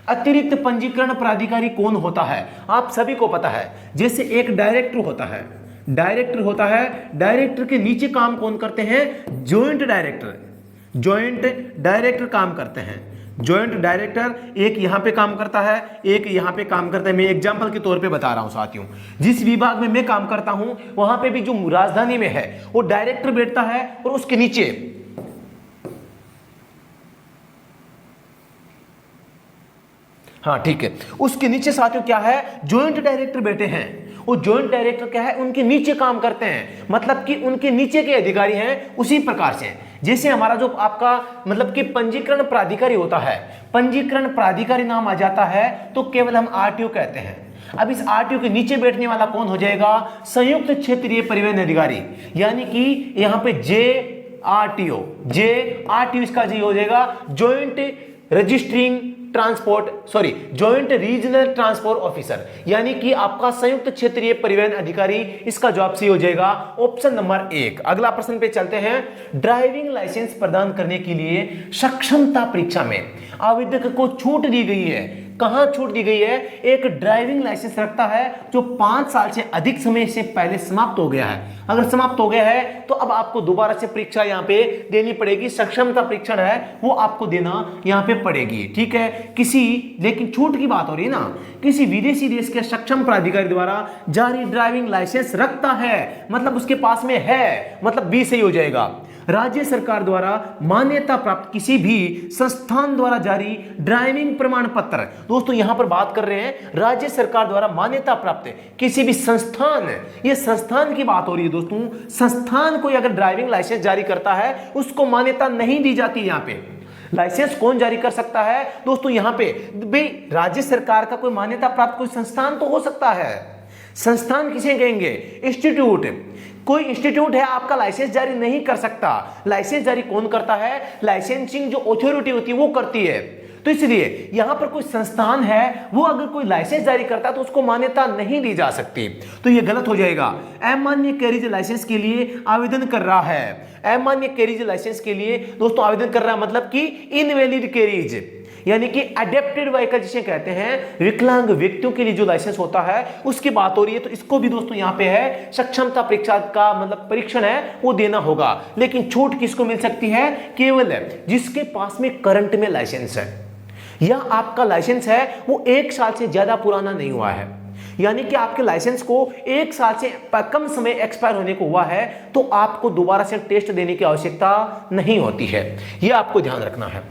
अतिरिक्त पंजीकरण प्राधिकारी कौन होता है? आप सभी को पता है, जैसे एक डायरेक्टर होता है, डायरेक्टर होता है, डायरेक्टर के नीचे काम कौन करते हैं? Joint director. जॉइंट डायरेक्टर काम करते हैं। जॉइंट डायरेक्टर एक यहां पे काम करता है, एक यहां पे काम करता है। मैं एग्जांपल के तौर पे बता रहा हूं साथियों, जिस विभाग में मैं काम करता हूं वहां पे भी जो राजधानी में है वो डायरेक्टर बैठता है और उसके नीचे हाँ ठीक है, उसके नीचे साथियों क्या है? जॉइंट डायरेक्टर बैठे हैं। वो जॉइंट डायरेक्टर क्या है? उनके नीचे काम करते हैं, मतलब कि उनके नीचे के अधिकारी हैं। उसी प्रकार से जैसे हमारा जो आपका मतलब कि पंजीकरण प्राधिकारी होता है, पंजीकरण प्राधिकारी नाम आ जाता है तो केवल हम आरटीओ कहते हैं। अब इस आरटीओ के नीचे बैठने वाला कौन हो जाएगा? संयुक्त क्षेत्रीय परिवहन अधिकारी, यानी कि यहां पे जे आरटीओ इसका जी हो जाएगा, joint registering transport joint regional transport officer, यानी कि आपका संयुक्त क्षेत्रीय परिवहन अधिकारी। इसका जवाब सही हो जाएगा ऑप्शन नंबर 1। अगला प्रश्न पे चलते हैं। ड्राइविंग लाइसेंस प्रदान करने के लिए सक्षमता परीक्षा में आवेदक को छूट दी गई है। कहां छूट दी गई है? एक ड्राइविंग लाइसेंस रखता है जो 5 साल से अधिक समय से पहले समाप्त हो गया है। अगर समाप्त हो गया है तो अब आपको दोबारा से परीक्षा यहां पे देनी पड़ेगी। सक्षमता परीक्षण है वो आपको देना यहां पे पड़ेगी, ठीक है। लेकिन छूट की बात हो रही है ना, किसी विदेशी देश के सक्षम प्राधिकारी द्वारा जारी ड्राइविंग लाइसेंस रखता है, मतलब उसके पास में है, मतलब बी सही हो जाएगा। राज्य सरकार द्वारा मान्यता प्राप्त किसी भी संस्थान द्वारा जारी ड्राइविंग प्रमाण पत्र। दोस्तों यहां पर बात कर रहे हैं राज्य सरकार द्वारा मान्यता प्राप्त किसी भी संस्थान, ये संस्थान की बात हो रही है दोस्तों। संस्थान कोई अगर ड्राइविंग लाइसेंस जारी करता है उसको मान्यता नहीं दी जाती। यहां पे लाइसेंस कौन जारी कर सकता है दोस्तों? यहां पे भाई राज्य सरकार का कोई मान्यता प्राप्त कोई संस्थान तो हो सकता है। संस्थान किसे कहेंगे? इंस्टीट्यूट। कोई इंस्टीट्यूट है आपका लाइसेंस जारी नहीं कर सकता। लाइसेंस जारी कौन करता है? लाइसेंसिंग जो अथॉरिटी होती है वो करती है। तो इसलिए यहां पर कोई संस्थान है वो अगर कोई लाइसेंस जारी करता है तो उसको मान्यता नहीं दी जा सकती, तो ये गलत हो जाएगा। अमान्य कैरिज लाइसेंस के लिए आवेदन कर रहा है। अमान्य कैरिज लाइसेंस के लिए दोस्तों आवेदन कर रहा है, मतलब कि इनवैलिड कैरिज, यानी कि अडेप्टेड व्हीकल जिसे कहते हैं, विकलांग व्यक्तियों के लिए जो लाइसेंस होता है उसकी बात हो रही है। तो इसको भी दोस्तों यहां पे है सक्षमता परीक्षा का मतलब परीक्षण है वो देना होगा। लेकिन छूट किसको मिल सकती है? केवल जिसके पास में करंट में लाइसेंस है या आपका लाइसेंस है वो 1 साल से ज्यादा पुराना नहीं हुआ है, यानी कि आपके लाइसेंस को 1 साल से कम समय एक्सपायर होने को हुआ है तो आपको दोबारा से टेस्ट देने की आवश्यकता नहीं होती है। यह आपको ध्यान रखना है।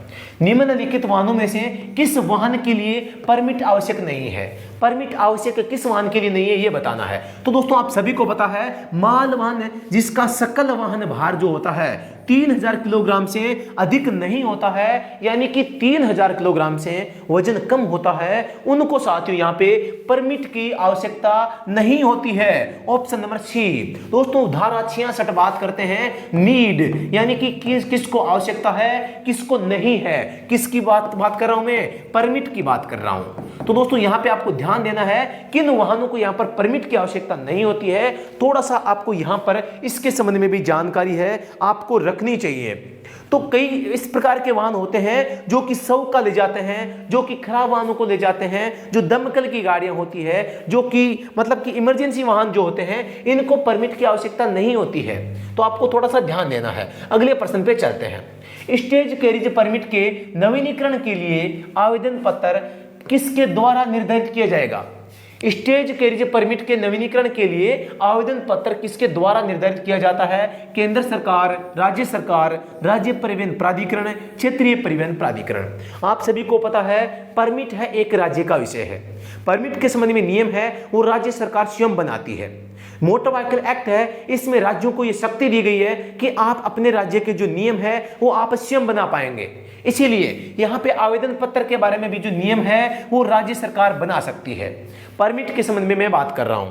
निम्नलिखित वाहनों में से किस वाहन के लिए परमिट आवश्यक नहीं है? परमिट आवश्यक किस वाहन के लिए नहीं है ये बताना है। तो दोस्तों आप सभी को पता है माल वाहन जिसका सकल वाहन भार जो होता है 3000 किलोग्राम से अधिक नहीं होता है, यानी कि 3000 किलोग्राम से वजन कम होता है, उनको साथियों यहाँ पे परमिट की आवश्यकता नहीं होती है। Option number C. दोस्तों धारा 66 बात करते हैं नीड, यानी कि किसको आवश्यकता है किसको नहीं है। किसकी बात कर रहा हूं मैं? परमिट की बात कर रहा हूं। तो दोस्तों यहां पे आपको ध्यान देना है किन वाहनों को यहां पर परमिट की आवश्यकता नहीं होती है। थोड़ा सा आपको यहां पर इसके संबंध में भी जानकारी है आपको रखनी चाहिए। तो कई इस प्रकार के वाहन होते हैं जो कि 100 का ले जाते हैं, जो कि खराब वाहनों को ले जाते हैं, जो दमकल की गाड़ियां होती है, जो कि मतलब कि इमरजेंसी वाहन जो होते हैं, इनको परमिट की आवश्यकता नहीं होती है। तो आपको थोड़ा सा ध्यान देना है। अगले प्रश्न पे चलते हैं। स्टेज कैरिज परमिट के नवीनीकरण के लिए आवेदन पत्र किसके द्वारा निर्धारित किया जाएगा? स्टेज कैरिज परमिट के नवीनीकरण के लिए आवेदन पत्र किसके द्वारा निर्धारित किया जाता है? केंद्र सरकार, राज्य परिवहन प्राधिकरण, क्षेत्रीय परिवहन प्राधिकरण। आप सभी को पता है परमिट है एक राज्य का विषय है। परमिट के संबंध में नियम है वो राज्य सरकार स्वयं बनाती है। मोटर व्हीकल एक्ट है, इसमें राज्यों को यह शक्ति दी गई है कि आप अपने राज्य के जो नियम है वो आप स्वयं बना पाएंगे। इसीलिए यहां पे आवेदन पत्र के बारे में भी जो नियम है वो राज्य सरकार बना सकती है। परमिट के संबंध में मैं बात कर रहा हूं।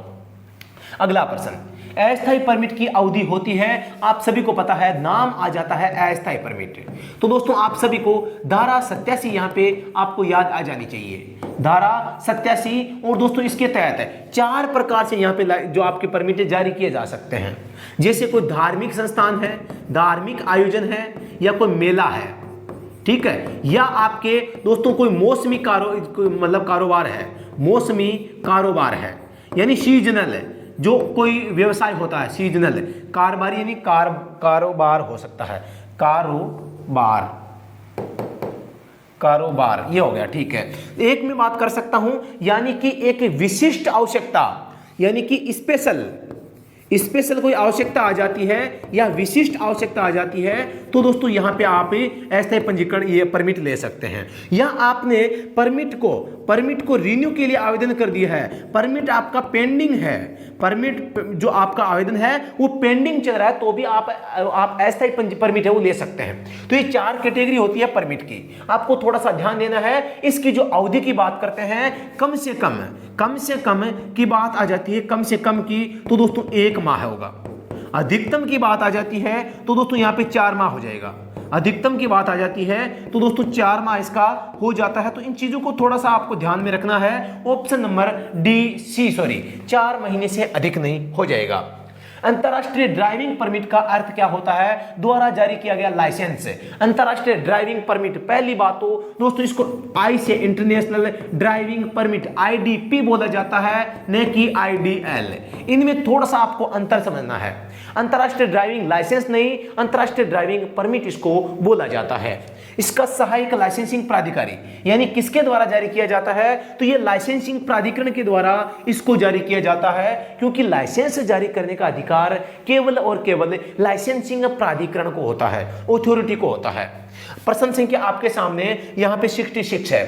अगला प्रश्न, अस्थायी परमिट की अवधि होती है, आप सभी को पता है, नाम आ जाता है अस्थायी परमिट। तो दोस्तों आप सभी को धारा 87 यहां पे आपको याद आ जानी चाहिए, धारा 87। और दोस्तों इसके तहत 4 प्रकार से यहां पे जो आपके परमिट जारी किए जा सकते हैं, जैसे कोई धार्मिक संस्थान है, धार्मिक आयोजन है, या कोई मेला है, ठीक है, या आपके दोस्तों कोई मौसमी कारोबार है, मौसमी कारोबार है, यानी सीजनल है, जो कोई व्यवसाय होता है सीजनल कारोबार, यानी कारोबार हो सकता है, कारोबार ये हो गया, ठीक है। एक मैं बात कर सकता हूं, यानी कि एक विशिष्ट आवश्यकता, यानी कि स्पेशल कोई आवश्यकता आ जाती है या विशिष्ट आवश्यकता आ जाती है, तो दोस्तों यहां पे आप अस्थायी पंजीकरण ये परमिट ले सकते हैं। या आपने परमिट को रिन्यू के लिए आवेदन कर दिया है, परमिट आपका पेंडिंग है, परमिट जो आपका आवेदन है वो पेंडिंग चल रहा है, तो भी आप अस्थायी परमिट है वो ले सकते हैं। तो ये 4 कैटेगरी होती है परमिट की, आपको थोड़ा सा ध्यान देना है। इसकी जो अवधि की बात करते हैं, कम से कम की बात आ जाती है, कम से कम की तो दोस्तों 1 माह होगा। अधिकतम की बात आ जाती है तो दोस्तों यहां पे 4 माह हो जाएगा। अधिकतम की बात आ जाती है तो दोस्तों 4 माह इसका हो जाता है। तो इन चीजों को थोड़ा सा आपको ध्यान में रखना है। ऑप्शन नंबर डी 4 महीने से अधिक नहीं हो जाएगा। अंतरराष्ट्रीय ड्राइविंग परमिट का अर्थ क्या होता है? द्वारा जारी किया गया लाइसेंस। अंतरराष्ट्रीय ड्राइविंग परमिट, पहली बात तो दोस्तों इसको आई से इंटरनेशनल ड्राइविंग परमिट IDP बोला जाता है, न कि IDL। इनमें थोड़ा सा आपको अंतर समझना है। अंतरराष्ट्रीय ड्राइविंग लाइसेंस नहीं, अंतरराष्ट्रीय ड्राइविंग परमिट इसको बोला जाता है। इसका सहायक लाइसेंसिंग प्राधिकारी, यानी किसके द्वारा जारी किया जाता है? तो ये लाइसेंसिंग प्राधिकरण के द्वारा इसको जारी किया जाता है, क्योंकि लाइसेंस जारी करने का अधिकार केवल और केवल लाइसेंसिंग प्राधिकरण को होता है, अथॉरिटी को होता है। प्रश्न संख्या आपके सामने यहाँ पे 66 है।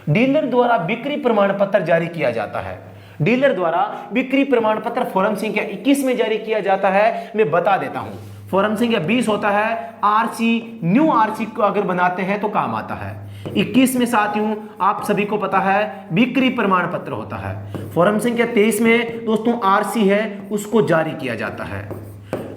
डीलर द्वारा बिक्री प्रमाण पत्र जारी किया जाता है। डीलर द्वारा बिक्री प्रमाण पत्र फॉर्म संख्या 21 में जारी किया जाता है। मैं बता देता हूं, फॉर्म संख्या 20 होता है आरसी, न्यू आरसी को अगर बनाते हैं तो काम आता है। 21 में साथियों आप सभी को पता है बिक्री प्रमाण पत्र होता है। फॉर्म संख्या 23 में दोस्तों आरसी है, उसको जारी किया जाता है।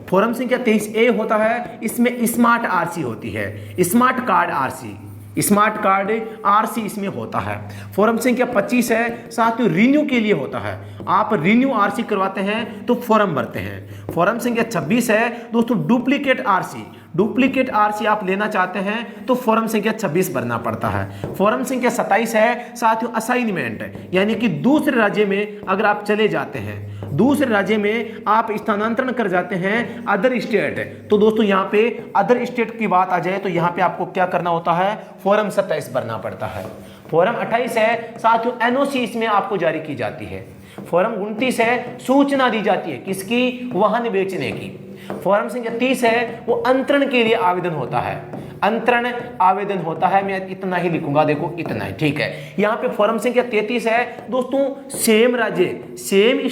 फॉर्म संख्या 23A होता है, इसमें स्मार्ट आरसी होती है, smart card RC, smart card RC इसमें होता है। फॉर्म संख्या 25 है, साथियों रिन्यू के लिए होता है। आप रिन्यू आरसी करवाते हैं तो फॉर्म भरते हैं। फॉर्म संख्या 26 है दोस्तों डुप्लीकेट आरसी, डुप्लीकेट आरसी आप लेना चाहते हैं तो फॉर्म संख्या 26 भरना पड़ता है। फॉर्म संख्या 27 है साथियों असाइनमेंट, यानी कि दूसरे राज्य में अगर आप चले जाते हैं, दूसरे राज्य में आप स्थानांतरण कर जाते हैं अदर स्टेट, तो दोस्तों यहाँ पे अदर स्टेट की बात आ जाए तो यहाँ पे आपको क्या करना होता है? फॉर्म 27 भरना पड़ता है। फॉर्म 28 है साथियों एनओसी इसमें आपको जारी की जाती है। फॉर्म 29 है सूचना दी जाती है, किसकी? वाहन बेचने की। फॉर्म संख्या 30 है वो अंतरण के लिए आवेदन होता है, अंतरण आवेदन होता है। मैं इतना ही लिखूंगा, देखो इतना ही, ठीक है। यहाँ पे फॉर्म संख्या 33 है दोस्तों सेम राज्य, सेम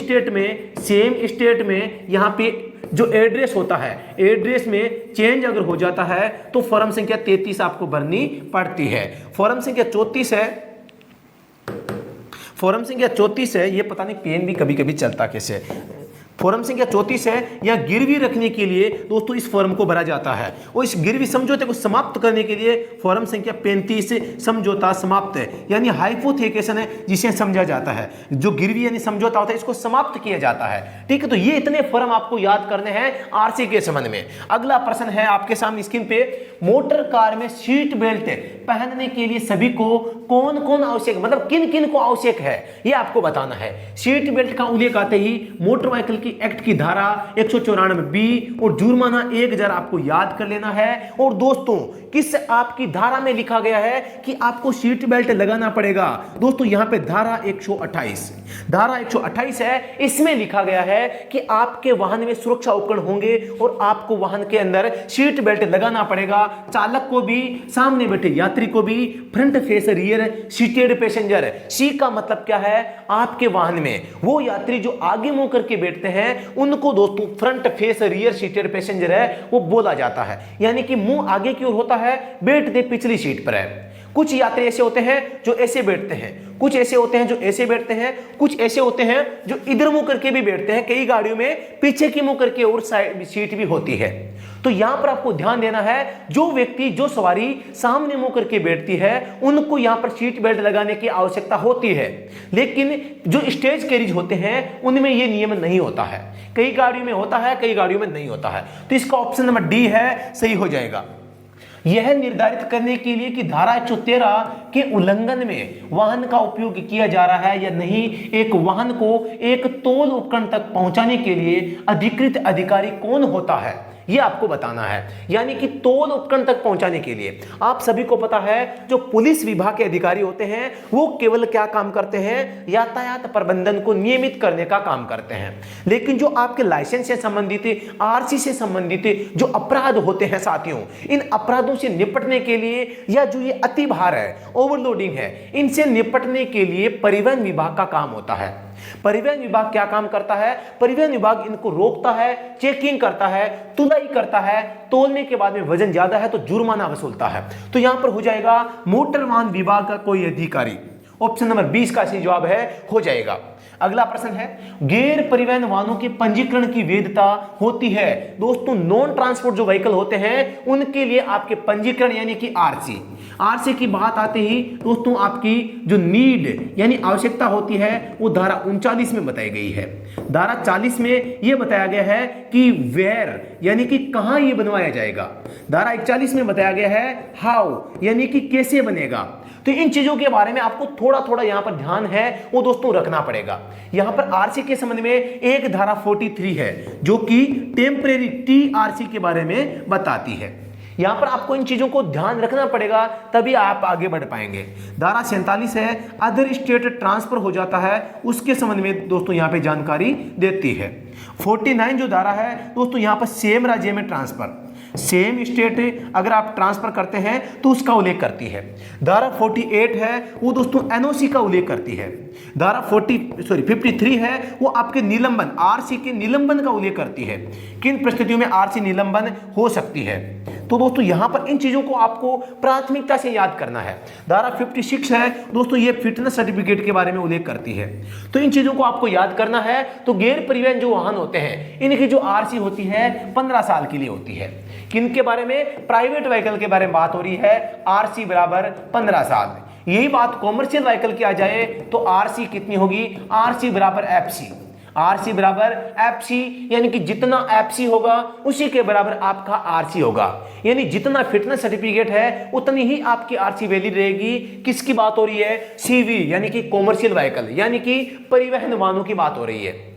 स्टेट में यहाँ पे जो एड्रेस होता है, एड्रेस में चेंज अगर हो जाता है तो फॉर्म संख्या 33 आपको भरनी पड़ती है। फॉर्म संख्या 34 है, फॉर्म संख्या 34 है, ये पता नहीं पेन भी कभी कभी चलता कैसे। फॉर्म संख्या 34 है, या गिरवी रखने के लिए दोस्तों इस फॉर्म को भरा जाता है। और इस गिरवी समझौते को समाप्त करने के लिए फॉर्म संख्या 35 समझौता समाप्त है, यानी हाइपोथेकेशन है जिसे समझा जाता है। जो गिरवी यानी समझौता होता है इसको समाप्त किया जाता है, ठीक है। तो ये इतने फॉर्म आपको याद करने हैं आरसी के संबंध में। अगला प्रश्न है आपके सामने स्क्रीन पे, मोटर कार में सीट बेल्ट पहनने के लिए सभी को कौन कौन आवश्यक, मतलब किन किन को आवश्यक है ये आपको बताना है। सीट बेल्ट का उल्लेख आते ही मोटर व्हीकल की एक्ट की धारा 194B और जुर्माना 1000 आपको याद कर लेना है। और दोस्तों किस आपकी धारा में लिखा गया है कि आपको सीट बेल्ट लगाना पड़ेगा? दोस्तों यहां पे धारा 128, धारा 128 है, इसमें लिखा गया है कि आपके वाहन में सुरक्षा उपकरण होंगे और आपको वाहन के अंदर सीट बेल्ट लगाना पड़ेगा। चालक को भी, सामने बैठे यात्री को भी, front face rear seated passenger. C का मतलब क्या है? आपके वाहन में वो यात्री जो आगे मुंह करके बैठते हैं उनको दोस्तों front face rear seated passenger है वो बोला जाता है, यानी कि मुंह आगे की ओर होता है, बैठते पिछली सीट पर है। कुछ यात्री ऐसे होते हैं जो ऐसे बैठते हैं, कुछ ऐसे होते हैं जो ऐसे बैठते हैं, कुछ ऐसे होते हैं जो इधर मुंह करके भी बैठते हैं, कई गाड़ियों में पीछे की मुंह करके और साइड सीट भी होती है। तो यहां पर आपको ध्यान देना है, जो व्यक्ति जो सवारी सामने मुंह करके बैठती है उनको यहां पर सीट बेल्ट लगाने की आवश्यकता होती है, लेकिन जो स्टेज कैरिज होते हैं उनमें यह नियम नहीं होता है। कई गाड़ियों में होता है, कई गाड़ियों में नहीं होता है। तो इसका ऑप्शन नंबर डी है, सही हो जाएगा। यह निर्धारित करने के लिए कि धारा 113 के उल्लंघन में वाहन का उपयोग किया जा रहा है या नहीं, एक वाहन को एक तोल उपकरण तक पहुंचाने के लिए अधिकृत अधिकारी कौन होता है, यह आपको बताना है। यानी कि तोल उपकरण तक पहुंचाने के लिए आप सभी को पता है, जो पुलिस विभाग के अधिकारी होते हैं वो केवल क्या काम करते हैं, यातायात प्रबंधन को नियमित करने का काम करते हैं। लेकिन जो आपके लाइसेंस से संबंधित, आरसी से संबंधित जो अपराध होते हैं साथियों, इन अपराधों से निपटने के लिए या जो ये अतिभार है, ओवरलोडिंग है, इनसे निपटने के लिए परिवहन विभाग का काम होता है। परिवहन विभाग क्या काम करता है, परिवहन विभाग इनको रोकता है, चेकिंग करता है, तुलाई करता है, तोलने के बाद में वजन ज्यादा है तो जुर्माना वसूलता है। तो यहां पर हो जाएगा मोटर वाहन विभाग का कोई अधिकारी। ऑप्शन नंबर 20 का सही जवाब है, हो जाएगा। अगला प्रश्न है, गैर परिवहन वाहनों के पंजीकरण की वैधता होती है। दोस्तों नॉन ट्रांसपोर्ट जो व्हीकल होते हैं उनके लिए आपके पंजीकरण यानी कि आरसी की बात आते ही दोस्तों आपकी जो नीड यानी आवश्यकता होती है वो धारा 39 में बताई गई है। धारा 40 में यह बताया गया है कि वेयर यानी कि कहां यह बनवाया जाएगा। धारा 41 में बताया गया है हाउ यानी कि कैसे बनेगा। तो इन चीजों के बारे में आपको थोड़ा थोड़ा यहां पर ध्यान है वो दोस्तों रखना पड़ेगा। यहां पर आरसी के संबंध में एक धारा 43 है जो कि टेम्परेरी टीआरसी के बारे में बताती है। यहां पर आपको इन चीजों को ध्यान रखना पड़ेगा, तभी आप आगे बढ़ पाएंगे। धारा 47 है, अदर स्टेट ट्रांसफर हो जाता है, उसके संबंध में दोस्तों यहां पे जानकारी देती है। 49 जो धारा है दोस्तों यहां पर सेम राज्य में ट्रांसफर, सेम स्टेट अगर आप ट्रांसफर करते हैं तो उसका उल्लेख करती है। धारा 48 है वो दोस्तों एनओसी का उल्लेख करती है। धारा 53 है वो आपके निलंबन, आरसी के निलंबन का उल्लेख करती है, किन परिस्थितियों में आरसी निलंबन हो सकती है। तो दोस्तों यहां पर इन चीजों को आपको प्राथमिकता से याद करना है। धारा 56 है दोस्तों ये फिटनेस सर्टिफिकेट के बारे में उल्लेख करती है। तो इन चीजों को आपको याद करना है। तो गैर परिवहन जो वाहन होते हैं इनकी जो आरसी होती है 15 साल के लिए होती है। किनके बारे में, प्राइवेट व्हीकल के बारे में बात हो रही है, आरसी बराबर 15 साल। यही बात कॉमर्शियल व्हीकल की आ जाए तो आरसी कितनी होगी, आरसी बराबर एफसी, आरसी बराबर एफसी यानी कि जितना एफसी होगा उसी के बराबर आपका आरसी होगा। यानी जितना फिटनेस सर्टिफिकेट है उतनी ही आपकी आरसी वैलिड रहेगी। किसकी बात हो रही है, सीवी यानी कि कॉमर्शियल व्हीकल यानी कि परिवहन वाहनों की बात हो रही है।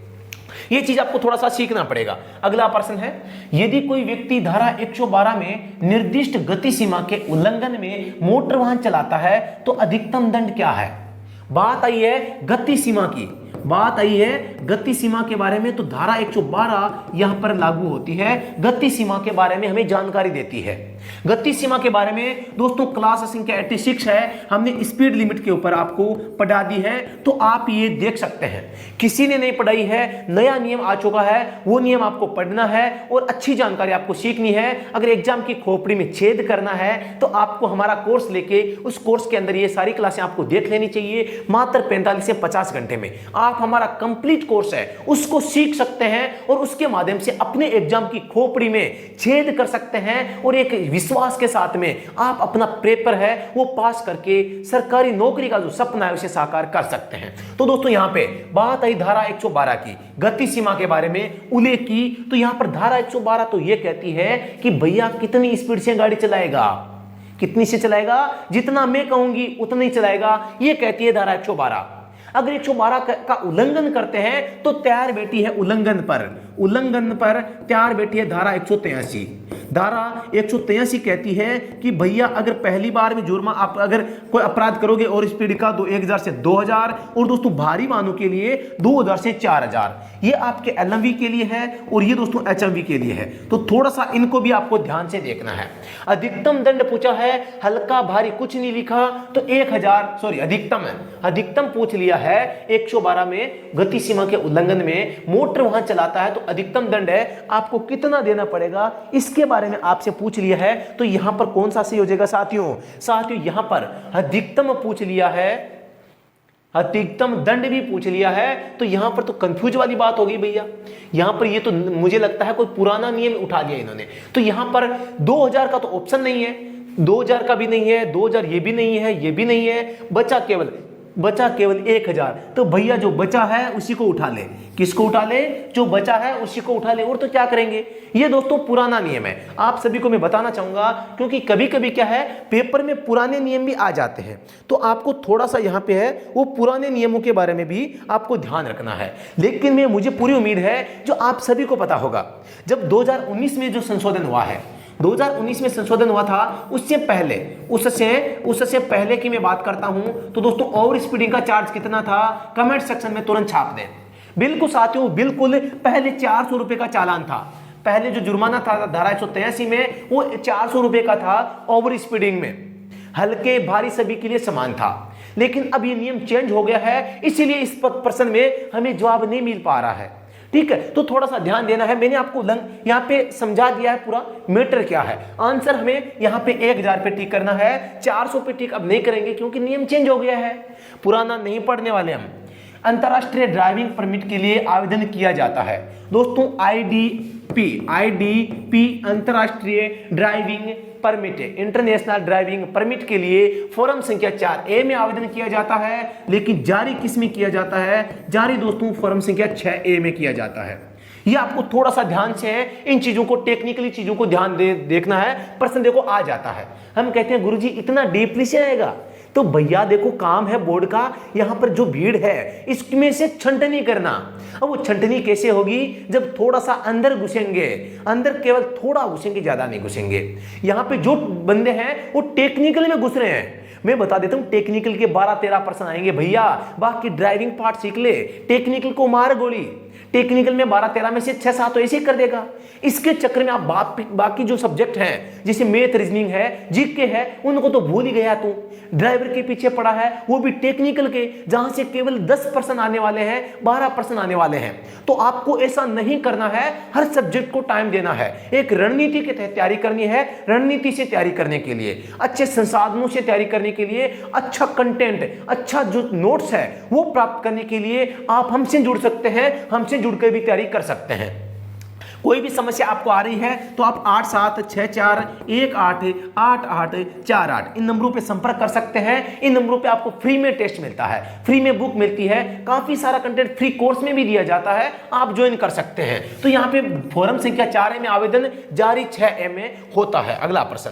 ये चीज आपको थोड़ा सा सीखना पड़ेगा। अगला प्रश्न है, यदि कोई व्यक्ति धारा 112 में निर्दिष्ट गति सीमा के उल्लंघन में मोटर वाहन चलाता है तो अधिकतम दंड क्या है। बात आई है गति सीमा की, बात आई है गति सीमा के बारे में। तो धारा 112 यहां पर लागू होती है, गति सीमा के बारे में हमें जानकारी देती है। गति सीमा के बारे में दोस्तों क्लास संख्या 86 है, हमने स्पीड लिमिट के ऊपर आपको पढ़ा दी है, तो आप ये देख सकते हैं। किसी ने नहीं पढ़ाई है, नया नियम आ चुका है, वो नियम आपको पढ़ना है और अच्छी जानकारी आपको सीखनी है। अगर एग्जाम की खोपड़ी में छेद करना है तो आपको हमारा कोर्स लेके उस कोर्स के अंदर ये सारी क्लासें आपको देख लेनी चाहिए। मात्र 45 से 50 घंटे में आप हमारा कंप्लीट कोर्स है उसको सीख सकते हैं और उसके माध्यम से अपने एग्जाम की खोपड़ी में छेद कर सकते हैं और एक विश्वास के साथ में आप अपना पेपर है वो पास करके सरकारी नौकरी का जो सपना है उसे साकार कर सकते हैं। तो दोस्तों यहां पे बात आई धारा 112 की, गति सीमा के बारे में उल्लेख की। तो यहां पर धारा 112 तो यह कहती है कि भैया कितनी स्पीड से गाड़ी चलाएगा, कितनी से चलाएगा, जितना मैं कहूंगी उतना ही चलाएगा, यह कहती है धारा 112। अगर 112 का उल्लंघन करते हैं तो तैयार बैठी है उल्लंघन पर तैयार बैठी है धारा 183। धारा 183 कहती है कि भैया अगर पहली बार में जुर्मा आप अगर कोई अपराध करोगे और स्पीड का 1000 से 2000 और दोस्तों भारी वाहनों के लिए 2000 से 4000। ये आपके एलएमवी के लिए है और ये दोस्तों एचएमवी के लिए है। तो थोड़ा सा इनको भी आपको ध्यान से देखना है। अधिकतम दंड पूछा है, हल्का भारी कुछ नहीं लिखा, तो 1000 सॉरी अधिकतम है, अधिकतम पूछ लिया है 112 में गति सीमा के उल्लंघन में मोटर वाहन चलाता है तो अधिकतम दंड है आपको कितना देना पड़ेगा, इसके बारे में आपसे पूछ लिया है। तो यहां पर कौन सा सही हो जाएगा साथियों? साथियों यहां पर अधिकतम पूछ लिया है, अधिकतम दंड भी पूछ लिया है, तो यहां पर तो कंफ्यूज वाली बात होगी भैया। यहां पर ये तो मुझे लगता है कोई पुराना नियम उठा लिया इन्होंने। तो यहां पर 2000 का तो ऑप्शन नहीं है, 2000 का भी नहीं है, 2000 ये भी नहीं है, ये भी नहीं है, बचा केवल 1000। तो भैया जो बचा है उसी को उठा ले। किसको उठा ले? जो बचा है उसी को उठा ले। और तो क्या करेंगे? ये दोस्तों पुराना नियम है, आप सभी को मैं बताना चाहूंगा, क्योंकि कभी कभी क्या है पेपर में पुराने नियम भी आ जाते हैं। तो आपको थोड़ा सा यहाँ पे है वो पुराने नियमों के बारे में भी आपको ध्यान रखना है। लेकिन मुझे पूरी उम्मीद है जो आप सभी को पता होगा, जब 2019 में जो संशोधन हुआ है, 2019 में संशोधन हुआ था, उससे पहले की मैं बात करता हूं, तो दोस्तों ओवर स्पीडिंग का चार्ज कितना था? कमेंट सेक्शन में तुरंत छाप दें। बिल्कुल साथियों, बिल्कुल पहले 400 रुपए का चालान था। पहले जो जुर्माना था धारा 183 में वो 400 रुपए का था ओवर स्पीडिंग में। हल्के भारी सभी के लिए समान था। लेकिन अब ये नियम चेंज हो गया है, इसीलिए इस प्रश्न में हमें जवाब नहीं मिल पा रहा है। ठीक है, तो थोड़ा सा ध्यान देना है। मैंने आपको यहाँ पे समझा दिया है पूरा मैटर क्या है। आंसर हमें यहाँ पे 1000 पे टिक करना है, 400 पे टिक अब नहीं करेंगे क्योंकि नियम चेंज हो गया है, पुराना नहीं पढ़ने वाले हम। अंतरराष्ट्रीय ड्राइविंग परमिट के लिए आवेदन किया जाता है दोस्तों, आईडीपी अंतरराष्ट्रीय driving permit, international driving permit के लिए फॉर्म संख्या 4A में आवेदन किया जाता है। लेकिन जारी किस में किया जाता है? जारी दोस्तों फॉर्म संख्या 6A में किया जाता है। ये आपको थोड़ा सा ध्यान से इन चीजों को, टेक्निकली चीजों को ध्यान देखना है। प्रश्न देखो आ जाता है, हम कहते हैं गुरुजी इतना डीपली से आएगा, तो भैया देखो काम है बोर्ड का, यहां पर जो भीड़ है इसमें से छंटनी करना। अब वो छंटनी कैसे होगी? जब थोड़ा सा अंदर घुसेंगे, अंदर केवल थोड़ा घुसेंगे, ज्यादा नहीं घुसेंगे। यहां पे जो बंदे हैं वो टेक्निकल में घुस रहे हैं। मैं बता देता हूं टेक्निकल के 12-13% आएंगे भैया, बाकी ड्राइविंग पार्ट सीख ले, टेक्निकल को मार गोली। टेक्निकल में 12-13 में से 6-7 तो ऐसे ही कर देगा। इसके चक्कर में आप बाकी जो सब्जेक्ट हैं जैसे मैथ, रीजनिंग है, जीके है, उनको तो भूल ही गया तू। ड्राइवर के पीछे पड़ा है, वो भी टेक्निकल के, जहां से केवल 10% आने वाले हैं, 12% आने वाले हैं। तो आपको ऐसा नहीं करना है, हर सब्जेक्ट को टाइम देना है। एक रणनीति के तहत तैयारी करनी है। रणनीति से तैयारी करने के लिए, अच्छे संसाधनों से तैयारी करने के लिए, अच्छा कंटेंट, अच्छा जो नोट्स है वो प्राप्त करने के लिए आप हमसे जुड़ सकते हैं, हमसे जुड़कर भी तैयारी कर सकते हैं। कोई भी समस्या आपको आ रही है तो आप 8764188848 इन नंबरों पे संपर्क कर सकते हैं। इन नंबरों पे आपको फ्री में टेस्ट मिलता है, फ्री में बुक मिलती है, काफी सारा कंटेंट फ्री कोर्स में भी दिया जाता है, आप ज्वाइन कर सकते हैं। तो यहाँ पे फॉर्म संख्या 4A में आवेदन जारी 6A में होता है। अगला प्रश्न,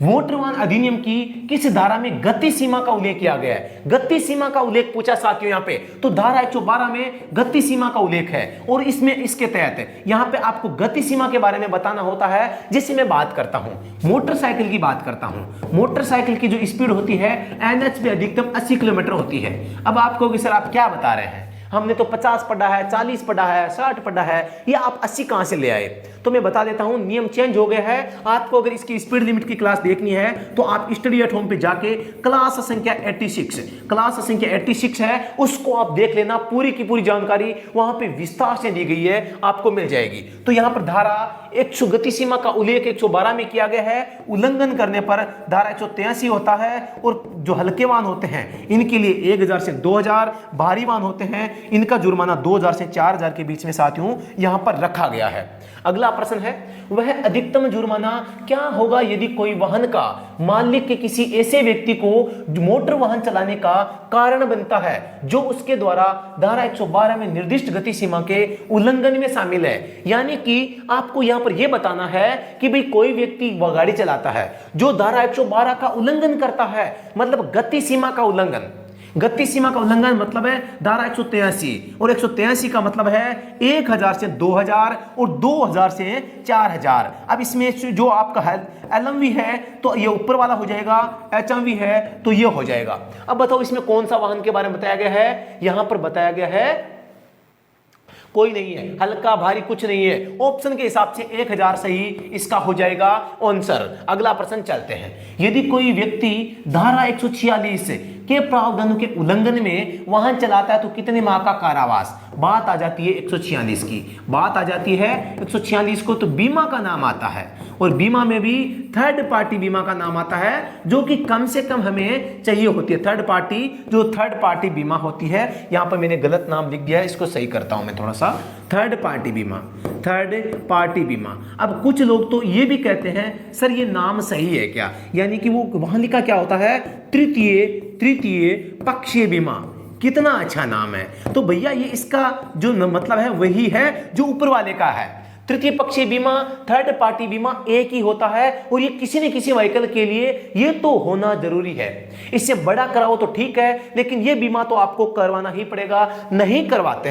मोटर वाहन अधिनियम की किस धारा में गति सीमा का उल्लेख किया गया है? गति सीमा का उल्लेख पूछा साथियों यहाँ पे, तो धारा 112 में गति सीमा का उल्लेख है। और इसमें इसके तहत यहाँ पे आपको गति सीमा के बारे में बताना होता है। जिससे मैं बात करता हूँ मोटरसाइकिल की, बात करता हूँ मोटरसाइकिल की जो स्पीड होती है NH पे अधिकतम 80 किलोमीटर होती है। अब आप कहोगे सर आप क्या बता रहे हैं, हमने तो 50 पढ़ा है, 40 पढ़ा है, 60 पढ़ा है, या आप 80 कहां से ले आए? तो मैं बता देता हूं, नियम चेंज हो गया है। आपको अगर इसकी स्पीड लिमिट की क्लास देखनी है तो आप स्टडी एट होम पे जाके क्लास संख्या 86 है, उसको आप देख लेना। पूरी की पूरी जानकारी वहां पे विस्तार से दी गई है, आपको मिल जाएगी। तो यहां पर धारा 100 गति सीमा का उल्लेख 112 में किया गया है। उल्लंघन करने पर धारा 183 होता है। और जो हल्के वाहन होते हैं इनके लिए 1000 से 2000, भारी वाहन होते हैं इनका जुर्माना 2000 से 4000 के बीच में साथियों यहां पर रखा गया है। अगला प्रश्न है, वह अधिकतम जुर्माना क्या होगा यदि कोई वाहन का मालिक के किसी ऐसे व्यक्ति को मोटर वाहन चलाने का कारण बनता है जो उसके द्वारा धारा 112 में निर्दिष्ट गति सीमा के उल्लंघन में शामिल है। यानी कि आपको यहां पर यह बताना है कि भाई कोई व्यक्ति गाड़ी चलाता है जो धारा 112 का उल्लंघन करता है, मतलब गति सीमा का उल्लंघन। गति सीमा का उल्लंघन मतलब है धारा 183, और 183 का मतलब है 1000 से 2000 और 2000 से 4000। अब इसमें जो आपका है LMV है तो ये ऊपर वाला हो जाएगा, HMV है तो ये हो जाएगा। अब बताओ इसमें कौन सा वाहन के बारे में बताया गया है? यहां पर बताया गया है कोई नहीं है, हल्का भारी कुछ नहीं है। ऑप्शन के हिसाब से 1000 सही इसका हो जाएगा आंसर। अगला प्रश्न चलते हैं, यदि कोई व्यक्ति धारा 146 के प्रावधानों के उल्लंघन में वाहन चलाता है तो कितने माह का कारावास। बात आ जाती है 146 की, बात आ जाती है 146 को, तो बीमा का नाम आता है और बीमा में भी थर्ड पार्टी बीमा का नाम आता है जो कि कम से कम हमें चाहिए होती है। थर्ड पार्टी बीमा होती है, यहां पर मैंने गलत नाम लिख दिया है, इसको सही करता हूं मैं थोड़ा सा। थर्ड पार्टी बीमा। अब कुछ लोग तो ये भी कहते हैं सर ये नाम सही है क्या, यानी कि वो वहां लिखा क्या होता है, तृतीय पक्षीय बीमा। कितना अच्छा नाम है। तो भैया ये इसका जो मतलब है वही है जो ऊपर वाले का है। तृतीय पक्षीय बीमा, थर्ड पार्टी बीमा एक ही होता है और ये किसी न किसी व्हीकल के लिए ये तो होना जरूरी है। इससे बड़ा कराओ तो ठीक है, लेकिन ये बीमा तो आपको करवाना ही पड़ेगा। नहीं करवाते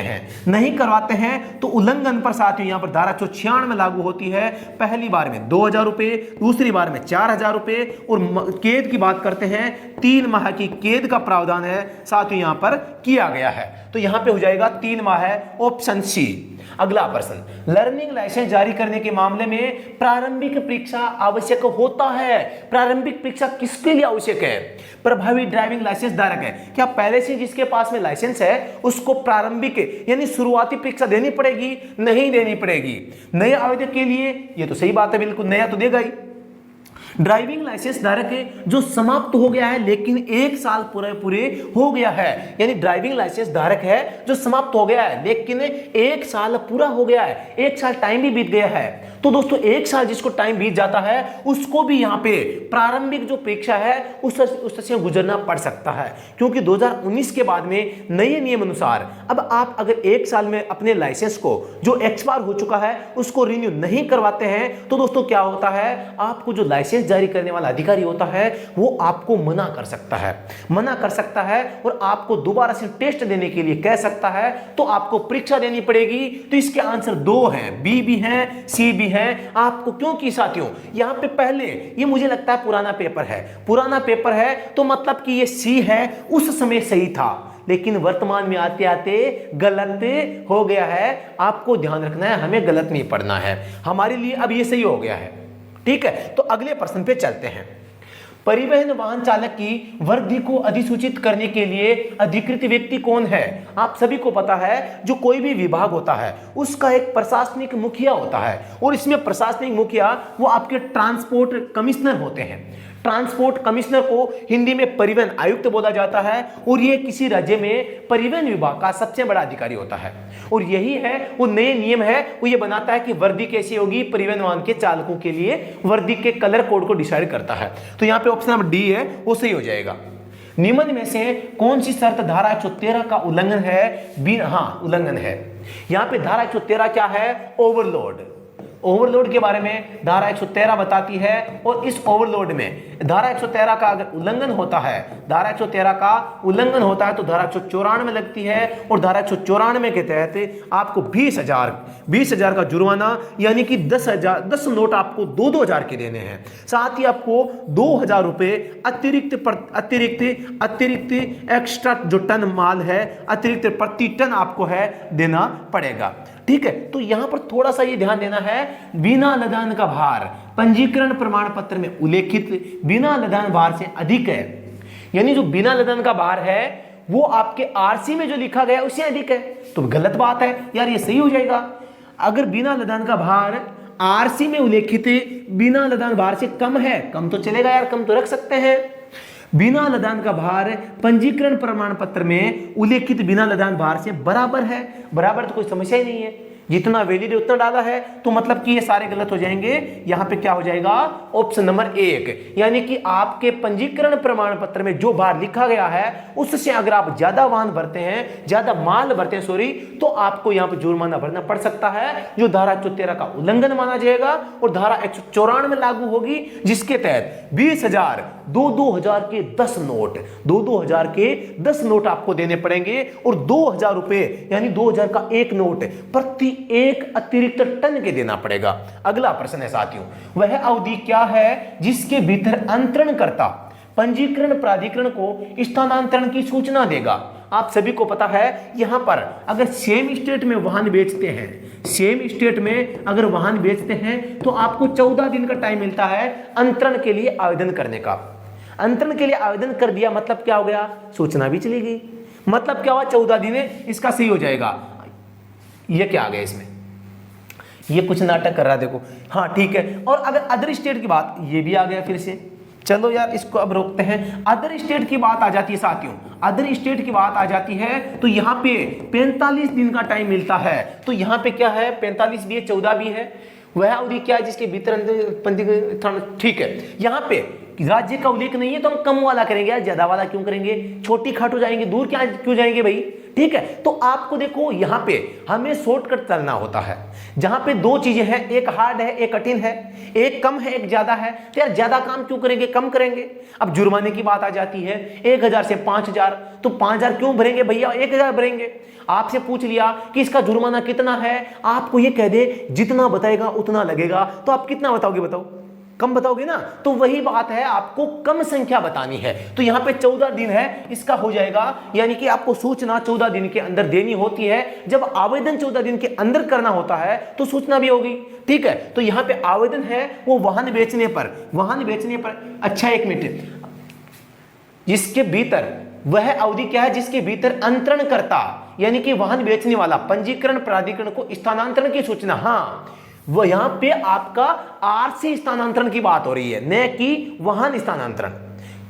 हैं तो उल्लंघन पर साथियों यहां पर धारा 196 में लागू होती है। पहली बार में 2000 रुपए, दूसरी बार में 4000 रुपए और कैद की बात करते हैं 3 माह की कैद का प्रावधान है साथियों यहां पर किया गया है। तो यहां पे हो जाएगा 3 माह है, ऑप्शन सी। अगला प्रश्न, लर्निंग लाइसेंस जारी करने के मामले में प्रारंभिक परीक्षा आवश्यक होता है। प्रारंभिक परीक्षा किसके लिए आवश्यक है? प्रभावी ड्राइविंग लाइसेंस धारक है। क्या पहले से जिसके पास में लाइसेंस है उसको प्रारंभिक यानी शुरुआती परीक्षा देनी पड़ेगी? नहीं देनी पड़ेगी। नए आवेदक के लिए ये तो सही बात है, बिल्कुल नया तो देगा ही। ड्राइविंग लाइसेंस धारक है जो समाप्त हो गया है लेकिन 1 साल पूरे हो गया है, यानी ड्राइविंग लाइसेंस धारक है जो समाप्त हो गया है लेकिन 1 साल पूरा हो गया है, 1 साल टाइम भी बीत गया है। तो दोस्तों 1 साल जिसको टाइम बीत जाता है उसको भी यहां पे प्रारंभिक जो परीक्षा है उससे गुजरना पड़ सकता है, क्योंकि 2019 के बाद में नए नियम अनुसार अब आप अगर 1 साल में अपने लाइसेंस को जो एक्सपायर हो चुका है उसको रिन्यू नहीं करवाते हैं तो दोस्तों क्या होता है, आपको जो लाइसेंस जारी करने वाला अधिकारी होता है वो आपको मना कर सकता है और आपको दोबारा से टेस्ट देने के लिए कह सकता है, तो आपको परीक्षा देनी पड़ेगी। तो इसके आंसर 2 हैं, बी भी है, सी भी है आपको। क्योंकि साथियों यहां पे पहले ये मुझे लगता है पुराना पेपर है तो मतलब कि ये सी है, उस समय सही था लेकिन वर्तमान में आते आते गलत हो गया है। आपको ध्यान रखना है, हमें गलत नहीं पढ़ना है, हमारे लिए अब ये सही हो गया है। ठीक है, तो अगले प्रश्न पे चलते हैं। परिवहन वाहन चालक की वर्दी को अधिसूचित करने के लिए अधिकृत व्यक्ति कौन है? आप सभी को पता है जो कोई भी विभाग होता है उसका एक प्रशासनिक मुखिया होता है और इसमें प्रशासनिक मुखिया वो आपके ट्रांसपोर्ट कमिश्नर होते हैं। ट्रांसपोर्ट कमिश्नर को हिंदी में परिवहन आयुक्त बोला जाता है और ये किसी राज्य में परिवहन विभाग का सबसे बड़ा अधिकारी होता है और यही है वो नए नियम है वो ये बनाता है कि वर्दी कैसी होगी परिवहन वाहन के चालकों के लिए, वर्दी के कलर कोड को डिसाइड करता है। तो यहाँ पे ऑप्शन नंबर डी है वो सही हो जाएगा। निम्न में से कौन सी शर्त धारा 113 का उल्लंघन है? हाँ उल्लंघन है। यहाँ पे धारा 113 क्या है? ओवरलोड के बारे में धारा 113 बताती है और इस ओवरलोड में धारा 113 का अगर उल्लंघन होता है, तो धारा 194 लगती है और धारा 194 के तहत आपको 20,000 का जुर्माना यानी कि 10 नोट आपको 2,000 के देने हैं। साथ ही आपको 2,000 रुपए अतिरिक्त एक्स्ट्रा जो टन माल है अतिरिक्त प्रति टन आपको है देना पड़ेगा। ठीक है, तो यहां पर थोड़ा सा ये ध्यान देना है, बिना लदान का भार पंजीकरण प्रमाण पत्र में उल्लेखित बिना लदान भार से अधिक है, यानी जो बिना लदान का भार है वो आपके आरसी में जो लिखा गया उससे अधिक है, तो गलत बात है यार, ये सही हो जाएगा। अगर बिना लदान का भार आरसी में उल्लेखित बिना लदान भार से कम है, कम तो चलेगा यार, कम तो रख सकते हैं। बिना लदान का भार पंजीकरण प्रमाण पत्र में उल्लेखित बिना लदान भार से बराबर है, बराबर तो कोई समस्या ही नहीं है, जितना वैलिड उतना डाला है, तो मतलब कि ये सारे गलत हो जाएंगे। यहां पे क्या हो जाएगा? ऑप्शन नंबर 1, यानी कि आपके पंजीकरण प्रमाण पत्र में जो भार लिखा गया है उससे अगर आप ज्यादा वाहन भरते हैं, ज्यादा माल भरते हैं तो आपको यहां पे जुर्माना भरना पड़ सकता है, जो धारा 113 का उल्लंघन माना जाएगा और धारा 194 में लागू होगी, जिसके तहत 20,000 2,000 के 10 नोट 2,000 के 10 नोट आपको देने पड़ेंगे और 2,000 रुपए यानी 2,000 का एक नोट प्रति एक अतिरिक्त टन के देना पड़ेगा। अगला प्रश्न है साथियों, वह अवधि क्या है जिसके भीतर अंतरणकर्ता पंजीकरण प्राधिकरण को स्थानांतरण की सूचना देगा? आप सभी को पता है यहां पर अगर सेम स्टेट में वाहन बेचते हैं, तो आपको 14 दिन का टाइम मिलता है अंतरण के लिए आवेदन करने का। अंतरण के लिए आवेदन कर दिया मतलब क्या हो गया, सूचना भी चली गई, मतलब क्या हुआ 14 दिन में इसका सही हो जाएगा। ये क्या आ गया इसमें, ये कुछ नाटक कर रहा है देखो, हाँ ठीक है। और अगर अदर स्टेट की बात, ये भी आ गया फिर से, चलो यार इसको अब रोकते हैं। अदर स्टेट की बात आ जाती है साथियों, अदर स्टेट की बात आ जाती है तो यहाँ पे 45 दिन का टाइम मिलता है। तो यहाँ पे क्या है, 45 भी है, 14 भी है, वह अवधि क्या है जिसके भीतर, ठीक है। यहाँ पे राज्य का उल्लेख नहीं है तो हम कम वाला करेंगे यार, ज्यादा वाला क्यों करेंगे, छोटी खाटो जाएंगे, दूर क्या क्यों जाएंगे भाई, ठीक है। तो आपको देखो यहाँ पे हमें शॉर्टकट चलना होता है, जहां पे दो चीजें हैं, एक हार्ड है एक कठिन है, एक कम है एक ज्यादा है, तो यार ज्यादा काम क्यों करेंगे, कम करेंगे। अब जुर्माने की बात आ जाती है 1000 से 5000, तो 5000 क्यों भरेंगे भैया, 1000 भरेंगे। आपसे पूछ लिया कि इसका जुर्माना कितना है, आपको ये कह दे जितना बताएगा उतना लगेगा, तो आप कितना बताओगे, बताओ कम बताओगे ना। तो वही बात है, आपको कम संख्या बतानी है। तो यहां पे 14 दिन है, इसका हो जाएगा, यानी कि आपको सूचना 14 दिन के अंदर देनी होती है। जब आवेदन 14 दिन के अंदर करना होता है तो सूचना भी होगी, ठीक है। तो यहां पे आवेदन है वो वाहन बेचने पर, वाहन बेचने पर, अच्छा एक मिनट, जिसके भीतर वह अवधि क्या है जिसके भीतर अंतरण करता, यानी कि वाहन बेचने वाला पंजीकरण प्राधिकरण को स्थानांतरण की सूचना, हाँ वो यहां पे आपका आरसी स्थानांतरण की बात हो रही है, न कि वाहन स्थानांतरण।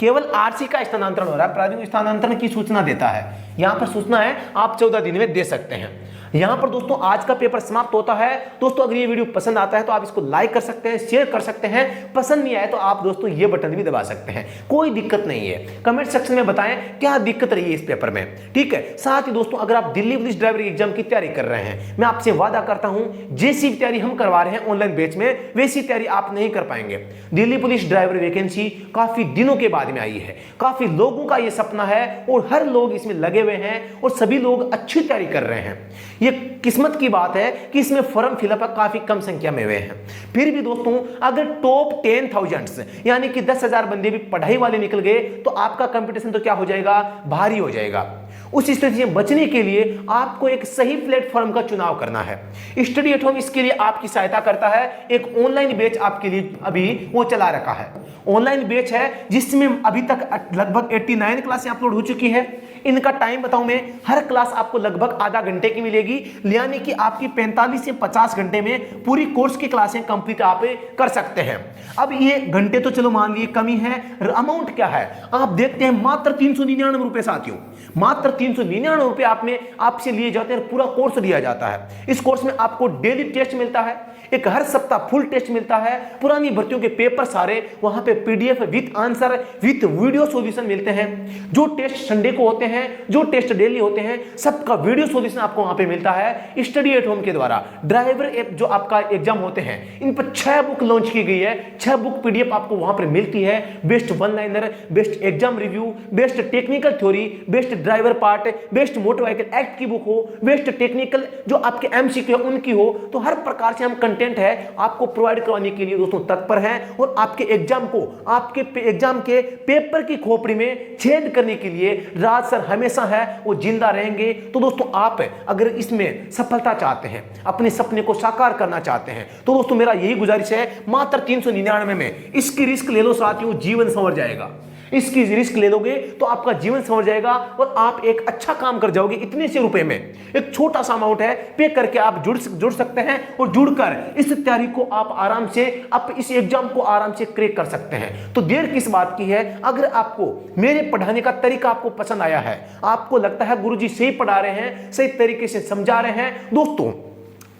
केवल आरसी का स्थानांतरण हो रहा है, प्राधिकरण स्थानांतरण की सूचना देता है। यहां पर सूचना है आप 14 दिन में दे सकते हैं। यहां पर दोस्तों आज का पेपर समाप्त होता है। दोस्तों अगर ये वीडियो पसंद आता है तो आप इसको लाइक कर सकते हैं, शेयर कर सकते हैं, पसंद नहीं आए तो आप दोस्तों ये बटन भी दबा सकते हैं, कोई दिक्कत नहीं है। कमेंट सेक्शन में बताएं क्या दिक्कत रही है इस पेपर में, ठीक है। साथ ही दोस्तों अगर आप दिल्ली पुलिस ड्राइवर एग्जाम की तैयारी कर रहे हैं, मैं आपसे वादा करता हूं जैसी तैयारी हम करवा रहे हैं ऑनलाइन बैच में, वैसी तैयारी आप नहीं कर पाएंगे। दिल्ली पुलिस ड्राइवर वैकेंसी काफी दिनों के बाद में आई है, काफी लोगों का यह सपना है और हर लोग इसमें लगे हुए हैं और सभी लोग अच्छी तैयारी कर रहे हैं। ये किस्मत की बात है कि इसमें फॉर्म फिलअप काफी कम संख्या में हुए हैं। फिर भी दोस्तों अगर टॉप 10,000 यानी कि 10,000 बंदे भी पढ़ाई वाले निकल गए तो आपका कंपटीशन तो क्या हो जाएगा, भारी हो जाएगा। उस स्थिति से बचने के लिए आपको एक सही प्लेटफॉर्म का चुनाव करना है। स्टडी एट होम इसके लिए आपकी सहायता करता है। एक ऑनलाइन बैच आपके लिए अभी वो चला रखा है, ऑनलाइन बैच है जिसमें अभी तक लगभग 89 क्लासें अपलोड हो चुकी है। इनका टाइम बताऊं मैं, हर क्लास आपको लगभग आधा घंटे की मिलेगी, यानी कि आपकी 45 से 50 घंटे में पूरी कोर्स की क्लासें कंप्लीट आप कर सकते हैं। अब ये घंटे तो चलो मान लिए कमी है, अमाउंट क्या है आप देखते हैं, मात्र 399 रुपए साथियों, मात्र 399 रुपए आप में आपसे लिए जाते हैं, पूरा कोर्स दिया जाता है। इस कोर्स में आपको डेली टेस्ट मिलता है, एक हर सप्ताह फुल टेस्ट मिलता है, पुरानी भर्तियों के पेपर सारे वहां पे PDF with answer with video solution मिलते हैं। जो टेस्ट संडे को होते हैं, जो टेस्ट डेली होते हैं, सबका वीडियो सॉल्यूशन आपको वहां पे मिलता है स्टडी एट होम के द्वारा। ड्राइवर ऐप जो आपका एग्जाम होते हैं, इन पर 6 बुक लॉन्च की गई है, 6 बुक पीडीएफ आपको वहां पर मिलती है। Best one liner, best exam review, best technical theory, best driver part, best motor vehicle act की बुक हो, बेस्ट टेक्निकल जो आपके एमसीक्यू है उनकी हो, तो हर प्रकार से हम कंटेंट है आपको प्रोवाइड करवाने के लिए दोस्तों तत्पर हैं और आपके एग्जाम को, आपके एग्जाम के पेपर की खोपड़ी में छेद करने के लिए राज सर हमेशा है वो जिंदा रहेंगे। तो दोस्तों आप अगर इसमें सफलता चाहते हैं, अपने सपने को साकार करना चाहते हैं, तो दोस्तों मेरा यही गुजारिश है, मात्र 399 में इसकी रिस्क ले लो साथियों, जीवन संवर जाएगा। इसकी रिस्क ले लोगे तो आपका जीवन संवर जाएगा और आप एक अच्छा काम कर जाओगे। इतने से रुपए में एक छोटा सा अमाउंट है, पे करके आप जुड़ सकते हैं और जुड़कर इस तैयारी को आप आराम से, आप इस एग्जाम को आराम से क्रैक कर सकते हैं। तो देर किस बात की है, अगर आपको मेरे पढ़ाने का तरीका आपको पसंद आया है, आपको लगता है गुरुजी सही पढ़ा रहे हैं, सही तरीके से समझा रहे हैं, दोस्तों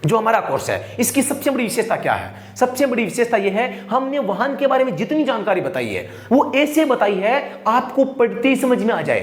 जो हमारा कोर्स है इसकी सबसे बड़ी विशेषता क्या है, सबसे बड़ी विशेषता यह है हमने वाहन के बारे में जितनी जानकारी बताई है वो ऐसे बताई है आपको पढ़ते ही समझ में आ जाए।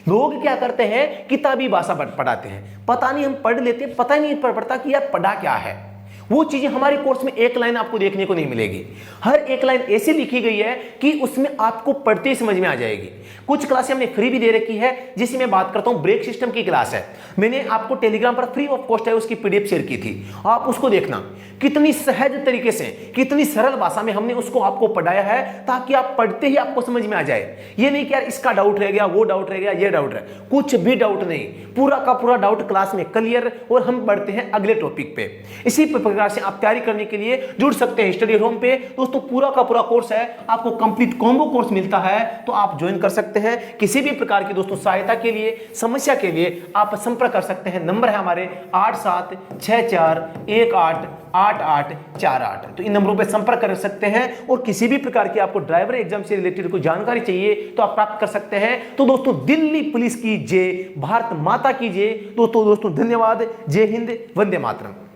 लोग क्या करते हैं, किताबी भाषा पढ़ाते हैं, पता नहीं हम पढ़ लेते, पता ही नहीं पड़ता कि यार पढ़ा क्या है। वो चीजें हमारे कोर्स में एक लाइन आपको देखने को नहीं मिलेगी। हर एक लाइन ऐसे लिखी गई है कि उसमें आपको पढ़ते ही समझ में आ जाएगी। कुछ क्लासें हमने फ्री भी दे रखी है, जिसमें मैं बात करता हूं ब्रेक सिस्टम की क्लास है, मैंने आपको टेलीग्राम पर फ्री ऑफ कॉस्ट है उसकी पीडीएफ शेयर की थी, आप उसको देखना। कितनी सहज तरीके से, कितनी सरल भाषा में हमने उसको आपको पढ़ाया है ताकि आप पढ़ते ही आपको समझ में आ जाए। ये नहीं कि यार इसका डाउट रह गया, वो डाउट रह गया, ये डाउट रह, कुछ भी डाउट नहीं, पूरा का पूरा डाउट क्लास में क्लियर और हम बढ़ते हैं अगले टॉपिक पे। इसी प्रकार से आप तैयारी करने के लिए जुड़ सकते हैं स्टडी होम पे। दोस्तों पूरा का पूरा कोर्स है, आपको कंप्लीट कॉम्बो कोर्स मिलता है, तो आप ज्वाइन कर सकते हैं। किसी भी प्रकार की दोस्तों सहायता के लिए, समस्या के लिए आप संपर्क कर सकते हैं। नंबर है हमारे 8764188848। तो इन नंबरों पर संपर्क कर सकते हैं। और किसी भी प्रकार की आपको ड्राइवर एग्जाम से रिलेटेड कोई जानकारी चाहिए तो आप प्राप्त कर सकते हैं। तो दोस्तों दिल्ली पुलिस की जय, भारत माता की जय। दोस्तों धन्यवाद। जय हिंद, वंदे मातरम।